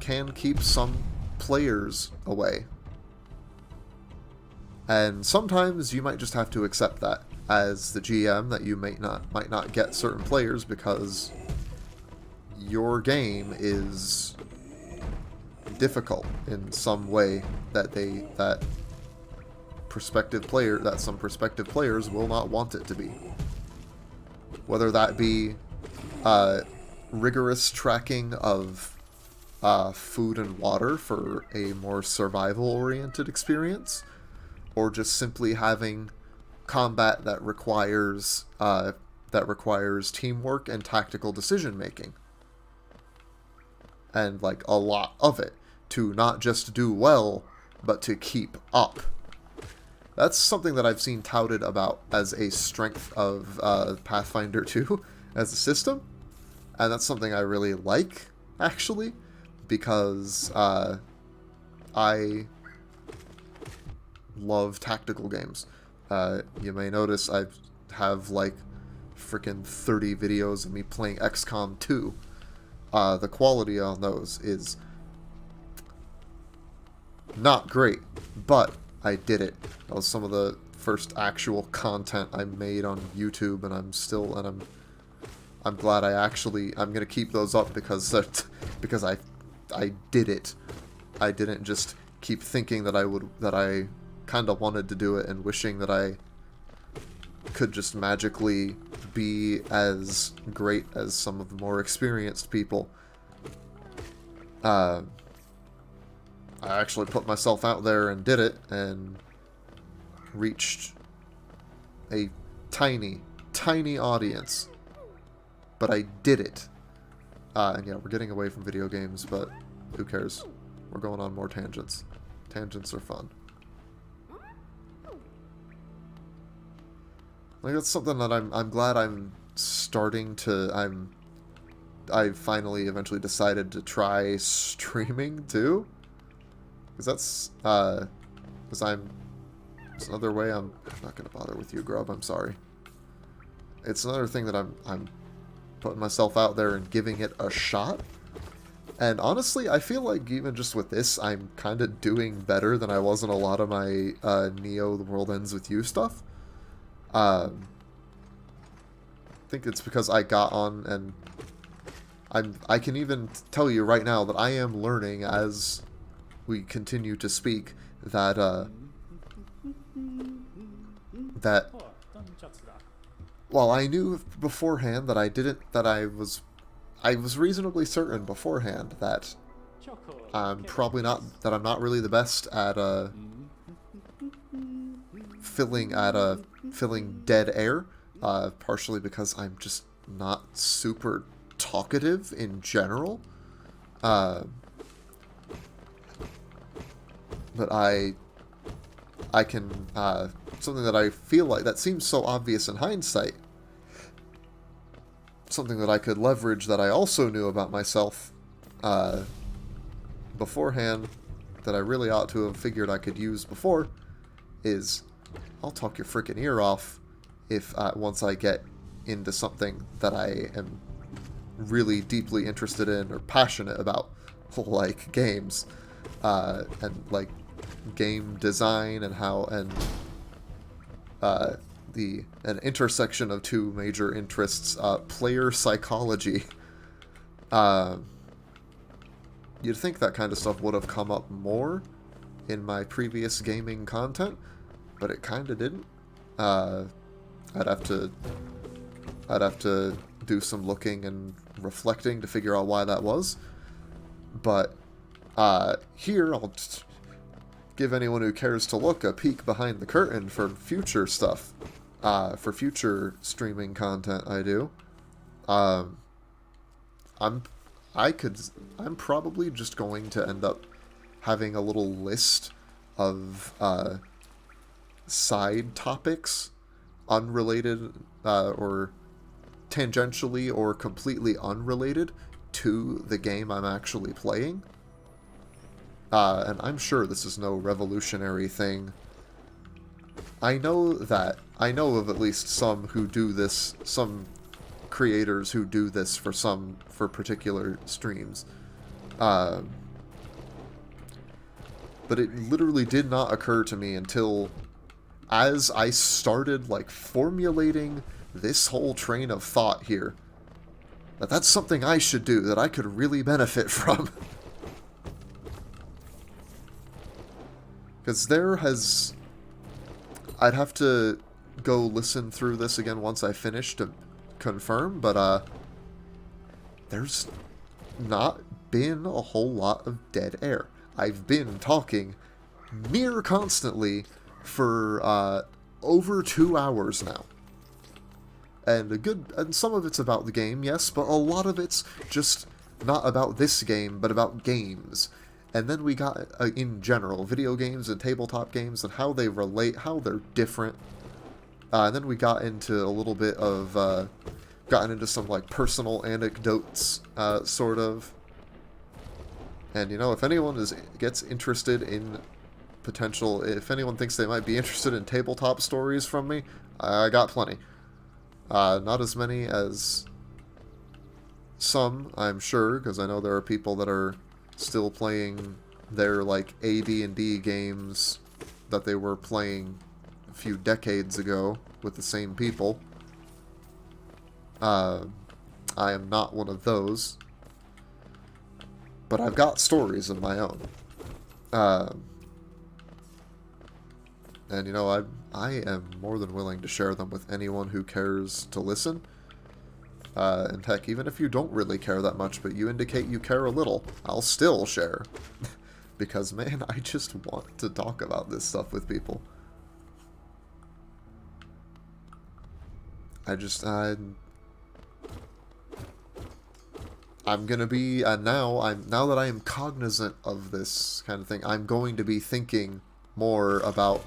can keep some players away. And sometimes you might just have to accept that as the GM, that you might not get certain players because your game is difficult in some way that some prospective players will not want it to be. Whether that be rigorous tracking of food and water for a more survival-oriented experience, or just simply having combat that requires teamwork and tactical decision-making. And, like, a lot of it. To not just do well, but to keep up. That's something that I've seen touted about as a strength of Pathfinder 2 as a system. And that's something I really like, actually, because I love tactical games. You may notice I have, like, freaking 30 videos of me playing XCOM 2. The quality on those is not great, but I did it. That was some of the first actual content I made on YouTube, and I'm glad I'm gonna keep those up because I did it. I didn't just keep thinking that I kind of wanted to do it and wishing that I could just magically be as great as some of the more experienced people. I actually put myself out there and did it, and reached a tiny, tiny audience. But I did it. And yeah, we're getting away from video games, but who cares? We're going on more tangents. Tangents are fun. Like, that's something that I'm glad I'm starting to... I finally eventually decided to try streaming, too. Because that's... It's another way I'm not going to bother with you, Grub, I'm sorry. It's another thing that I'm putting myself out there and giving it a shot. And honestly, I feel like even just with this, I'm kind of doing better than I was in a lot of my Neo The World Ends With You stuff. I think it's because I got on, and I can even tell you right now that I am learning as we continue to speak that while I knew beforehand that I was reasonably certain beforehand that I'm not really the best at filling dead air, partially because I'm just not super talkative in general. But I can, something that I feel like, that seems so obvious in hindsight, something that I could leverage that I also knew about myself beforehand, that I really ought to have figured I could use before, is I'll talk your freaking ear off if once I get into something that I am really deeply interested in or passionate about, like games, and like game design and how, and an intersection of two major interests, player psychology. You'd think that kind of stuff would have come up more in my previous gaming content, but it kind of didn't. I'd have to do some looking and reflecting to figure out why that was. But here, I'll just give anyone who cares to look a peek behind the curtain for future stuff, for future streaming content I do. I'm probably just going to end up having a little list of side topics, unrelated or tangentially or completely unrelated to the game I'm actually playing. And I'm sure this is no revolutionary thing I know of at least some who do this, some creators who do this for particular streams. Um, but it literally did not occur to me until as I started, like, formulating this whole train of thought here, that that's something I should do, that I could really benefit from. Because I'd have to go listen through this again once I finish to confirm, but, there's not been a whole lot of dead air. I've been talking near constantly for, over 2 hours now. And some of it's about the game, yes, but a lot of it's just not about this game, but about games. And then we got, in general, video games and tabletop games and how they relate, how they're different. And then we got into a little bit of, gotten into some, like, personal anecdotes, sort of. And, you know, if anyone gets interested in if anyone thinks they might be interested in tabletop stories from me, I got plenty. Not as many as some, I'm sure, because I know there are people that are still playing their, like, AD&D games that they were playing a few decades ago with the same people. I am not one of those. But I've got stories of my own. And, you know, I am more than willing to share them with anyone who cares to listen. And heck, even if you don't really care that much, but you indicate you care a little, I'll still share. Because, man, I just want to talk about this stuff with people. I'm gonna be, now that I am cognizant of this kind of thing, I'm going to be thinking more about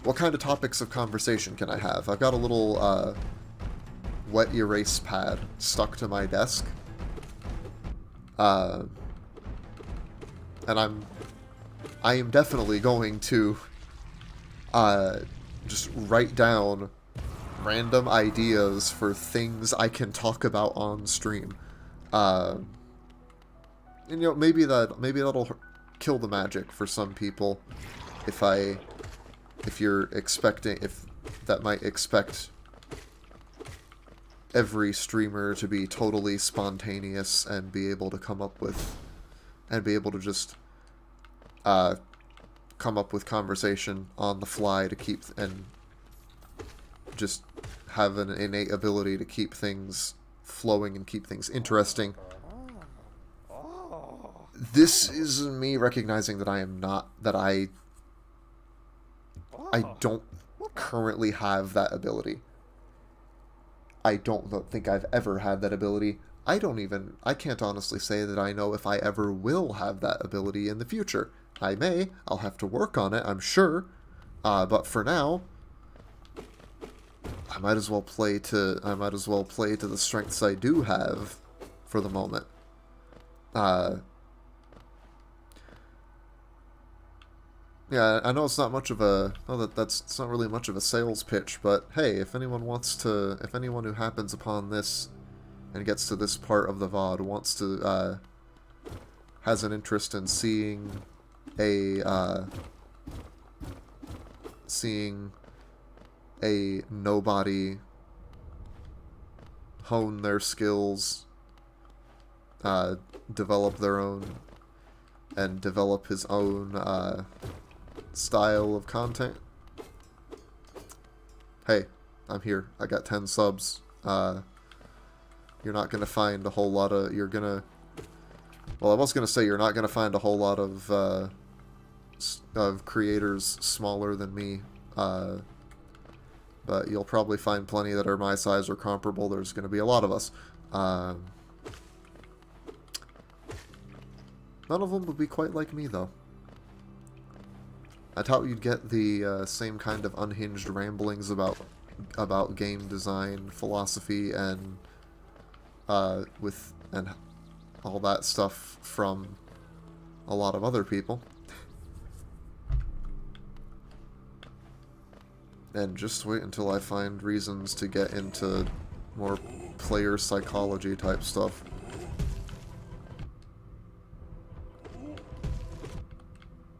what kind of topics of conversation can I have. I've got a little, wet erase pad stuck to my desk. And I am definitely going to, just write down random ideas for things I can talk about on stream. And, you know, maybe that'll kill the magic for some people. If that might expect every streamer to be totally spontaneous and be able to just come up with conversation on the fly to keep, and just have an innate ability to keep things flowing and keep things interesting. This is me recognizing that I don't currently have that ability. I don't think I've ever had that ability. I can't honestly say that I know if I ever will have that ability in the future. I may. I'll have to work on it, I'm sure. But for now, I might as well play to the strengths I do have for the moment. Yeah, I know it's not much of a... it's not really much of a sales pitch, but hey, if anyone who happens upon this and gets to this part of the VOD has an interest in seeing a nobody hone their skills, develop his own, style of content. Hey, I'm here. I got 10 subs. You're not gonna find a whole lot of... Well, I was gonna say you're not gonna find a whole lot of creators smaller than me. But you'll probably find plenty that are my size or comparable. There's gonna be a lot of us. None of them would be quite like me, though. I thought you'd get the same kind of unhinged ramblings about game design, philosophy, and all that stuff from a lot of other people. And just wait until I find reasons to get into more player psychology type stuff.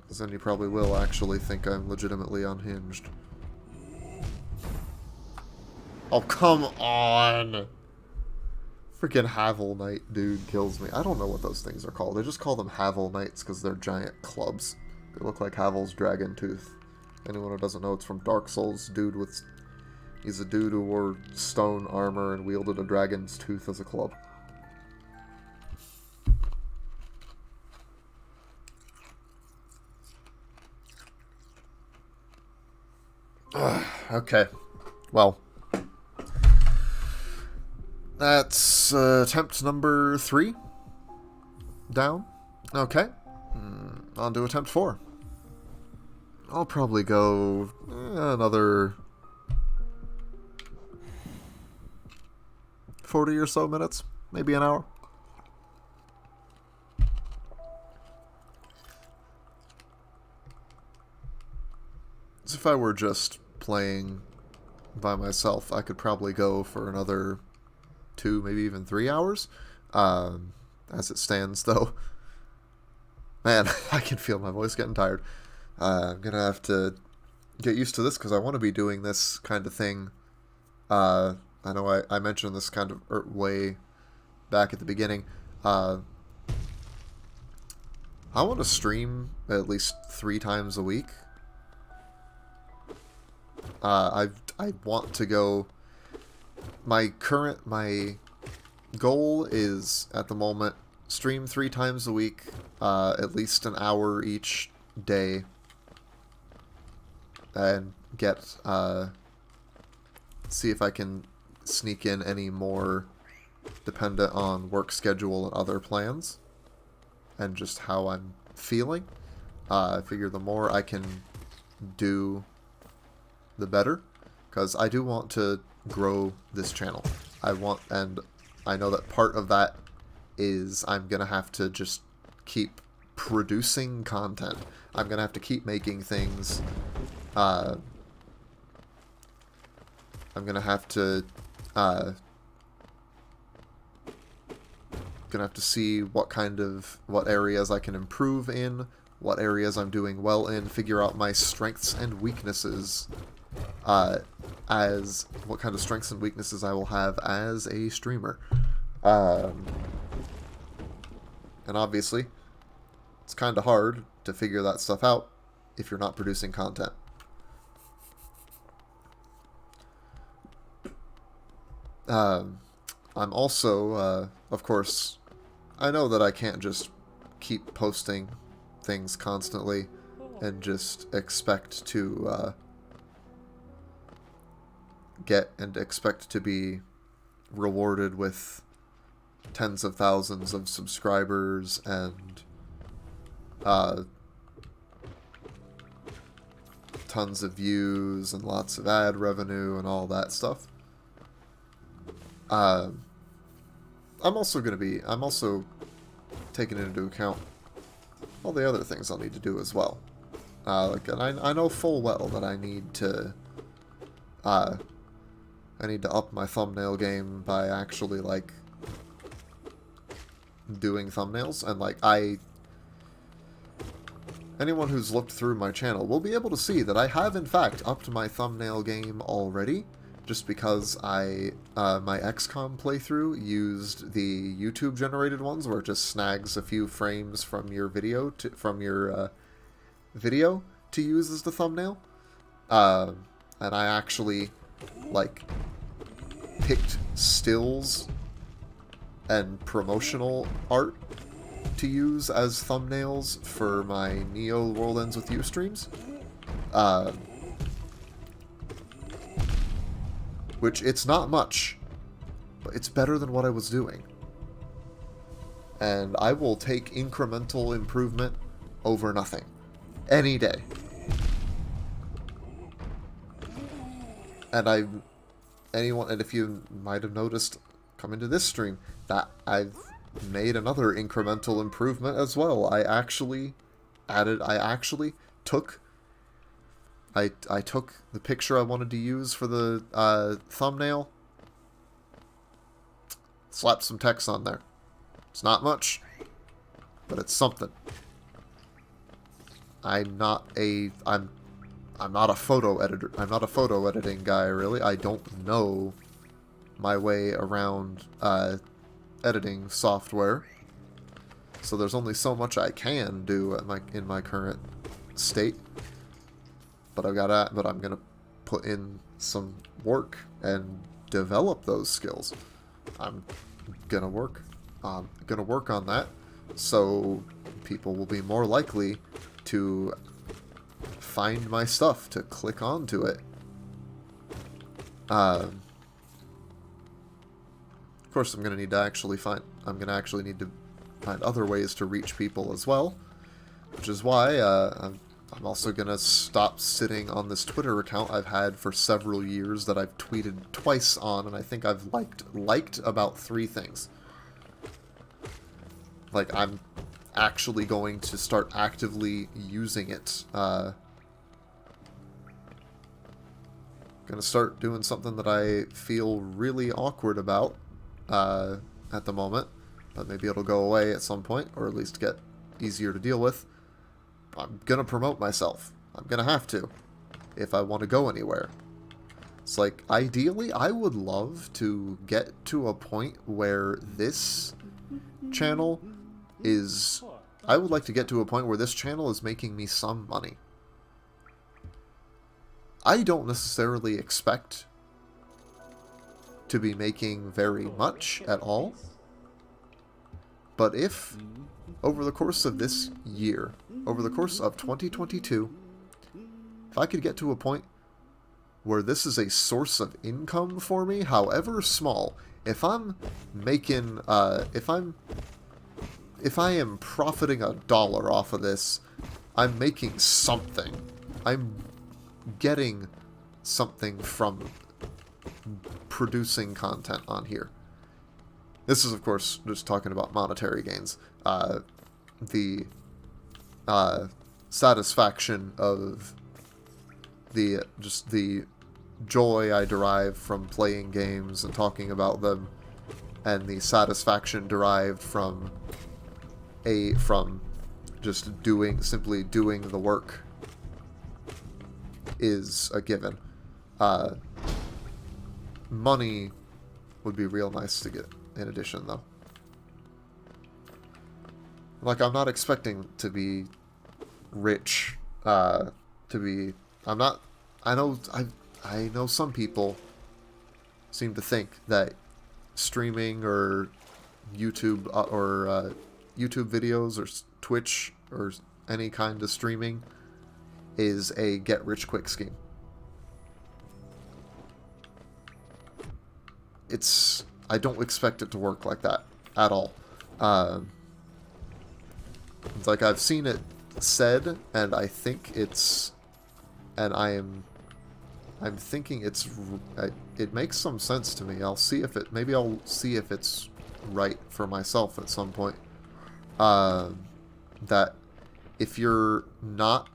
Because then you probably will actually think I'm legitimately unhinged. Oh, come on! Freaking Havel Knight dude kills me. I don't know what those things are called. I just call them Havel Knights because they're giant clubs. They look like Havel's dragon tooth. Anyone who doesn't know, it's from Dark Souls. He's a dude who wore stone armor and wielded a dragon's tooth as a club. Okay. Well. That's attempt number 3. Down. Okay. On to attempt 4. I'll probably go another 40 or so minutes. Maybe an hour. As if I were just playing by myself, I could probably go for another 2, maybe even 3 hours. As it stands, though, man, I can feel my voice getting tired. I'm gonna have to get used to this because I want to be doing this kind of thing. I know I mentioned this kind of way back at the beginning. I want to stream at least 3 times a week. I want to go. My goal is at the moment stream 3 times a week, at least an hour each day, and get see if I can sneak in any more dependent on work schedule and other plans and just how I'm feeling. I figure the more I can do, the better, because I do want to grow this channel. And I know that part of that is I'm gonna have to just keep producing content. I'm gonna have to keep making things. I'm gonna have to see what areas I can improve in, what areas I'm doing well in, figure out my strengths and weaknesses, as what kind of strengths and weaknesses I will have as a streamer. And obviously, it's kind of hard to figure that stuff out if you're not producing content. I'm also, of course, I know that I can't just keep posting things constantly and just expect to expect to be rewarded with tens of thousands of subscribers and tons of views and lots of ad revenue and all that stuff. I'm also taking into account all the other things I'll need to do as well. And I know full well that I need to up my thumbnail game by actually, like, doing thumbnails. And, anyone who's looked through my channel will be able to see that I have, in fact, upped my thumbnail game already, just because my XCOM playthrough used the YouTube-generated ones, where it just snags a few frames from your video to use as the thumbnail. And I actually, picked stills and promotional art to use as thumbnails for my Neo World Ends With You streams. Which, it's not much, but it's better than what I was doing. And I will take incremental improvement over nothing. Any day. And if you might have noticed coming to this stream, that I've made another incremental improvement as well. I actually I took the picture I wanted to use for the thumbnail, slapped some text on there. It's not much, but it's something. I'm not a photo editor. I'm not a photo editing guy, really. I don't know my way around editing software, so there's only so much I can do in my current state. But I'm gonna put in some work and develop those skills. I'm gonna work on that, so people will be more likely to find my stuff, to click onto it. Of course, I'm gonna need to actually find other ways to reach people as well, which is why I'm also gonna stop sitting on this Twitter account I've had for several years that I've tweeted twice on, and I think I've liked about 3 things. Like, I'm actually going to start actively using it. Gonna start doing something that I feel really awkward about at the moment, but maybe it'll go away at some point, or at least get easier to deal with. I'm gonna promote myself. I'm gonna have to, if I want to go anywhere. It's like, ideally, I would love to get to a point where this channel is... I would like to get to a point where this channel is making me some money. I don't necessarily expect to be making very much at all, but if, over the course of this year, over the course of 2022, if I could get to a point where this is a source of income for me, however small, if I'm making, if I am profiting $1 off of this, I'm making something. I'm getting something from producing content on here. This is, of course, just talking about monetary gains. The satisfaction of just the joy I derive from playing games and talking about them, and the satisfaction derived from just simply doing the work is a given. Money would be real nice to get in addition, though. Like, I'm not expecting to be rich, I know some people seem to think that streaming or YouTube YouTube videos or Twitch or any kind of streaming is a get-rich-quick scheme. I don't expect it to work like that at all. It's like, I've seen it said, and I think it's, and I'm thinking it makes some sense to me. Maybe I'll see if it's right for myself at some point. That if you're not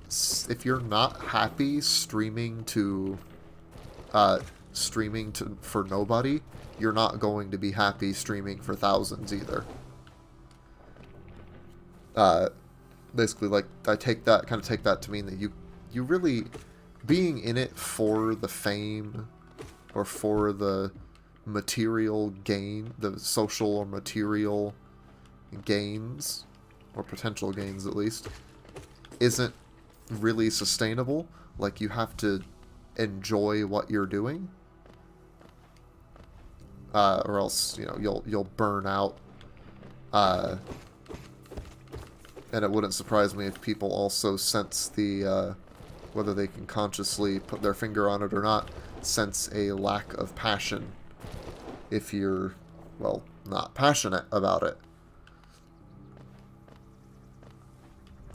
happy streaming for nobody, you're not going to be happy streaming for thousands either. Basically, like, I take that to mean that you really, being in it for the fame or for the material gain, the social or material gains, or potential gains at least, isn't really sustainable. Like, you have to enjoy what you're doing, or else, you'll burn out. And it wouldn't surprise me if people also sense whether they can consciously put their finger on it or not, sense a lack of passion if you're, well, not passionate about it.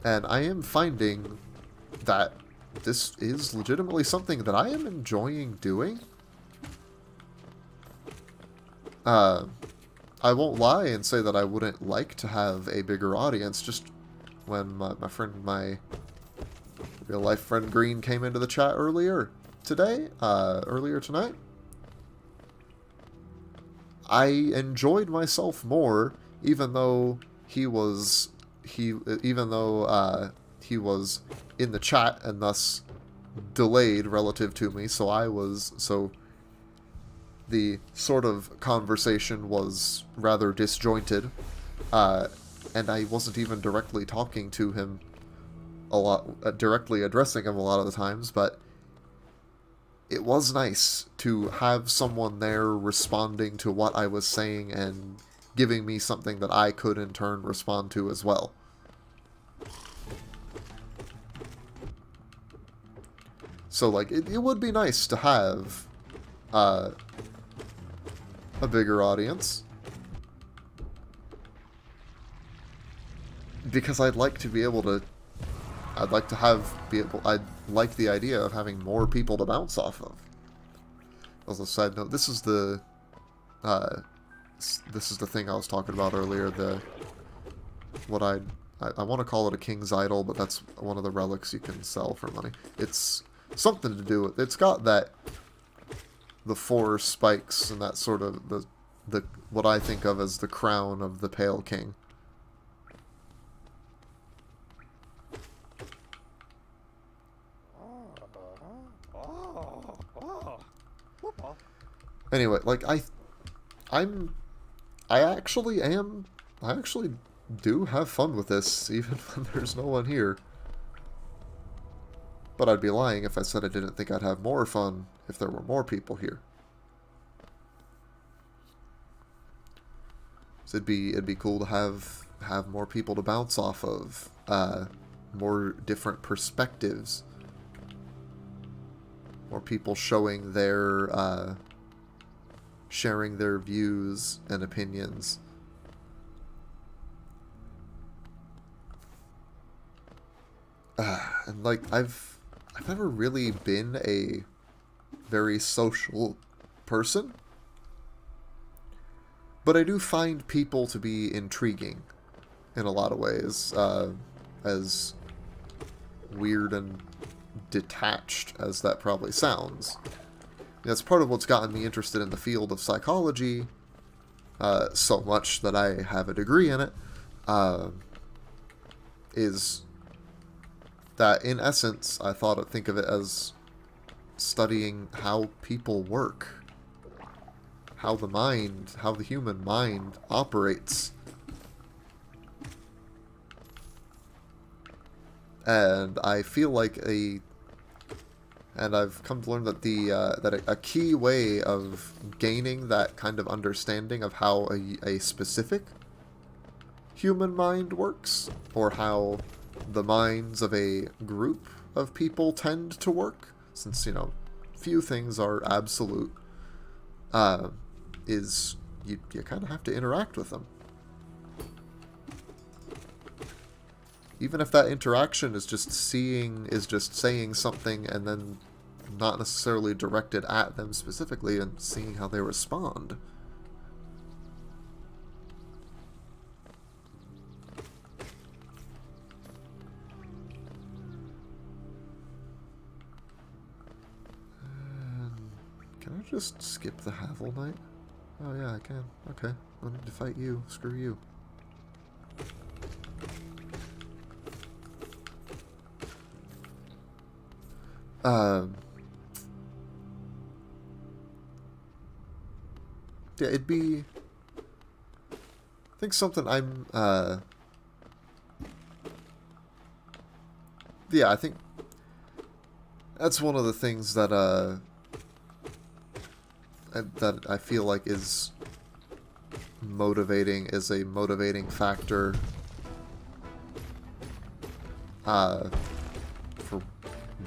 And I am finding that this is legitimately something that I am enjoying doing. I won't lie and say that I wouldn't like to have a bigger audience. Just when my Real life friend Green came into the chat earlier tonight. I enjoyed myself more, even though he was in the chat and thus delayed relative to me. So the sort of conversation was rather disjointed, and I wasn't even directly talking to him a lot, directly addressing him a lot of the times, but it was nice to have someone there responding to what I was saying and giving me something that I could in turn respond to as well. So, like, it would be nice to have a bigger audience, because I'd like to be able to I'd like the idea of having more people to bounce off of. As a side note, this is the thing I was talking about earlier. I want to call it a king's idol, but that's one of the relics you can sell for money. It's something to do with. It's got the 4 spikes and that sort of the what I think of as the crown of the Pale King. Anyway, like, I actually do have fun with this, even when there's no one here. But I'd be lying if I said I didn't think I'd have more fun if there were more people here. So it'd be cool to have more people to bounce off of, more different perspectives, more people showing their sharing their views and opinions. And like, I've never really been a very social person, but I do find people to be intriguing in a lot of ways, as weird and detached as that probably sounds. That's part of what's gotten me interested in the field of psychology, so much that I have a degree in it, is that in essence I think of it as studying how people work, how the human mind operates. And I feel like and I've come to learn that that a key way of gaining that kind of understanding of how a specific human mind works, or how the minds of a group of people tend to work, since, few things are absolute, is you kind of have to interact with them. Even if that interaction is just saying something and then not necessarily directed at them specifically, and seeing how they respond. Can I just skip the Havel Knight? Oh yeah, I can. Okay. I need to fight you. Screw you. Yeah, it'd be, I think something yeah, I think that's one of the things that that I feel like is a motivating factor for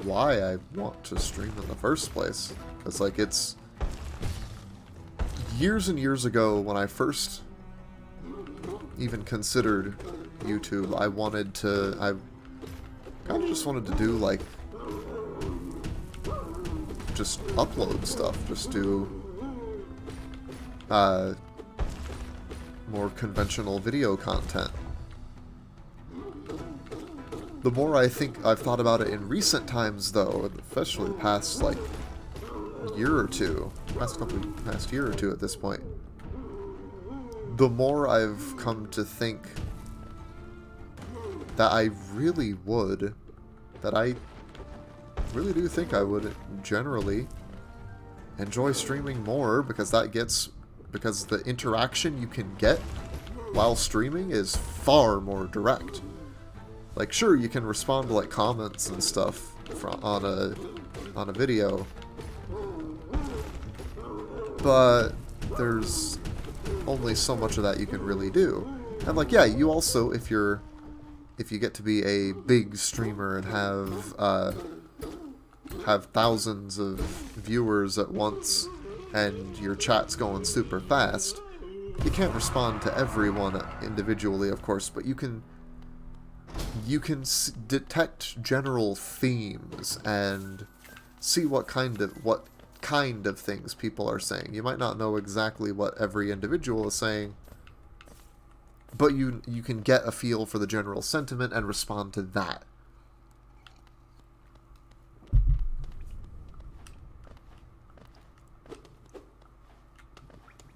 why I want to stream in the first place. It's like, it's years and years ago when I first even considered YouTube, I kind of just wanted to do, like, just upload stuff, just do more conventional video content. The more I think I've thought about it in recent times, though, especially the past, like, year or two, past year or two at this point, the more I've come to think that I really would, that I really do think I would generally enjoy streaming more, because because the interaction you can get while streaming is far more direct. Like, sure, you can respond to, like, comments and stuff on a video, but there's only so much of that you can really do. And, like, yeah, you also, if you get to be a big streamer and have thousands of viewers at once, and your chat's going super fast, you can't respond to everyone individually, of course, but you can detect general themes and see what kind of things people are saying. You might not know exactly what every individual is saying, but you can get a feel for the general sentiment and respond to that.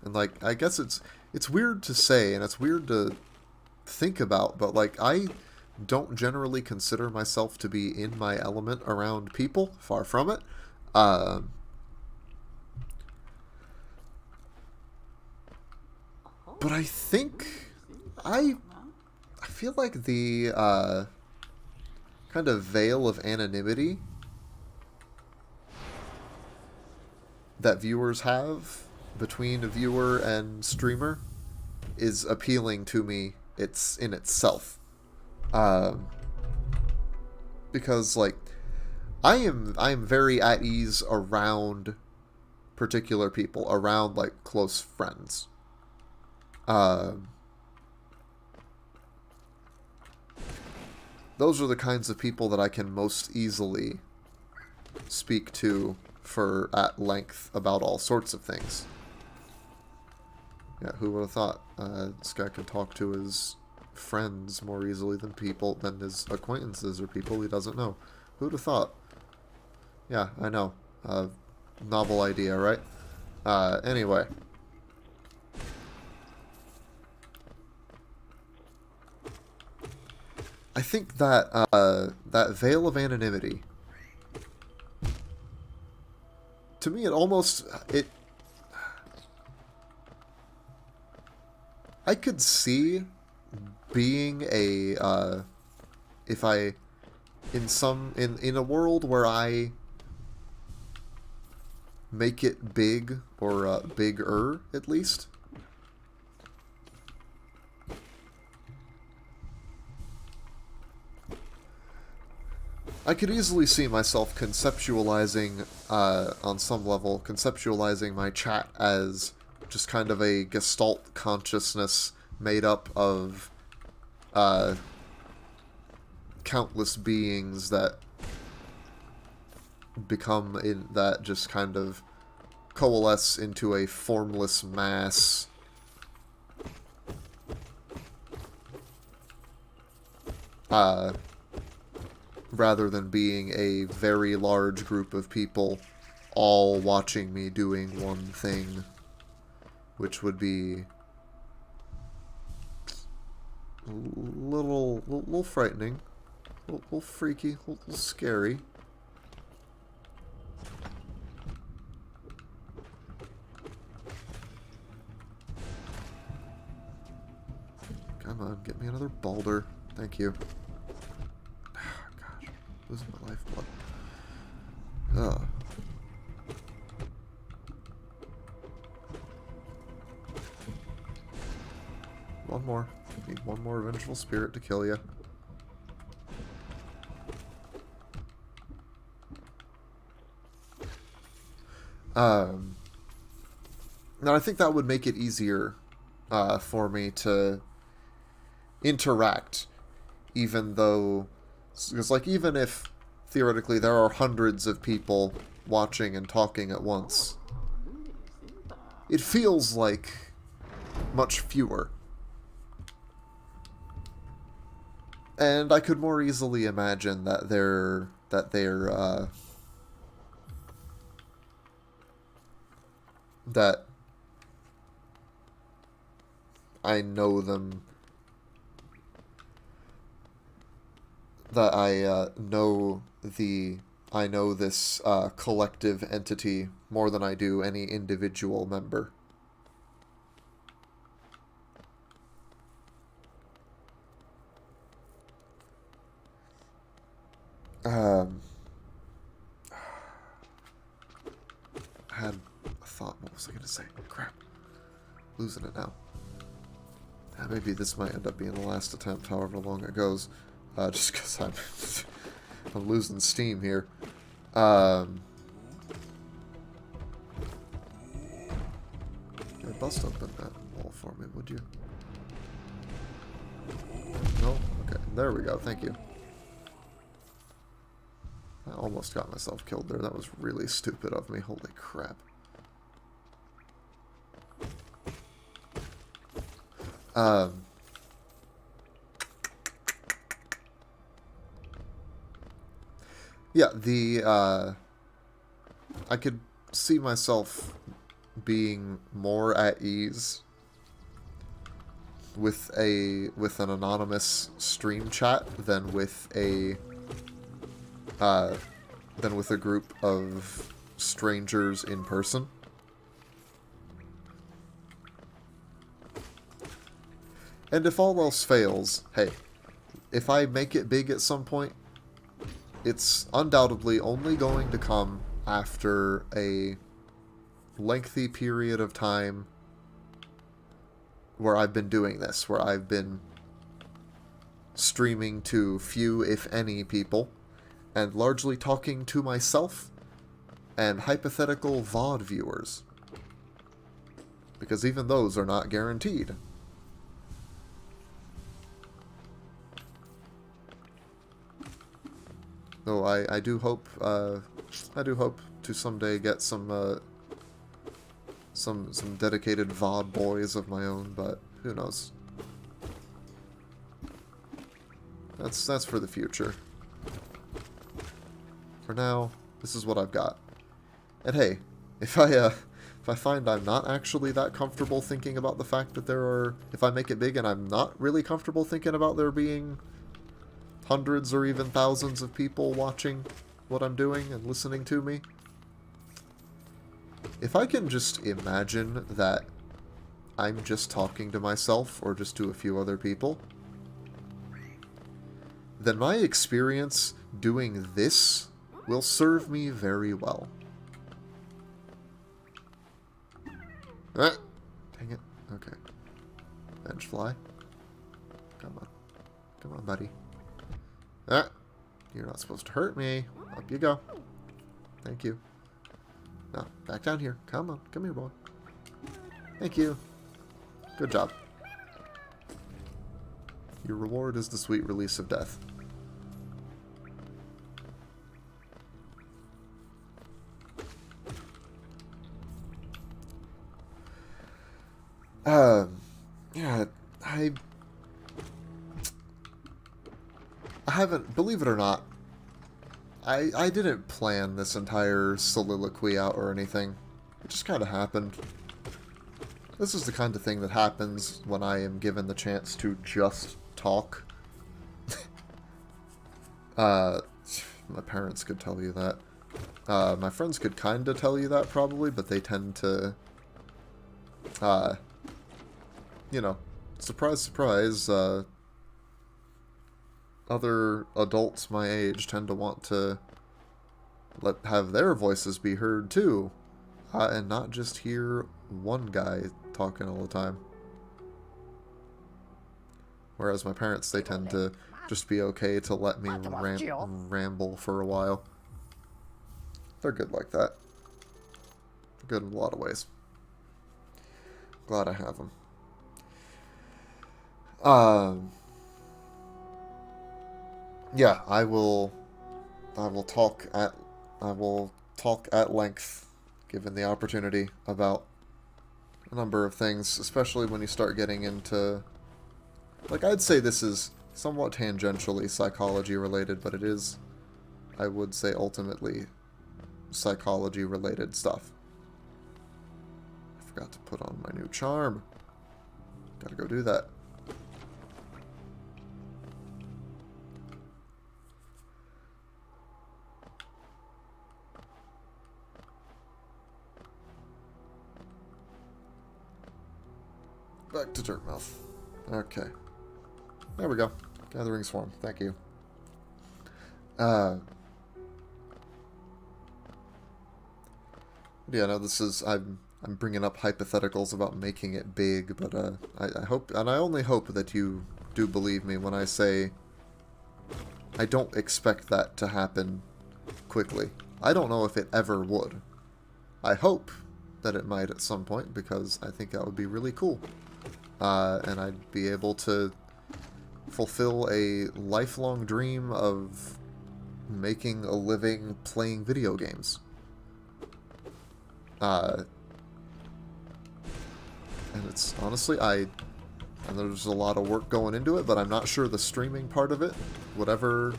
And, like, I guess it's weird to say, and it's weird to think about, but, like, I don't generally consider myself to be in my element around people. Far from it. But I think I feel like the kind of veil of anonymity that viewers have between a viewer and streamer is appealing to me. It's in itself. Because, like, I am very at ease around particular people, around, like, close friends. Those are the kinds of people that I can most easily speak to at length about all sorts of things. Yeah, who would have thought this guy can talk to his friends more easily than his acquaintances or people he doesn't know. Who would have thought? Yeah, I know. Novel idea, right? Anyway. I think that that veil of anonymity, to me, I could see being in a world where I make it big, or bigger at least. I could easily see myself conceptualizing, on some level, conceptualizing my chat as just kind of a gestalt consciousness made up of countless beings that just kind of coalesce into a formless mass. Rather than being a very large group of people all watching me doing one thing, which would be a little frightening, a little freaky, a little scary. Come on, get me another boulder. Thank you. Gosh, losing my lifeblood. Ugh. One more. Need one more vengeful spirit to kill you. Now I think that would make it easier for me to interact, even though, because, like, even if theoretically there are hundreds of people watching and talking at once, it feels like much fewer. And I could more easily imagine that that I know them, that I know this collective entity more than I do any individual member. Um, I had a thought. What was I going to say? Crap. Losing it now. Maybe this might end up being the last attempt, however long it goes. Just because I'm losing steam here. Yeah, bust open that wall for me, would you? No? Okay, there we go. Thank you. I almost got myself killed there. That was really stupid of me. Holy crap. Yeah, I could see myself being more at ease with an anonymous stream chat than with a group of strangers in person. And if all else fails, hey, if I make it big at some point, it's undoubtedly only going to come after a lengthy period of time where I've been doing this, where I've been streaming to few, if any, people, and largely talking to myself and hypothetical VOD viewers. Because even those are not guaranteed. Though I do hope to someday get some dedicated VOD boys of my own, but who knows? That's for the future. For now, this is what I've got. And hey, if I find I'm not actually that comfortable thinking about the fact that if I make it big and I'm not really comfortable thinking about there being hundreds or even thousands of people watching what I'm doing and listening to me, if I can just imagine that I'm just talking to myself or just to a few other people, then my experience doing this will serve me very well. Ah, dang it. Okay. Bench fly. Come on. Come on, buddy. Ah, you're not supposed to hurt me. Up you go. Thank you. No, back down here. Come on. Come here, boy. Thank you. Good job. Your reward is the sweet release of death. Yeah, I haven't, believe it or not, I didn't plan this entire soliloquy out or anything. It just kind of happened. This is the kind of thing that happens when I am given the chance to just talk. My parents could tell you that. My friends could kind of tell you that probably, but they tend to, you know, surprise, surprise, other adults my age tend to want to have their voices be heard too, and not just hear one guy talking all the time. Whereas my parents, they tend to just be okay to let me ramble for a while. They're good like that. They're good in a lot of ways. Glad I have them. Yeah, I will talk at length, given the opportunity, about a number of things, especially when you start getting into, like, I'd say this is somewhat tangentially psychology related, but it is, I would say, ultimately psychology related stuff. I forgot to put on my new charm. Gotta go do that. Back to Dirtmouth. Okay. There we go. Gathering Swarm. Thank you. Yeah, no, this is... I'm bringing up hypotheticals about making it big, but I hope... And I only hope that you do believe me when I say I don't expect that to happen quickly. I don't know if it ever would. I hope that it might at some point, because I think that would be really cool. And I'd be able to fulfill a lifelong dream of making a living playing video games. And it's honestly, and there's a lot of work going into it, but I'm not sure the streaming part of it would ever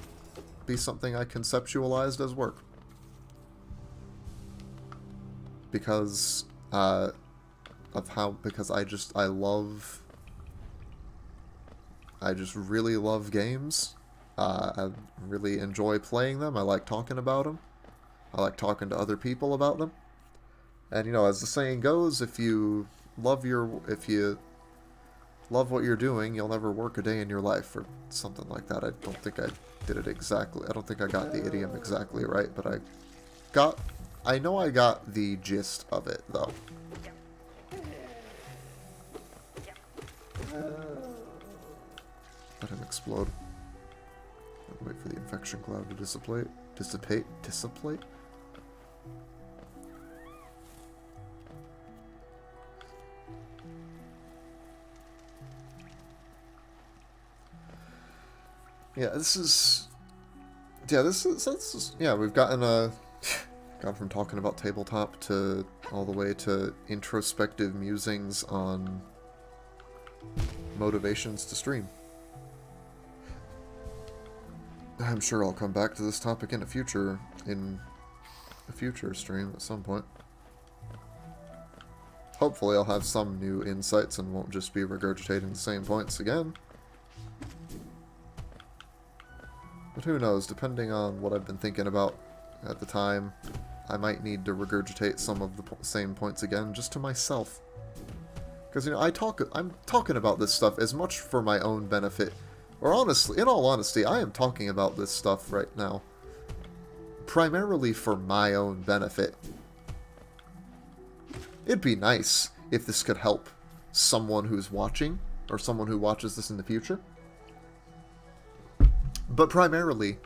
be something I conceptualized as work. Because, because I just really love games. I really enjoy playing them. I like talking about them. I like talking to other people about them. And, you know, as the saying goes, if you love what you're doing, you'll never work a day in your life, or something like that. I don't think I did it exactly. I don't think I got the idiom exactly right, but I know I got the gist of it, though. Let him explode. Wait for the infection cloud to dissipate. Dissipate? Yeah, we've gone from talking about tabletop to all the way to introspective musings on motivations to stream. I'm sure I'll come back to this topic in a future stream at some point. Hopefully I'll have some new insights and won't just be regurgitating the same points again. But who knows, depending on what I've been thinking about at the time, I might need to regurgitate some of the same points again, just to myself. Because, you know, I'm talking about this stuff as much for my own benefit, or honestly, in all honesty, I am talking about this stuff right now primarily for my own benefit. It'd be nice if this could help someone who's watching, or someone who watches this in the future. But primarily,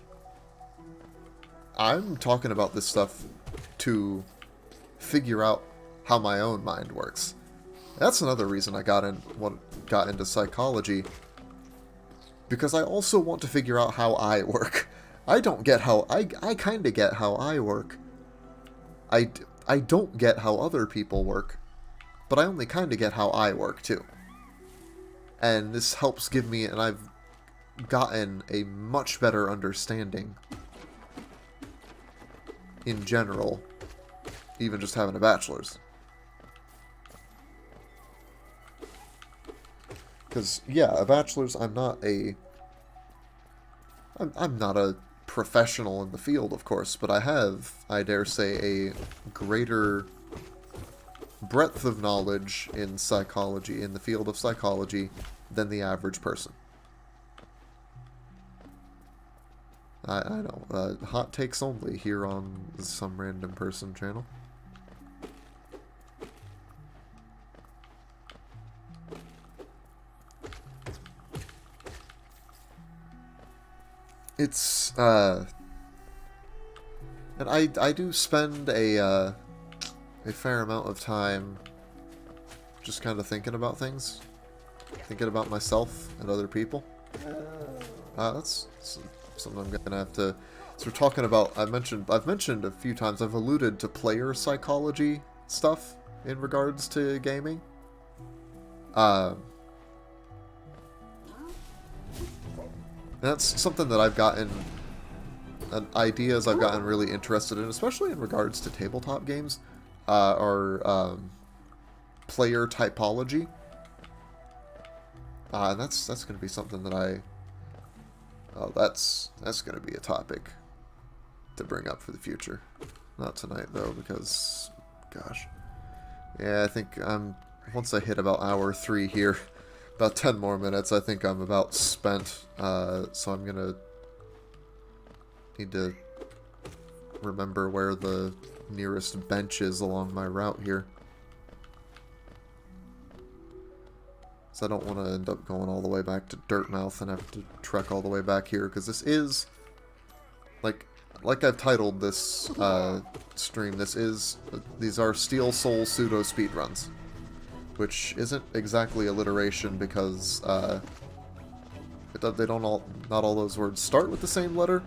I'm talking about this stuff to figure out how my own mind works. That's another reason I got into psychology, because I also want to figure out how I work. I don't get how... I kind of get how I work. I don't get how other people work, but I only kind of get how I work, too. And this helps give me... And I've gotten a much better understanding in general, even just having a bachelor's. Because, yeah, a bachelor's, I'm not a professional in the field, of course, but I have, I dare say, a greater breadth of knowledge in psychology, in the field of psychology, than the average person. I know, hot takes only here on some random person channel. It's, and I do spend a fair amount of time just kind of thinking about things. Thinking about myself and other people. That's something I'm gonna have to... So we're talking about... I've mentioned a few times, I've alluded to player psychology stuff in regards to gaming. And that's something that I've gotten, ideas I've gotten really interested in, especially in regards to tabletop games, or player typology. And that's going to be something that that's going to be a topic to bring up for the future. Not tonight though, because gosh, yeah, I think once I hit about hour 3 here, about 10 more minutes, I think I'm about spent. So I'm gonna need to remember where the nearest bench is along my route here. So I don't want to end up going all the way back to Dirtmouth and have to trek all the way back here, because this is, like I've titled this stream, these are Steel Soul pseudo speedruns, which isn't exactly alliteration because not all those words start with the same letter.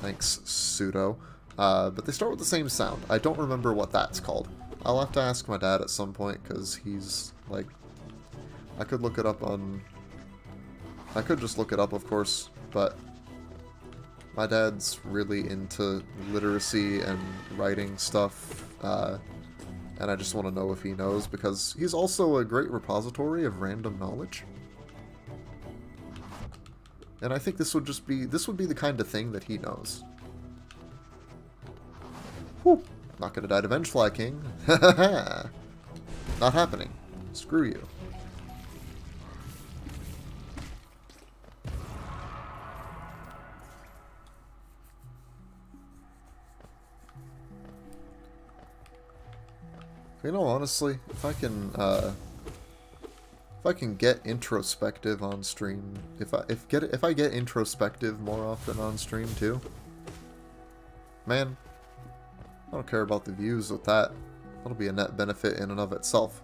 Thanks, pseudo. But they start with the same sound. I don't remember what that's called. I'll have to ask my dad at some point, because he's like, I could look it up on... I could just look it up, of course, but my dad's really into literacy and writing stuff, and I just want to know if he knows, because he's also a great repository of random knowledge. And I think this would be the kind of thing that he knows. Whew. Not gonna die to Vengefly King. Not happening. Screw you. You know, honestly, if I can get introspective on stream, if I get introspective more often on stream too, man, I don't care about the views with that. That'll be a net benefit in and of itself.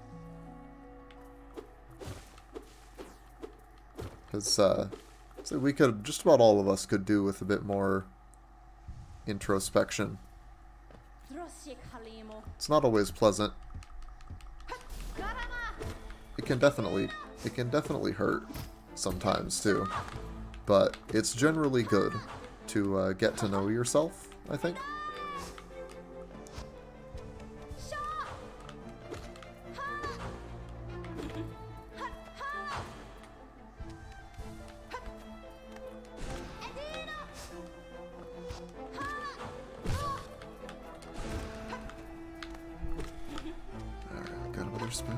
Because so we could, just about all of us could do with a bit more introspection. It's not always pleasant. It can definitely hurt sometimes too, but it's generally good to get to know yourself, I think. Alright, got another spell.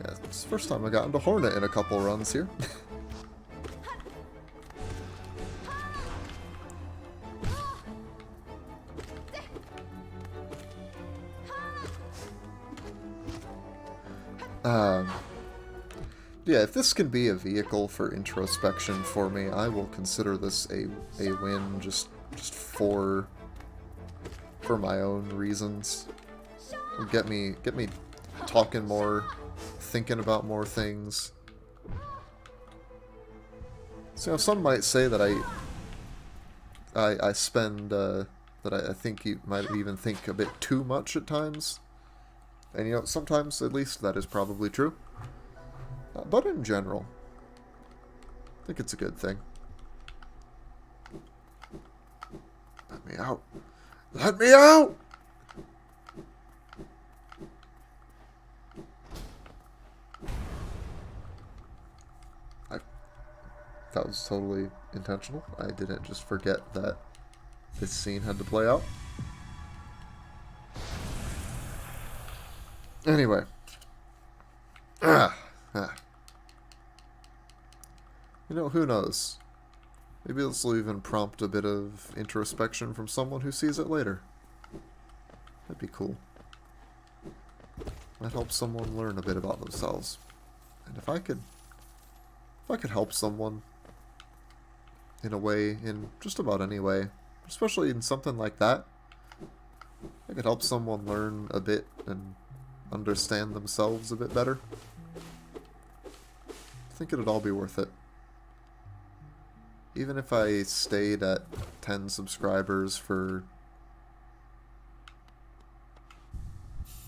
Yeah, it's the first time I got into Hornet in a couple runs here. Yeah, if this can be a vehicle for introspection for me, I will consider this a win just for my own reasons. Get me talking more, thinking about more things. So, some might say that I spend that I think you might even think a bit too much at times, and sometimes at least that is probably true. But in general, I think it's a good thing. Let me out! Let me out! That was totally intentional. I didn't just forget that this scene had to play out. Anyway. Who knows? Maybe this will even prompt a bit of introspection from someone who sees it later. That'd be cool. Might help someone learn a bit about themselves. And if I could help someone in a way, in just about any way, especially in something like that, I could help someone learn a bit and understand themselves a bit better, I think it'd all be worth it. Even if I stayed at 10 subscribers for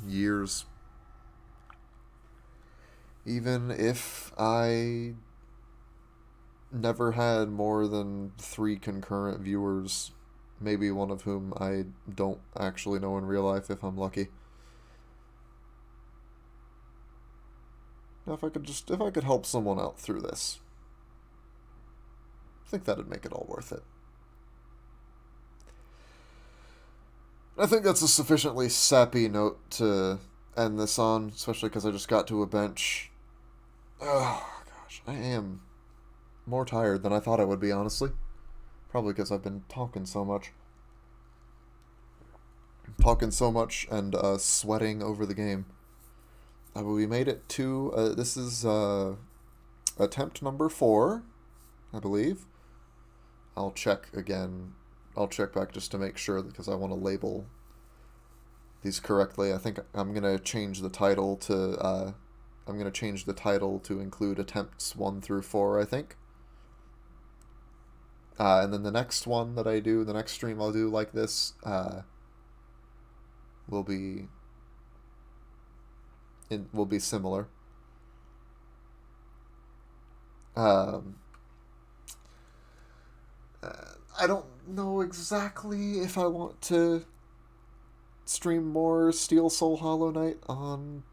years. Even if I never had more than 3 concurrent viewers, maybe one of whom I don't actually know in real life if I'm lucky. Now, if I could help someone out through this, I think that'd make it all worth it. I think that's a sufficiently sappy note to end this on, especially because I just got to a bench. Oh, gosh, I am more tired than I thought I would be, honestly. Probably because I've been talking so much. And sweating over the game. We made it to, this is attempt number 4, I believe. I'll check again. I'll check back just to make sure because I want to label these correctly. I think I'm going to change the title to, include attempts 1 through 4, I think. And then the next one that I do, the next stream I'll do like this, will be similar. I don't know exactly if I want to stream more Steel Soul Hollow Knight on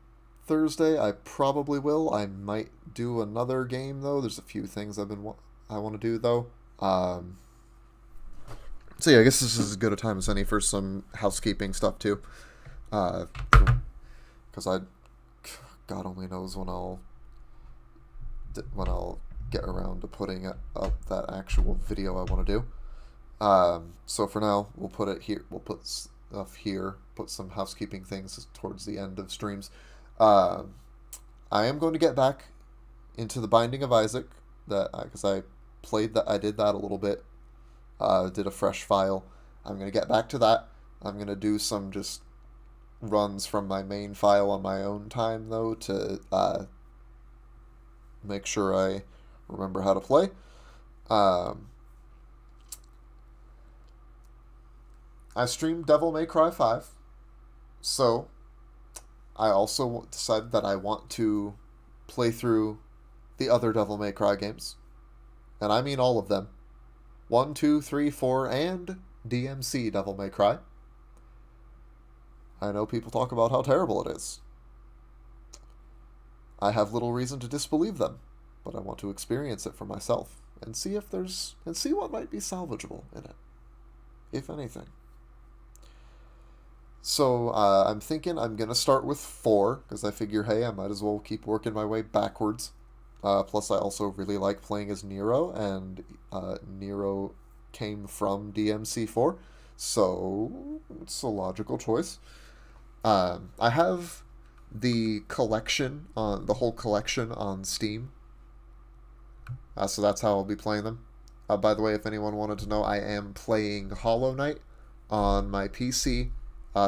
Thursday. I probably will. I might do another game though. There's a few things I want to do though. So yeah, I guess this is as good a time as any for some housekeeping stuff too. Because God only knows when I'll get around to putting up that actual video I want to do. So for now, we'll put it here. We'll put stuff here. Put some housekeeping things towards the end of streams. I am going to get back into the Binding of Isaac because I did that a little bit. Did a fresh file. I'm going to get back to that. I'm going to do some just runs from my main file on my own time, though, to make sure I remember how to play. I streamed Devil May Cry 5, so I also decided that I want to play through the other Devil May Cry games. And I mean all of them. 1, 2, 3, 4, and DMC Devil May Cry. I know people talk about how terrible it is. I have little reason to disbelieve them, but I want to experience it for myself and see what might be salvageable in it, if anything. So I'm thinking I'm gonna start with 4 because I figure, hey, I might as well keep working my way backwards. Plus, I also really like playing as Nero, and Nero came from DMC4, so it's a logical choice. I have the whole collection on Steam, so that's how I'll be playing them. By the way, if anyone wanted to know, I am playing Hollow Knight on my PC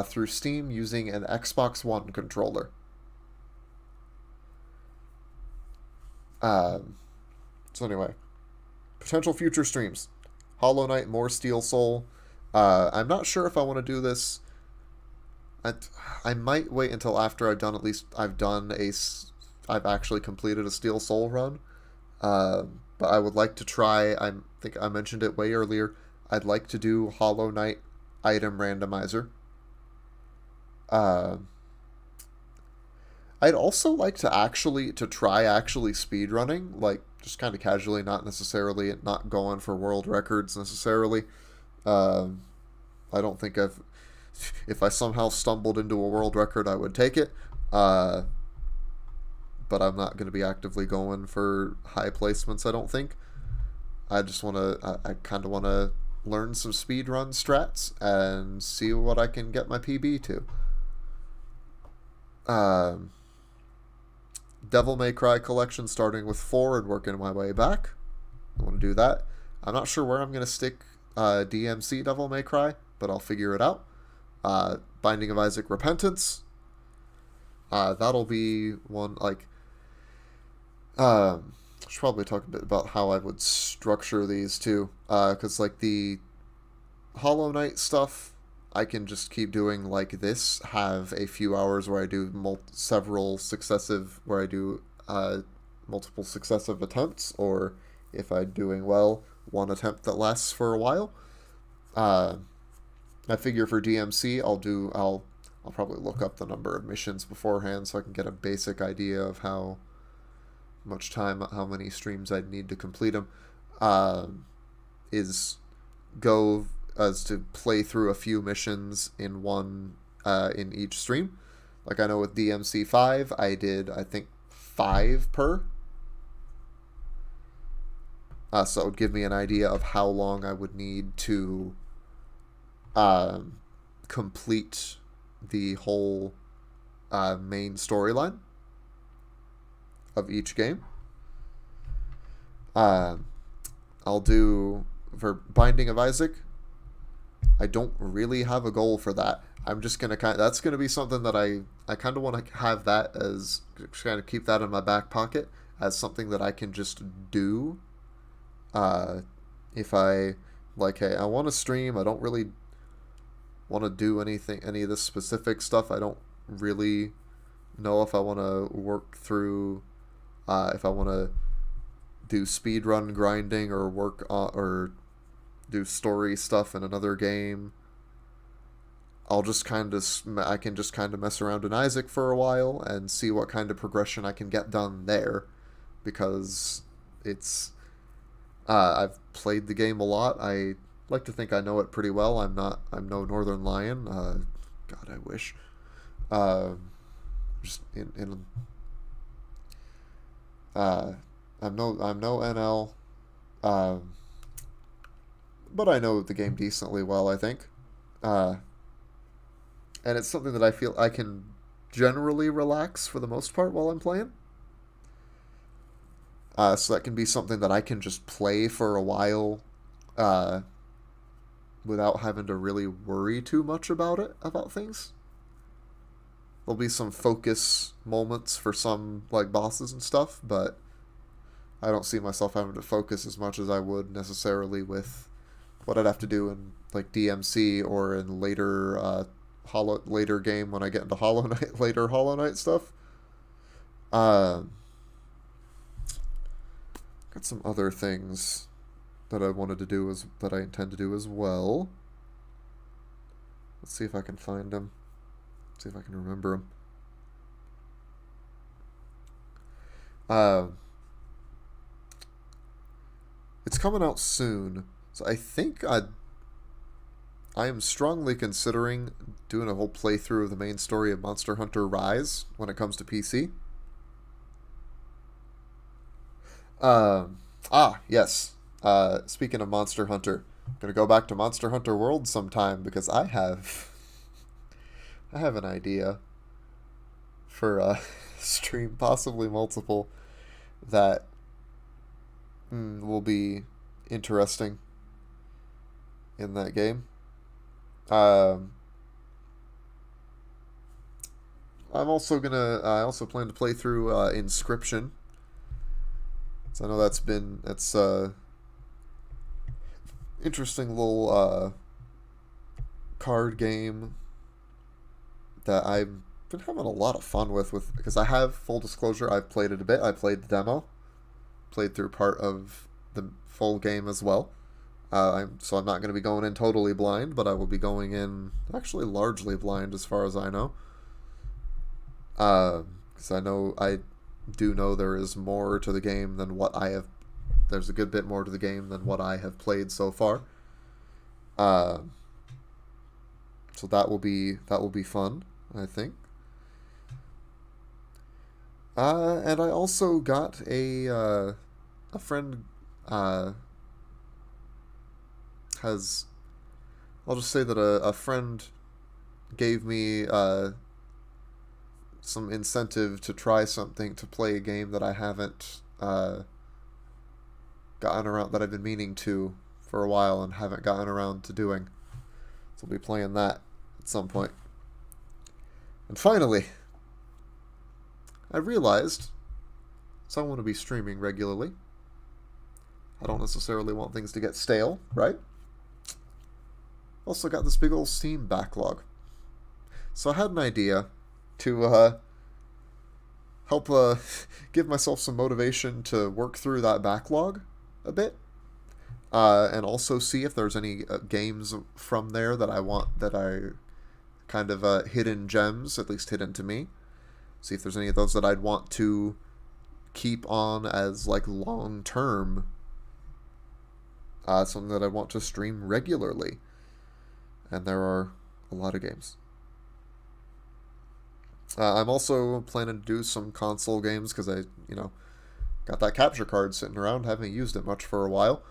through Steam using an Xbox One controller. So anyway, potential future streams: Hollow Knight, more Steel Soul. I'm not sure if I want to do this. I might wait until after I've actually completed a Steel Soul run. But I would like to try. I think I mentioned it way earlier. I'd like to do Hollow Knight item randomizer. I'd also like to try speedrunning, like just kind of casually, not going for world records necessarily. I don't think if I somehow stumbled into a world record, I would take it. But I'm not going to be actively going for high placements, I don't think. I kind of want to learn some speedrun strats and see what I can get my PB to. Devil May Cry collection starting with 4 and working my way back. I want to do that. I'm not sure where I'm going to stick DMC Devil May Cry, but I'll figure it out. Binding of Isaac Repentance. That'll be one, like... I should probably talk a bit about how I would structure these two. Because, like, the Hollow Knight stuff, I can just keep doing like this. Have a few hours where I do multiple successive attempts, or if I'm doing well, one attempt that lasts for a while. Uh, I figure for DMC, I'll probably look up the number of missions beforehand so I can get a basic idea of how much time, how many streams I'd need to complete them. Is go as to play through a few missions in one in each stream. Like I know with DMC 5, I did I think 5 per. So it would give me an idea of how long I would need to complete the whole main storyline of each game. I'll do for Binding of Isaac. I don't really have a goal for that. I'm just gonna that's gonna be something that I kind of want to have that as kind of keep that in my back pocket as something that I can just do. If I like, hey, I want to stream. I don't really want to do any of this specific stuff. I don't really know if I want to work through, if I want to do speedrun grinding or work on, or do story stuff in another game. I can just kind of mess around in Isaac for a while and see what kind of progression I can get done there, because I've played the game a lot. I like to think I know it pretty well. I'm no Northern Lion. God, I wish. Just in I'm no NL. But I know the game decently well, I think. And it's something that I feel I can generally relax for the most part while I'm playing. So that can be something that I can just play for a while without having to really worry too much about things. There'll be some focus moments for some like bosses and stuff, but I don't see myself having to focus as much as I would necessarily with what I'd have to do in like DMC or in later game when I get into Hollow Knight stuff. Got some other things that I wanted to do that I intend to do as well. Let's see if I can find them. See if I can remember them. It's coming out soon, so I think I am strongly considering doing a whole playthrough of the main story of Monster Hunter Rise when it comes to PC. Yes. Speaking of Monster Hunter, I'm gonna go back to Monster Hunter World sometime because I have an idea for a stream, possibly multiple, that will be interesting in that game. I also plan to play through Inscription. So I know that's interesting little card game that I've been having a lot of fun with because I have, full disclosure, I've played it a bit. I played the demo, played through part of the full game as well. So I'm not going to be going in totally blind, but I will be going in actually largely blind as far as I know. Because I do know there is more to the game than what I have. There's a good bit more to the game than what I have played so far. So that will be fun, I think. And I also got a friend has. I'll just say that a friend gave me some incentive to try something, to play a game that I haven't gotten around, that I've been meaning to for a while and haven't gotten around to doing. So I'll be playing that at some point. And finally, I realized, so I want to be streaming regularly. I don't necessarily want things to get stale, right? Also got this big old Steam backlog. So I had an idea to help give myself some motivation to work through that backlog a bit, and also see if there's any games from there that I want, that I kind of hidden gems, at least hidden to me. See if there's any of those that I'd want to keep on as like long term, something that I want to stream regularly. And there are a lot of games. I'm also planning to do some console games because got that capture card sitting around. Haven't used it much for a while.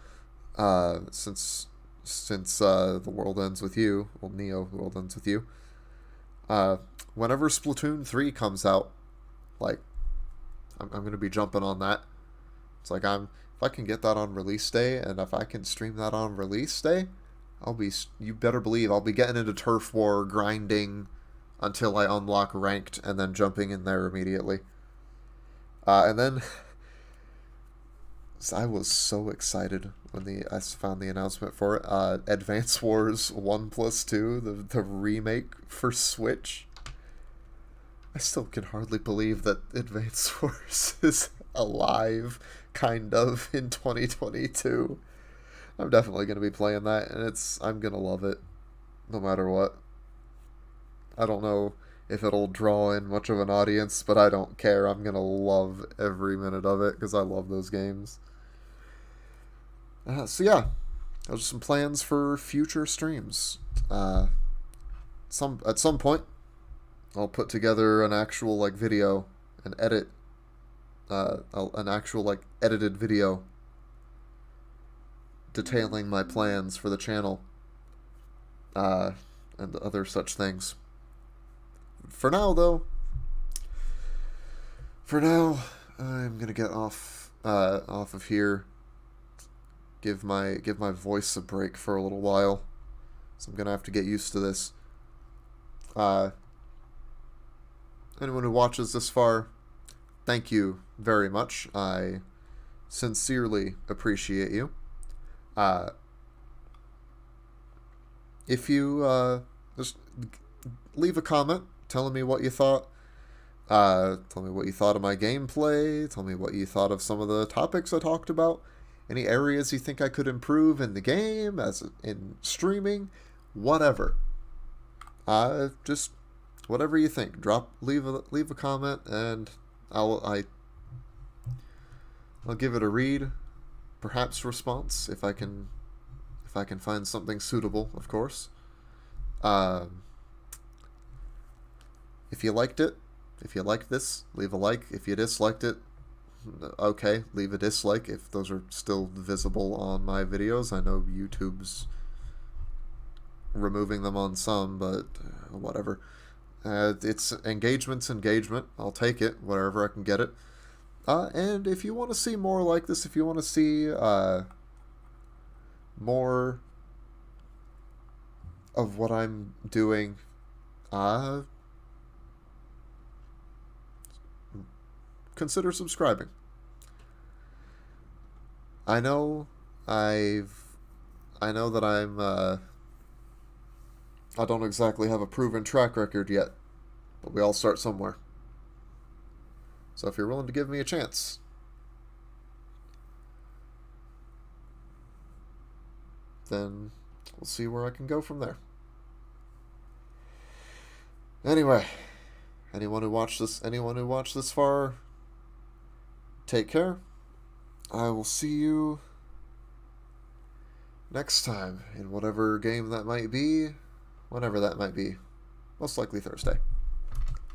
Since The World Ends With You, well, Neo, The World Ends With You. Whenever Splatoon 3 comes out, like, I'm going to be jumping on that. It's like, if I can get that on release day, and if I can stream that on release day, you better believe I'll be getting into Turf War, grinding until I unlock ranked, and then jumping in there immediately. And then I was so excited when I found the announcement for it. Advance Wars 1+2, the remake for Switch. I still can hardly believe that Advance Wars is alive, kind of, in 2022. I'm definitely going to be playing that, and I'm going to love it, no matter what. I don't know if it'll draw in much of an audience, but I don't care. I'm going to love every minute of it, because I love those games. So yeah, those are some plans for future streams. At some point, I'll put together an actual like video and edit an actual like edited video detailing my plans for the channel and other such things. For now, though, I'm gonna get off of here. Give my voice a break for a little while, so I'm gonna have to get used to this. Anyone who watches this far, thank you very much. I sincerely appreciate you. If you just leave a comment telling me what you thought. Tell me what you thought of my gameplay. Tell me what you thought of some of the topics I talked about. Any areas you think I could improve in the game, in streaming, whatever. Just whatever you think. Leave a comment, and I'll give it a read, perhaps response if I can find something suitable, of course. If you liked it, if you liked this, leave a like. If you disliked it, okay, leave a dislike if those are still visible on my videos. I know YouTube's removing them on some, but whatever. It's engagement's engagement. I'll take it wherever I can get it. And if you want to see more like this, if you want to see more of what I'm doing, consider subscribing. I know that I don't exactly have a proven track record yet, but we all start somewhere. So if you're willing to give me a chance, then we'll see where I can go from there. Anyway, anyone who watched this far, take care. I will see you next time in whatever game that might be, whenever that might be. Most likely Thursday.